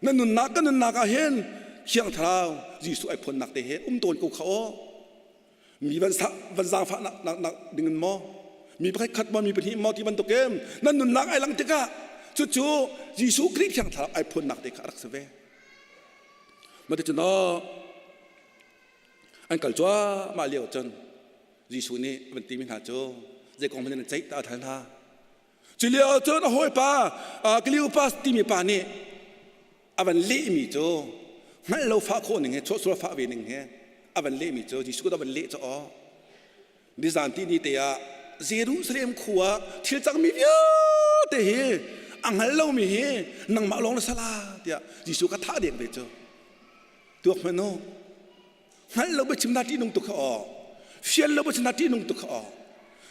นั่นนุนนักกันนุนนักเห็นเชียงทราวจีสุไอพลนักเตะเห็นตนกูเขามีวันซาฟ้านักดึงเงินมอมีพระคัดมามีปฏิมอที่มันตกเกมนั่นนุนนักไอ้หลังเตกะจู่ๆยิสุคริสต์ยังทำไอ้พลนักเตกะรักษาเวมาแต่จนอันกัลจ้ามาเลี้ยวจนยิสุนี่มันตีมินหาโจเจ้าของมันใจตาทันท่าจุเลี้ยวจนห้อยป้ากลิ้วป้าตีมีป้านี่อาวันเล่มีโจงั้นเราฟ้าโคหนึ่งเฮชั่วสุรฟ้าเวหนึ่งเฮอาวันเล่มีโจยิสุก็อาวันเล่จ้าดิฉันที่นี่เตียเยรูซาเล็มขัวที่จังมีเยอะแต่เฮอังฮัลโลมีเฮนังมาลงในศาลาเดียยิสุก็ท่าเด็กไปเจอตัวมันโน่ฮัลโลไปชิมนาทีนุ่งตุกเขาเฟียนเราไปชิมนาทีนุ่งตุกเขา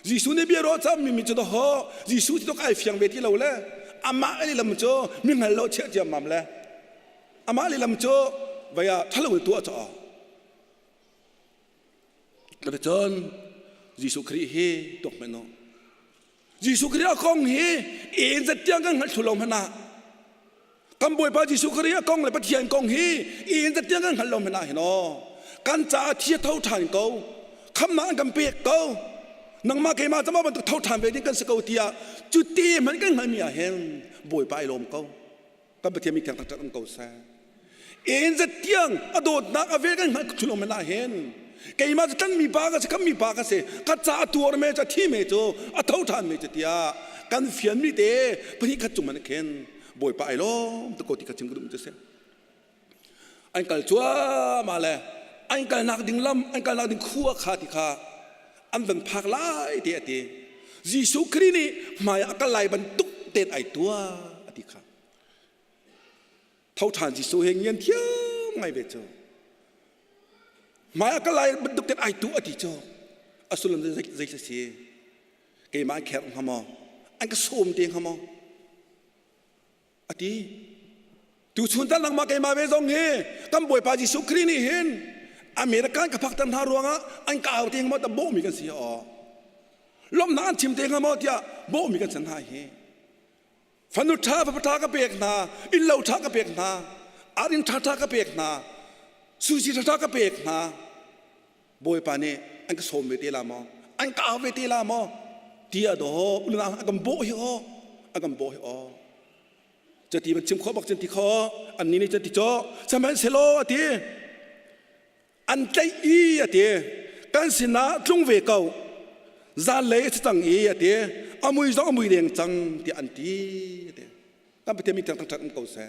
ยิสุเนี่ยเบียร์รอจ้ามีจุดห่อยิสุที่ต้องไอ้เฟียงเวทีเราเลยอามาอะไรลำโจมีฮัลโลเชื่อเจียมมั่มเลยอามาอะไรลำโจไปอะทะเลตัวจ้าแต่จนยิสุคริสต์เฮตกมันโนยิสุคริสต์คงเฮเอ็นจะเตียงกันหัดทุลมพนา ก บวยปาจิสุครีกองเลยปะเทียนกองฮีอินจะเตียงกันขันลมไม่น่าเห็นอ๋อการจ่าเทียเท่าทานเขาคำนั้นกันเปียกเขานังมาเกมาจะมาบรรทุกเท่าทานไปนี่กันสกาวเตียจุดตีมันกันไม่มีเห็นบวยปาลมเขากันปะเทียนมีแข่งต่างๆเขาแซ่อินจะเตียงอโดดนักอเวกันขันลมไม่น่าเห็นเกมาจะตั้งมีปากจะคำมีปากเสกัจจ่าตัวเมจะที่เมจูอเท่าทานเมจะเตียกันเฟียนมีเตะพนี่ขัดจุมันเห็นบวยปาลมตะโกติขัดจิงกระดุมจะเสียอันกัลชัวมาเลยอันกัลนักดิ่งลำอันกัลนักดิ่งขัวขาติขาอันเป็นพักไล่เตะเตะยิสุครีนี่มาอันกัลไล่บรรทุกเตะไอตัวอติขาเท่าทานยิสุเฮงยันเที่ยวไม่เบ็ดโจมาอันกัลไล่บรรทุกเตะไอตัวอติโจอสุลัมใจเสียเกมาแขกขมออันก็โสมเตียงขมออติดูชุนตันนักมาเกมาเวซงเฮกัมบวยปาจิสุครีนี่เห็นอเมริกันกับพักตันทารวงอ่ะอันก้าวเตียงมาแต่โบมีกันเสียอ๋อลมนานชิมเตียงมาเตียโบมีกันสันหายเฮฟันุชาพระทากระเปียกนาอินเลวทากระเปียกนาอารินทากระเปียกนาสุจิทากระเปียกนาบวยปานี่อันก็โสมเวทีลามออันก้าวเวทีลามอเตียดออุลนาอันกัมโบฮิอ๋ออันกัมโบฮิอ๋อจะตีมันชิมข้อบอกจันทีข้ออันนี้นี่จันทีโจสมัยเซโลอ่ะทีอันใจอีอ่ะทีการสินะจงเวเก่าซาเลยจังอีอ่ะทีอามุยจ้องอามุยเดียงจังที่อันทีอ่ะทีการไปเที่ยวมีทางจัดอันเก่าแซ่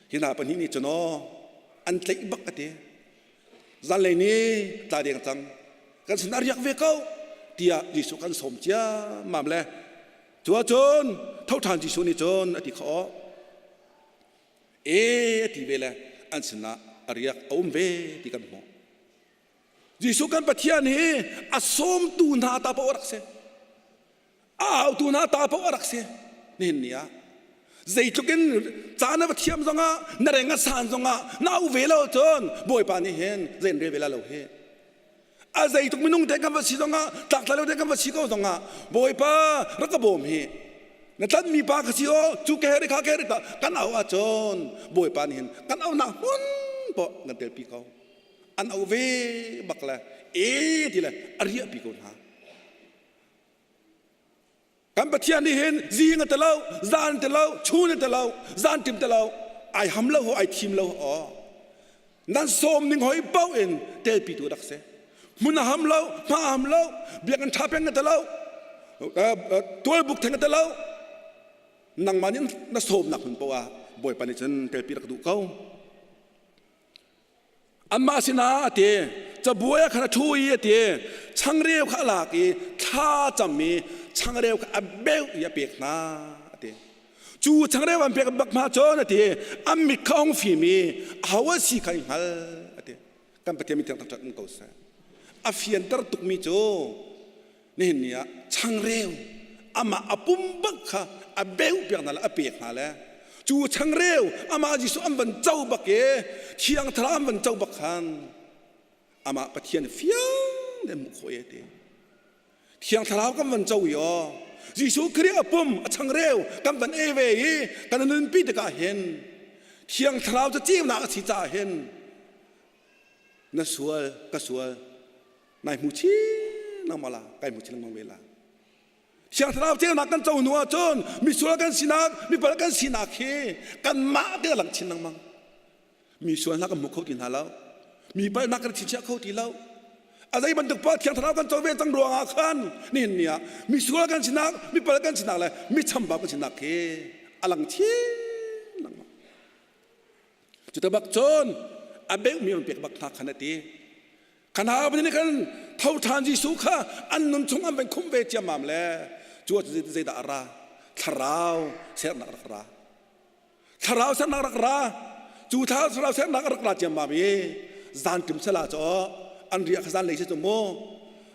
ที่นาปนี้นี่จนอันใจบักอ่ะทีซาเลยนี่ตาเดียงจังการสินะเรียกเวเก่าที่ยิสุกันสมเจ้ามาเลยจัวจนเท่าทานยิสุนี่จนอธิขอที่เวลาอันสนะอริยะอมเวที่กันหมอยิสุกันปะเทียนี่อสมตูนาตาปอรักเสตูนาตาปอรักเสนี่เนี่ยใจจุกินจานปะเทียมซงอ่ะนเรงสานซงอ่ะน่าอุเวลาจนบ่อยปานี่เห็นเรนเรเวลาเราเห็นอาใจทุกมินุงเด็กกันว่าชีซงอ่ะตักตะเลเด็กกันว่าชีเขาซงอ่ะบ่อยปารักบ่มเฮนั่นท่านมีปากสิโอจูแกเรข้าแกเรตากันเอาอาจนบ่อยปานเห็นกันเอาหน้าหุ่นปะเงินเดือนปีเขาอันเอาเวบักละทีละอริยปีเขาหากันปะเทียนนี่เห็นจีเงินตะเล่าจานตะเล่าชูนตะเล่าจานติมตะเล่าไอหำเล่าไอทิมเล่าอ๋อนั่นสมนึงหอยเป้าเอ็นเตปีตัวดักเสมุนหำเล่ามาหำเล่าเบียกันทับเงินตะเล่าตัวบุกแทงตะเล่านังมานี่น่าโสมหนักเหมือนปะวะบ่อยปานนี้ฉันเตปีรักดูเขาอันมาสินะเตจะบัวขนาดช่วยเตช่างเร็วขลากท่าจำมีช่างเร็วขเบลอย่าเปียกนาเตจูช่างเร็วอันเปียกบักมาจนเตอันมีข้องฝีมีหาวสิขันหัลเตกันปฏิมิตรต่างๆก็ใช่อาเฟียนตระตุกมีโจนี่เนี่ยช่างเร็วอามาอปุ่มบักค่ะอาเบลเปียกนั่นละเปียกนั่นแหละจูช่างเร็วอามาจิสุอันบันเจ้าบักเอเทียงทรามบันเจ้าบักขันอามาปะเทียนเฟียงเดมุขอยเตเทียงทรามกันบันเจ้าอยู่จิสุครีอาปุ่มช่างเร็วกันบันเอเวย์กันนั่นปีเดกาเห็นเทียงทรามจะจิ้มนักสิจ่าเห็นนั่นสวยก็สวยนายมุชีนั่งมาละไก่มุชีนั่งมาเวลาเชียงทราวเจ้านักกันเจ้าหนัวจนมีส่วนกันสินักมีปลกันสินักเฮกันมาเดือหลังชินนังมังมีส่วนนักกันมุขเขาตีนหาแล้วมีปลนักกันชินเชี่ยเขาตีแล้วอะไรบรรทุกป้าเชียงทราวกันเจ้าเวจังรวงอาคันนี่เนี่ยมีส่วนกันสินักมีปลกันสินักเลยมีชำบากันสินักเฮอลังชินนังมังจุดบักจนอาเบลมีมันเปียกบักนักขนาดนี้ขณะนี้กันเท่าทานยิสุขะอันนุนชงอันเป็นคุ้มเวจามามแล้วจวดใจดาราทาราวเสียนักรักราทาราวเสียนักรักราจูท้าทาราวเสียนักรักราจามามจานติมสลาจ่ออันเรียกจานเลยเสียจมูก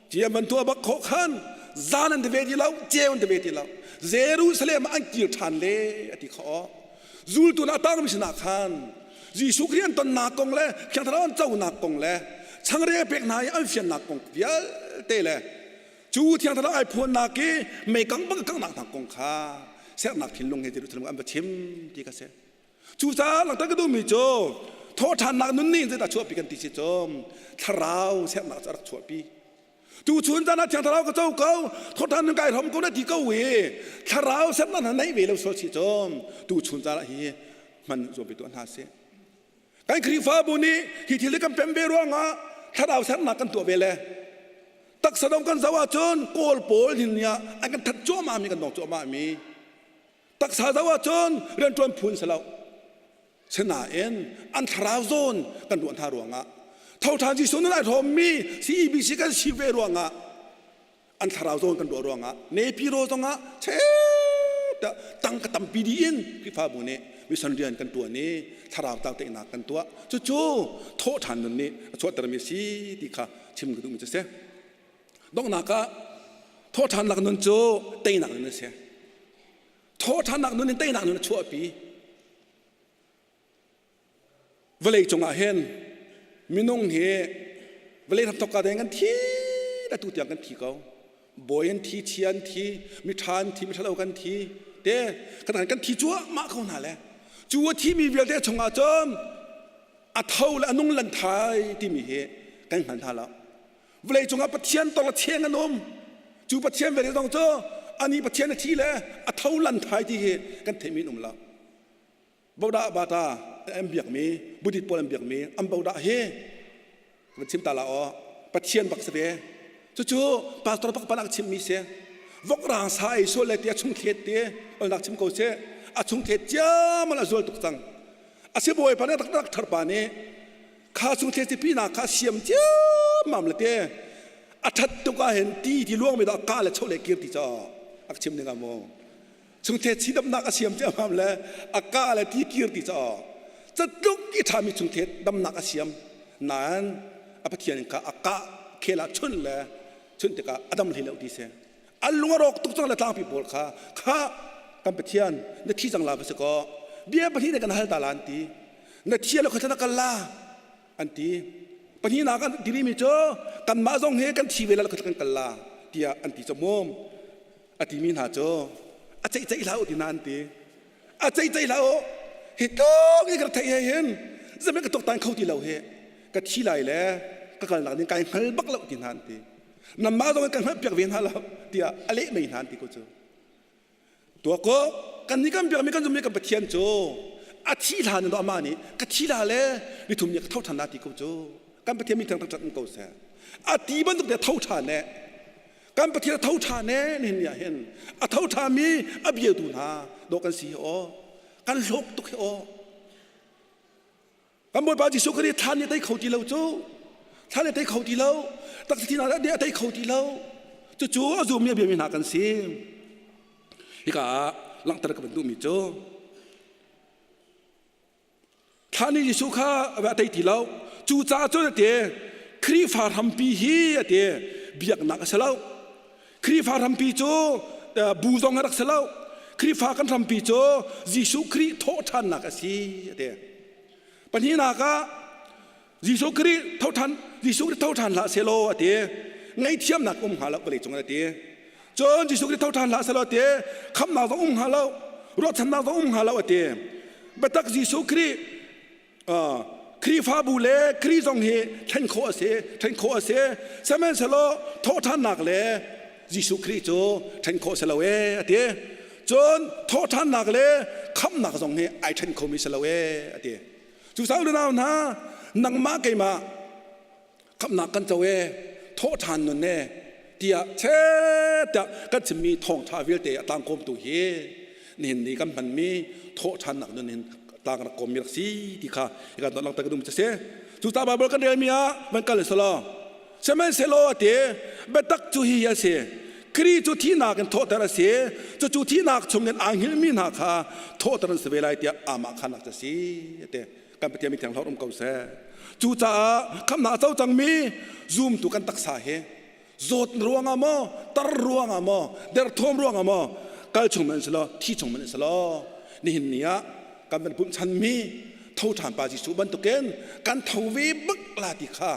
เจียมันตัวบักโคขันจานอันเดเวทีเราเจียมันเดเวทีเราเจรูซาเล็มอันกิลทันเล่อธิขอจูลตัวนาตั้งมิสนาขันยิสุครีนตนนากงเล่เขียนทาราวเจ้านากงเล่ช่างเรียกเป็กนายอันเฟียนนักกงเดียเตะเลยจูเทียงทะเลไอพวนนักกี้ไม่กังบังกังนักกงข้าเสียนักทิ้งลงให้จิรุธรรมอันประชิมที่กษตร จูจ้าหลังตะก็ดูมีโจโทษทานนักนุ่นนี่จะตัดชั่วปีกันติสิจอมทาราวเสียหนักจะรักชั่วปีจูชวนจานาเชียงทาราวก็เจ้าเก่าโทษทานนึงไก่ทำก็ได้ที่เก่าเวทาราวเสียหนักไหนเวเราสวดสิจอมจูชวนจานาเฮมันรวมไปตัวอันหาเสียการครีฟ้าบุนีที่ที่เล็กกันเป็นเบรวงอ่ะทาราวเสียหนักกันตัวเวลตักสะดมกันสวัสดิ์โกลโปลหินเนี่ยอันกันทัดจ้วมามีกันดอกจ้วมามีตักสาสวัสดิ์เรียนจวนพูนสลาวชนะเอ็นอันทราวโซนกันดวนทารวงอ่ะเท่าทานที่สุนทรทอมมีซีบีซีกันชีเวรวงอ่ะอันทราวโซนกันดวนรวงอ่ะเนปิโรตงอ่ะเช่ตั้งกตัมปีดีอินที่ฟ้าบุญเนี่ยมีสัญญาณกันตัวนี้ทราวตั้งเตนักกันตัวจู่ๆโทษทานนั่นนี่ชดตระมีสีที่ข้าชิมกันดูมันจะเสียดองนักโทษทานหลักนั่นโจเตนักนั่นเสียโทษทานหลักนั่นเตนักนั่นชั่วปีเวลาจงอาเห็นมินงเฮเวลาทำตกกระเดงกันทีแต่ตุ่ยกันทีเขาบอยกันทีเชียนทีมิทานทีมิทะเลากันทีเด้ขนาดกันทีจัวมาเขาหนาแหละจัวที่มีเวลาเดชงอาจอมอัฐเอาและนุ่งลันทายที่มีเฮกันหันท่าแล้วเวลาจงอาปะเทียนตละเชียงกันนมจูปะเทียนเวลาต้องเจออันนี้ปะเทียนที่แหละอัฐเอาลันทายที่เฮกันเทมินมแล้วบาวดาบาตาเอ็มเบียกมีบุตรปอลเอ็มเบียกมีอัมบาวดาเฮมันชิมตาลาอ๋อปัจเจียนบักเสดจู่ๆปาสตอร์ปักปนักชิมมีเสียวกรางสายโซเลตีชุงเทเตอนักชิมเขาเสียอาชุงเทจ้ามันละโซลตุกตังอาเสียบอยปานี่ตักทัดปานี่ข้าชุงเทสิปีน่าข้าเสียมจ้ามันละเตอาทัดตุกาเห็นตีที่ล่วงไม่ได้กาและโชเลกีร์ติจ้าอักชิมเนี่ยกันโมชุงเทสีดำนักอาเสียมจ้ามันละอากาและที่กีร์ติจ้าจะลุกที่ทำให้ชุนเทดำนักอาเซียมนั้นอภิเทียนกับอากาเคลาชุนเลยชุนเตกาอดัมเฮลดีเซอัลลุงรอกตุกจังละตามปีโบลข้ากัมปเทียนในที่จังลาเสกเบียปะที่ในกันฮัลตาลันตีในที่เราขัดนักกันลาอันตีปะที่นักกันดีมีโจกันมาซงเฮกันทีเวลาเราขัดกันลาที่อันตีจมมอันตีมีนาโจอาใจเราดีนันตีอาใจเราเฮตุกนี่ก็ทายเห็นจะไม่กระตุกตันเขาที่เราเฮก็ที่ไรแล้วก็การหลังนี้การหันบักเราที่นั่นทีน้ำมาต้องการหันเปียกเวียนหันเราที่อะไรไม่นั่นทีก็เจอตัวก็กันนี้กันเปียกไม่กันจะไม่กันไปเทียนโจอาที่ลานนี่ตัวมานี่ก็ที่ลาแล้วนี่ทุ่มเนี่ยเท่าทันนาทีก็เจอกันไปเทียนมีทางจัดมันก็เสียอาทีมันต้องเดี๋ยวเท่าทันเนี่ยกันไปเทียนเท่าทันเนี่ยนี่เนี่ยเห็นอาเท่าทันมีอาเบียดูนะโดกันสีอ๋อกันโลกตุกโอกันบอยปาจิสุกรีท่านเนี่ยได้เขาที่เราโจท่านเนี่ยได้เขาที่เราตักที่นั่นเนี่ยได้เขาที่เราจู่ๆจูมีเบียมีนากันสิฮิกาหลังตระกับดูมีโจท่านนี่จิสุข้าแบบได้ที่เราจู่จ้าโจเดียครีฟาร์ฮัมปีฮีเดียเบียกนักเสลาครีฟาร์ฮัมปีโจบูซองรักเสลาครีฟ้ากันทำปีโจยิสุครีโททันนักสิเดียปัญหานักยิสุครีโททันยิสุครีโททันละเซโลเดียไงเทียมนักหาละก็เลยจงเดียจนยิสุครีโททันละเซโลเดียคำนักต้องหาละรถทันนักต้องหาละเดียบัดยิสุครีครีฟ้าบุเล่ครีจงเฮทันโคเสสมัยเซโลโททันนักเลยยิสุครีโจทันโคเซโลเดียจนโทษท่านนักเลยคำนักสงฆ์ไอ้ท่านคมิสลาเวอดีจู่สาวเดินเอาหน้านังมาเกมาคำนักกันเจาเวโทษท่านนั่นเน่เดียเช่เดียก็จะมีทองทาวิลเตะต่างกรมตัวเฮนี่นี่กันมันมีโทษท่านนักนั่นเองต่างกรมมีรักษีที่ข้าอีกการตอนหลังตะกดุมจะเสียจู่สาวบาบกันเดียมีอะมันกันเลยสลาใช่ไหมเซโลอดีเบตักจู่ฮียเสียครีจุที่นักโทษแต่ละเสียจุที่นักชมเงินอ่างหิลมีนักค่ะโทษแต่ละเวลาเดียอามาขันนักจะสีเดียการปฏิบัติมีทางเราอมเก่าเสียจู่จ้าคำนาเจ้าจังมีซูมตุกันตักษาเฮโจดรวงอ่ะมั้งตรรวงอ่ะมั้งเดรทอมรวงอ่ะมั้งการชมมันสละที่ชมมันสละนี่เห็นเนี่ยการเป็นผู้ชันมีเท่าฐานปาจิสุบันตุเกนการทวีบักลาติค่ะ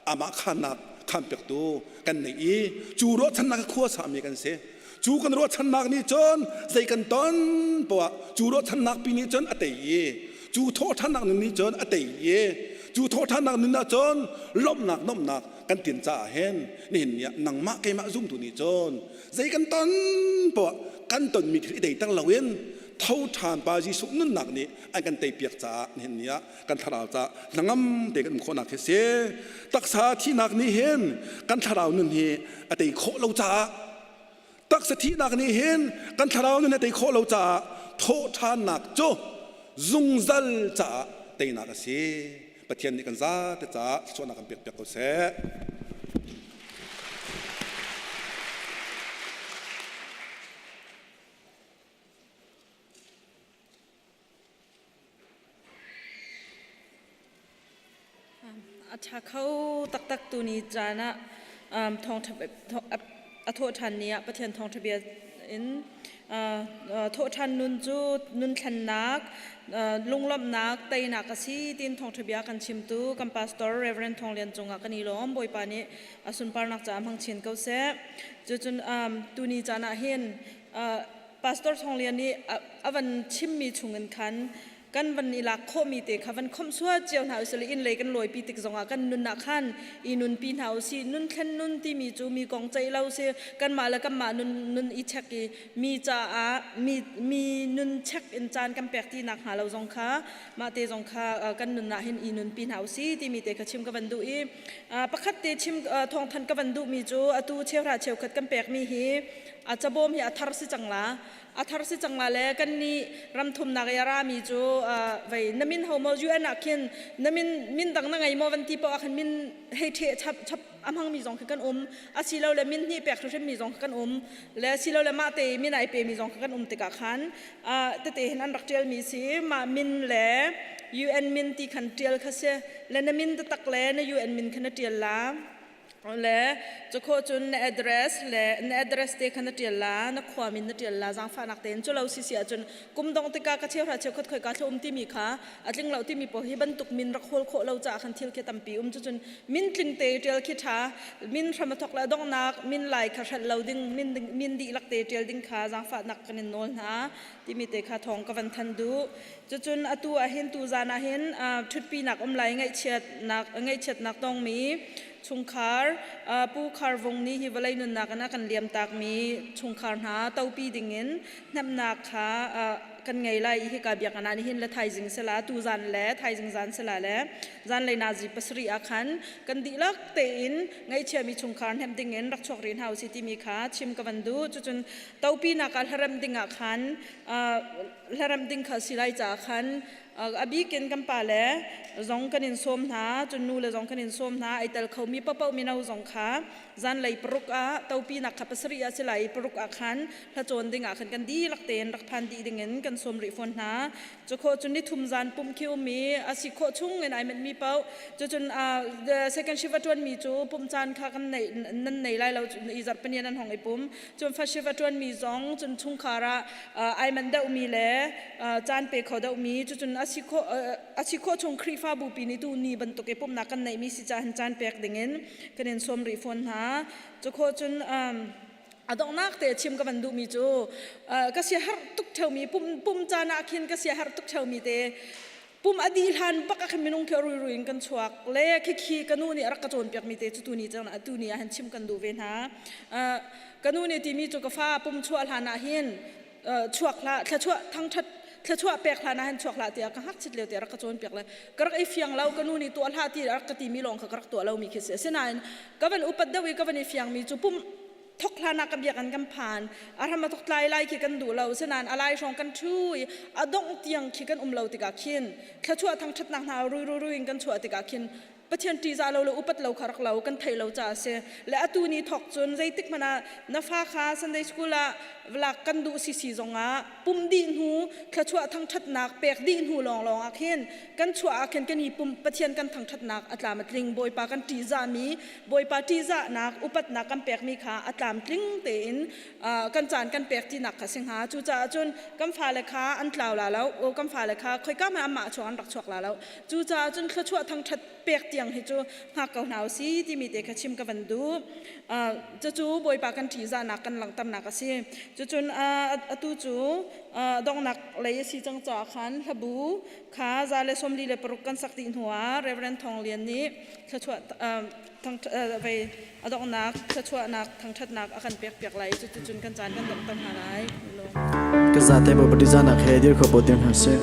อามาขันนักคำเปียกตัวกันในอีจูรถฉันนักขั้วสามีกันเสียจูกันรถฉันนักนี่จนใจกันต้นปะจูรถฉันนักปีนี้จนอเตย จูโทษท่านนักนี้จนอเตยเยจูโทษท่านนักนี้นะจนล้มหนักน้มหนักกันเตียนจ่าเห็นนี่เห็นเนี่ยนังมะไกมะซุ่มตัวนี้จนใจกันตอนปะกันตอนมีที่ใดตั้งละเว้นเท่าทานปาจีสุนั่นหนักนี่ไอ้กันเตยเปียกจ่าเห็นเนี่ยกันทาราวจ่านังงำเตยกันคนหนักเสียตักษาที่หนักนี่เห็นกันทาราวนั่นเฮอเตยโคเราจ่าตักษาที่หนักนี่เห็นกันทาราวนั่นอเตยโคเราจ่าโทษทานหนักโจซุงซัลจ่าเตยหนักเสียปะเทียนนี่กันซาแต่จ่าส่วนนักกันเปียกก็เสียอาชาเขาตักตัวนี้จานะทองทะเบียนโทษทันนี้ประเทศทองทะเบียนโทษทันนุนจูนุนขันนักลุงลบนักเตยนักสีตินทองทะเบียนกันชิมตูกันพาสตอร์เรเวรนทองเลียนจงกันนี่ล้อมบ่อยปานี้สุนปานักจามพังเชียนเขาเสจนตัวนี้จานะเห็นพาสตอร์ทองเลียนนี้วันชิมมีชุงเงินคันกันวันนี้ลักโคมีเตะค่ะวันคมสวดเจียวหนาวสิอินเลยกันลอยปีติกจงกันนุนนักขันอีนุนปีหนาวสินุนขันนุนที่มีจูมีกองใจเราเสียกันมาแล้วกันมานุนอีเช็กมีจ่ามีนุนเช็กอินจานกันแปลกที่นักหาเราจงค่ะมาเตจงค่ะกันนุนนักเห็นอีนุนปีหนาวสิที่มีเตะค่ะชิมกันวันดูอีประคัตเตชิมทองทันกันวันดูมีจูตูเชียวราเชียวขัดกันแปลกมีฮีอาจจะบ่มฮีอัทารสิจังละอัทารสิจังละแล้วกันนี่รำทุมนักยารามีจูไว้น้ำมินเฮามาอยู่อันนักขินน้ำมินดังนั่งไงโมวันที่ปะขันมินให้เทชับอัมหังมีจงกันอาศิเราเลยมินนี่แปลกทุกเช่นมีจงกันและศิเราเลยมาเตมินไอเปมีจงกันติกาขันแต่เตเห็นอันรักเจลมีสิมามินและUN มินที่ขันเจลค่ะเสและน้ำมินตักและใน UN มินขันเจลละและจะโคจรใน address และใน address เด็กขนาดเดียร์ละนักความมินเดียร์ละจังฟ้านักเต้นจุเราสิเสียจนกุมดงติกากระเชียวราเชียวเคยการทุ่มที่มีค่ะอัดลิงเราที่มีปะฮิบันตุกมินรักโคลโคเราจะขันทิลเคตัมปีจนมินลิงเตเดียร์คิดหามินทำมาทอกละดงนักมินไหลขัดเราดิ้งมินดีลักเตเดียร์ดิ้งค่ะจังฟ้านักกันนนนะที่มีเตะขาทองกับวันทันดูจนอตัวเห็นตูจานะเห็นชุดปีนักไหลไงเฉียดนักต้องมีชุงคาร์ผู้คาร์วงนี้ฮิวไลนุนนักกันเลียมตากมีชุงคาร์หาเต้าปีดิ่งเงินนับนักขากันไงไล่ฮิกาเบียกันนั้นหินและไทยจิงเสลาตูจันและไทยจิงจันเสลาและจันเลยนาจีปัสรีอาคันกันดีลักเตอินไงเชื่อมีชุงคาร์แฮมดิ่งเงินรักชกเรียนเฮาสิที่มีขาชิมกับวันดูจนเต้าปีนักการฮารัมดิ่งอาคันฮารัมดิ่งขาสิไลจ่าคันอบีกินกันป่าแล้วจงกันอินส้มนะจนนู่เลยจงกันอินส้มนะไอแต่เขามีเป้ามีนาจงขาจันเลยปรุกเต้าปีนักขับสรีอาศิไลปรุกอาคันถ้าโจนดิ่งอาคันกันดีลักเตนรักพันดีดิ่งเงินกันส้มริฟอนนะจะโคจนนี่ทุ่มจันปุ่มคิวมีอาศิโคชุ่งเงินไอมันมีเป้าจนsecond shift จวนมีจูปุ่มจันขากันในนั่นในไล่เราอีจัดเป็นยันนั่นของไอปุ่มจน first shift จวนมีจงจนชุ่งขาระไอมันเดามีแล้วจันเปเขาเดามีจนอาชิโคชงครีฟ้าบูปีนี้ตูนี่บรรทุกเก็บปุ่มนักกันในมีสิจานจานเปียกดิ่งเงินกันเองสมริฟอนหาจะโคจนอดองนักเตะชิมกับบันดูมีจูก็เสียหาตุกเทวมีปุ่มจานักขินก็เสียหาตุกเทวมีเตปุ่มอดีทันปักกันไม่นุ่งเขรุยกันชวกเล่ขี้กันนู่นนี่รักกระโจนเปียกมีเตจุตูนี่จังนะตูนี่หันชิมกันดูเวนหากันนู่นนี่ที่มีจุกฟ้าปุ่มชัวหานาหินชวกละแค่ชัวทั้งชัดแค่ชั่วเปียกลานะเห็นชั่วลาเตียก็หักชิดเลี้ยวเตียรักกระโจนเปียกเลยกระไรเฟียงเราก็นู่นนี่ตัวลาที่รักกระตีมีลงกระตัวเรามีคิดเสียเส้นนั้นก็เป็นอุปเดวิก็เป็นเฟียงมีจุปุ่มทกลานักกับเบียกันกันผ่านอาทำมาทกไล่ขี้กันดูเราเส้นนั้นอะไรชงกันช่วยอดงเตียงขี้กันเราติกาขินแค่ชั่วทั้งชัดนักหนารุยกันชั่วติกาขินประเทศที่จะเราอุปเราขรักเรากันไทยเราจะเสียและตัวนี้ถกจนใจติกมันนับฟ้าค้าสันเดสกุลเวลากันดูสีจงปุ่มดินหูแค่ชั่วทั้งชัดนักเปียกดินหูลองอาเข็นกันชั่วอาเข็นกันนี่ปุ่มประเทศกันทั้งชัดนักอัตลามัดลิงบอยปากันตีจามีบอยปาตีจานักอุปนักกันเปียกมีขาอัตลามลิงเตนกันจานกันเปียกที่นักสิงหาจูจ่าจนกันฟ้าเลขาอันกล่าวแล้วกันฟ้าเลขาค่อยก้ามาหมาชวนรักชวกแล้วจูจ่าจนแค่ชั่วทั้งชัดเปียก tiang hi chu nga kau nau si ti mi te khachim ka van du chu chu boi pa kan thi za na kan lang tam na ka si chu chun atu chu dong nak le si chang cha khan habu kha za le som li le paruk kan sak tin huwa reverend thong lian ni thachwa thang ve adong nak thachwa nak thang that nak akan pek pek lai chu chun kan chan kan dong tam ha lai lo ka za te bo bdi za na khe dir kho bo tem ha se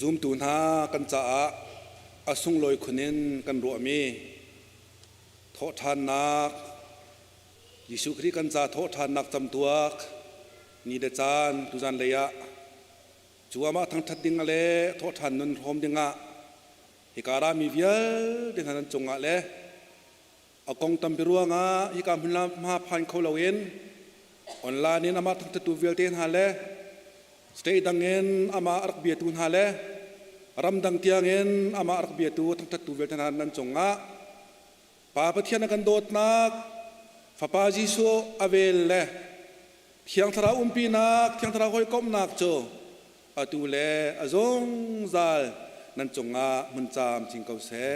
zoom tu na kan cha asung loi khunin kan ro mi tho than nak Yisu Christ kan cha tho than nak cham tuak ni de chan tu jan leya chuama thang that ding ale tho than nun rom dinga hikara mi vial den han chonga le akong tam biruanga hikam hla ma phan kholowen online in ama thang tu vial ten ha le stay dangen ama ark bia tun ha le ram dang tiangen ama ark bia tu thang tu vial ten han nan chonga pa pathian kan dot nak Papa Jisu avel le thiang thara umpi nak thiang thara hoi kom nak cho atu le azong zal nan chonga mun cham ching kau se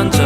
านใจ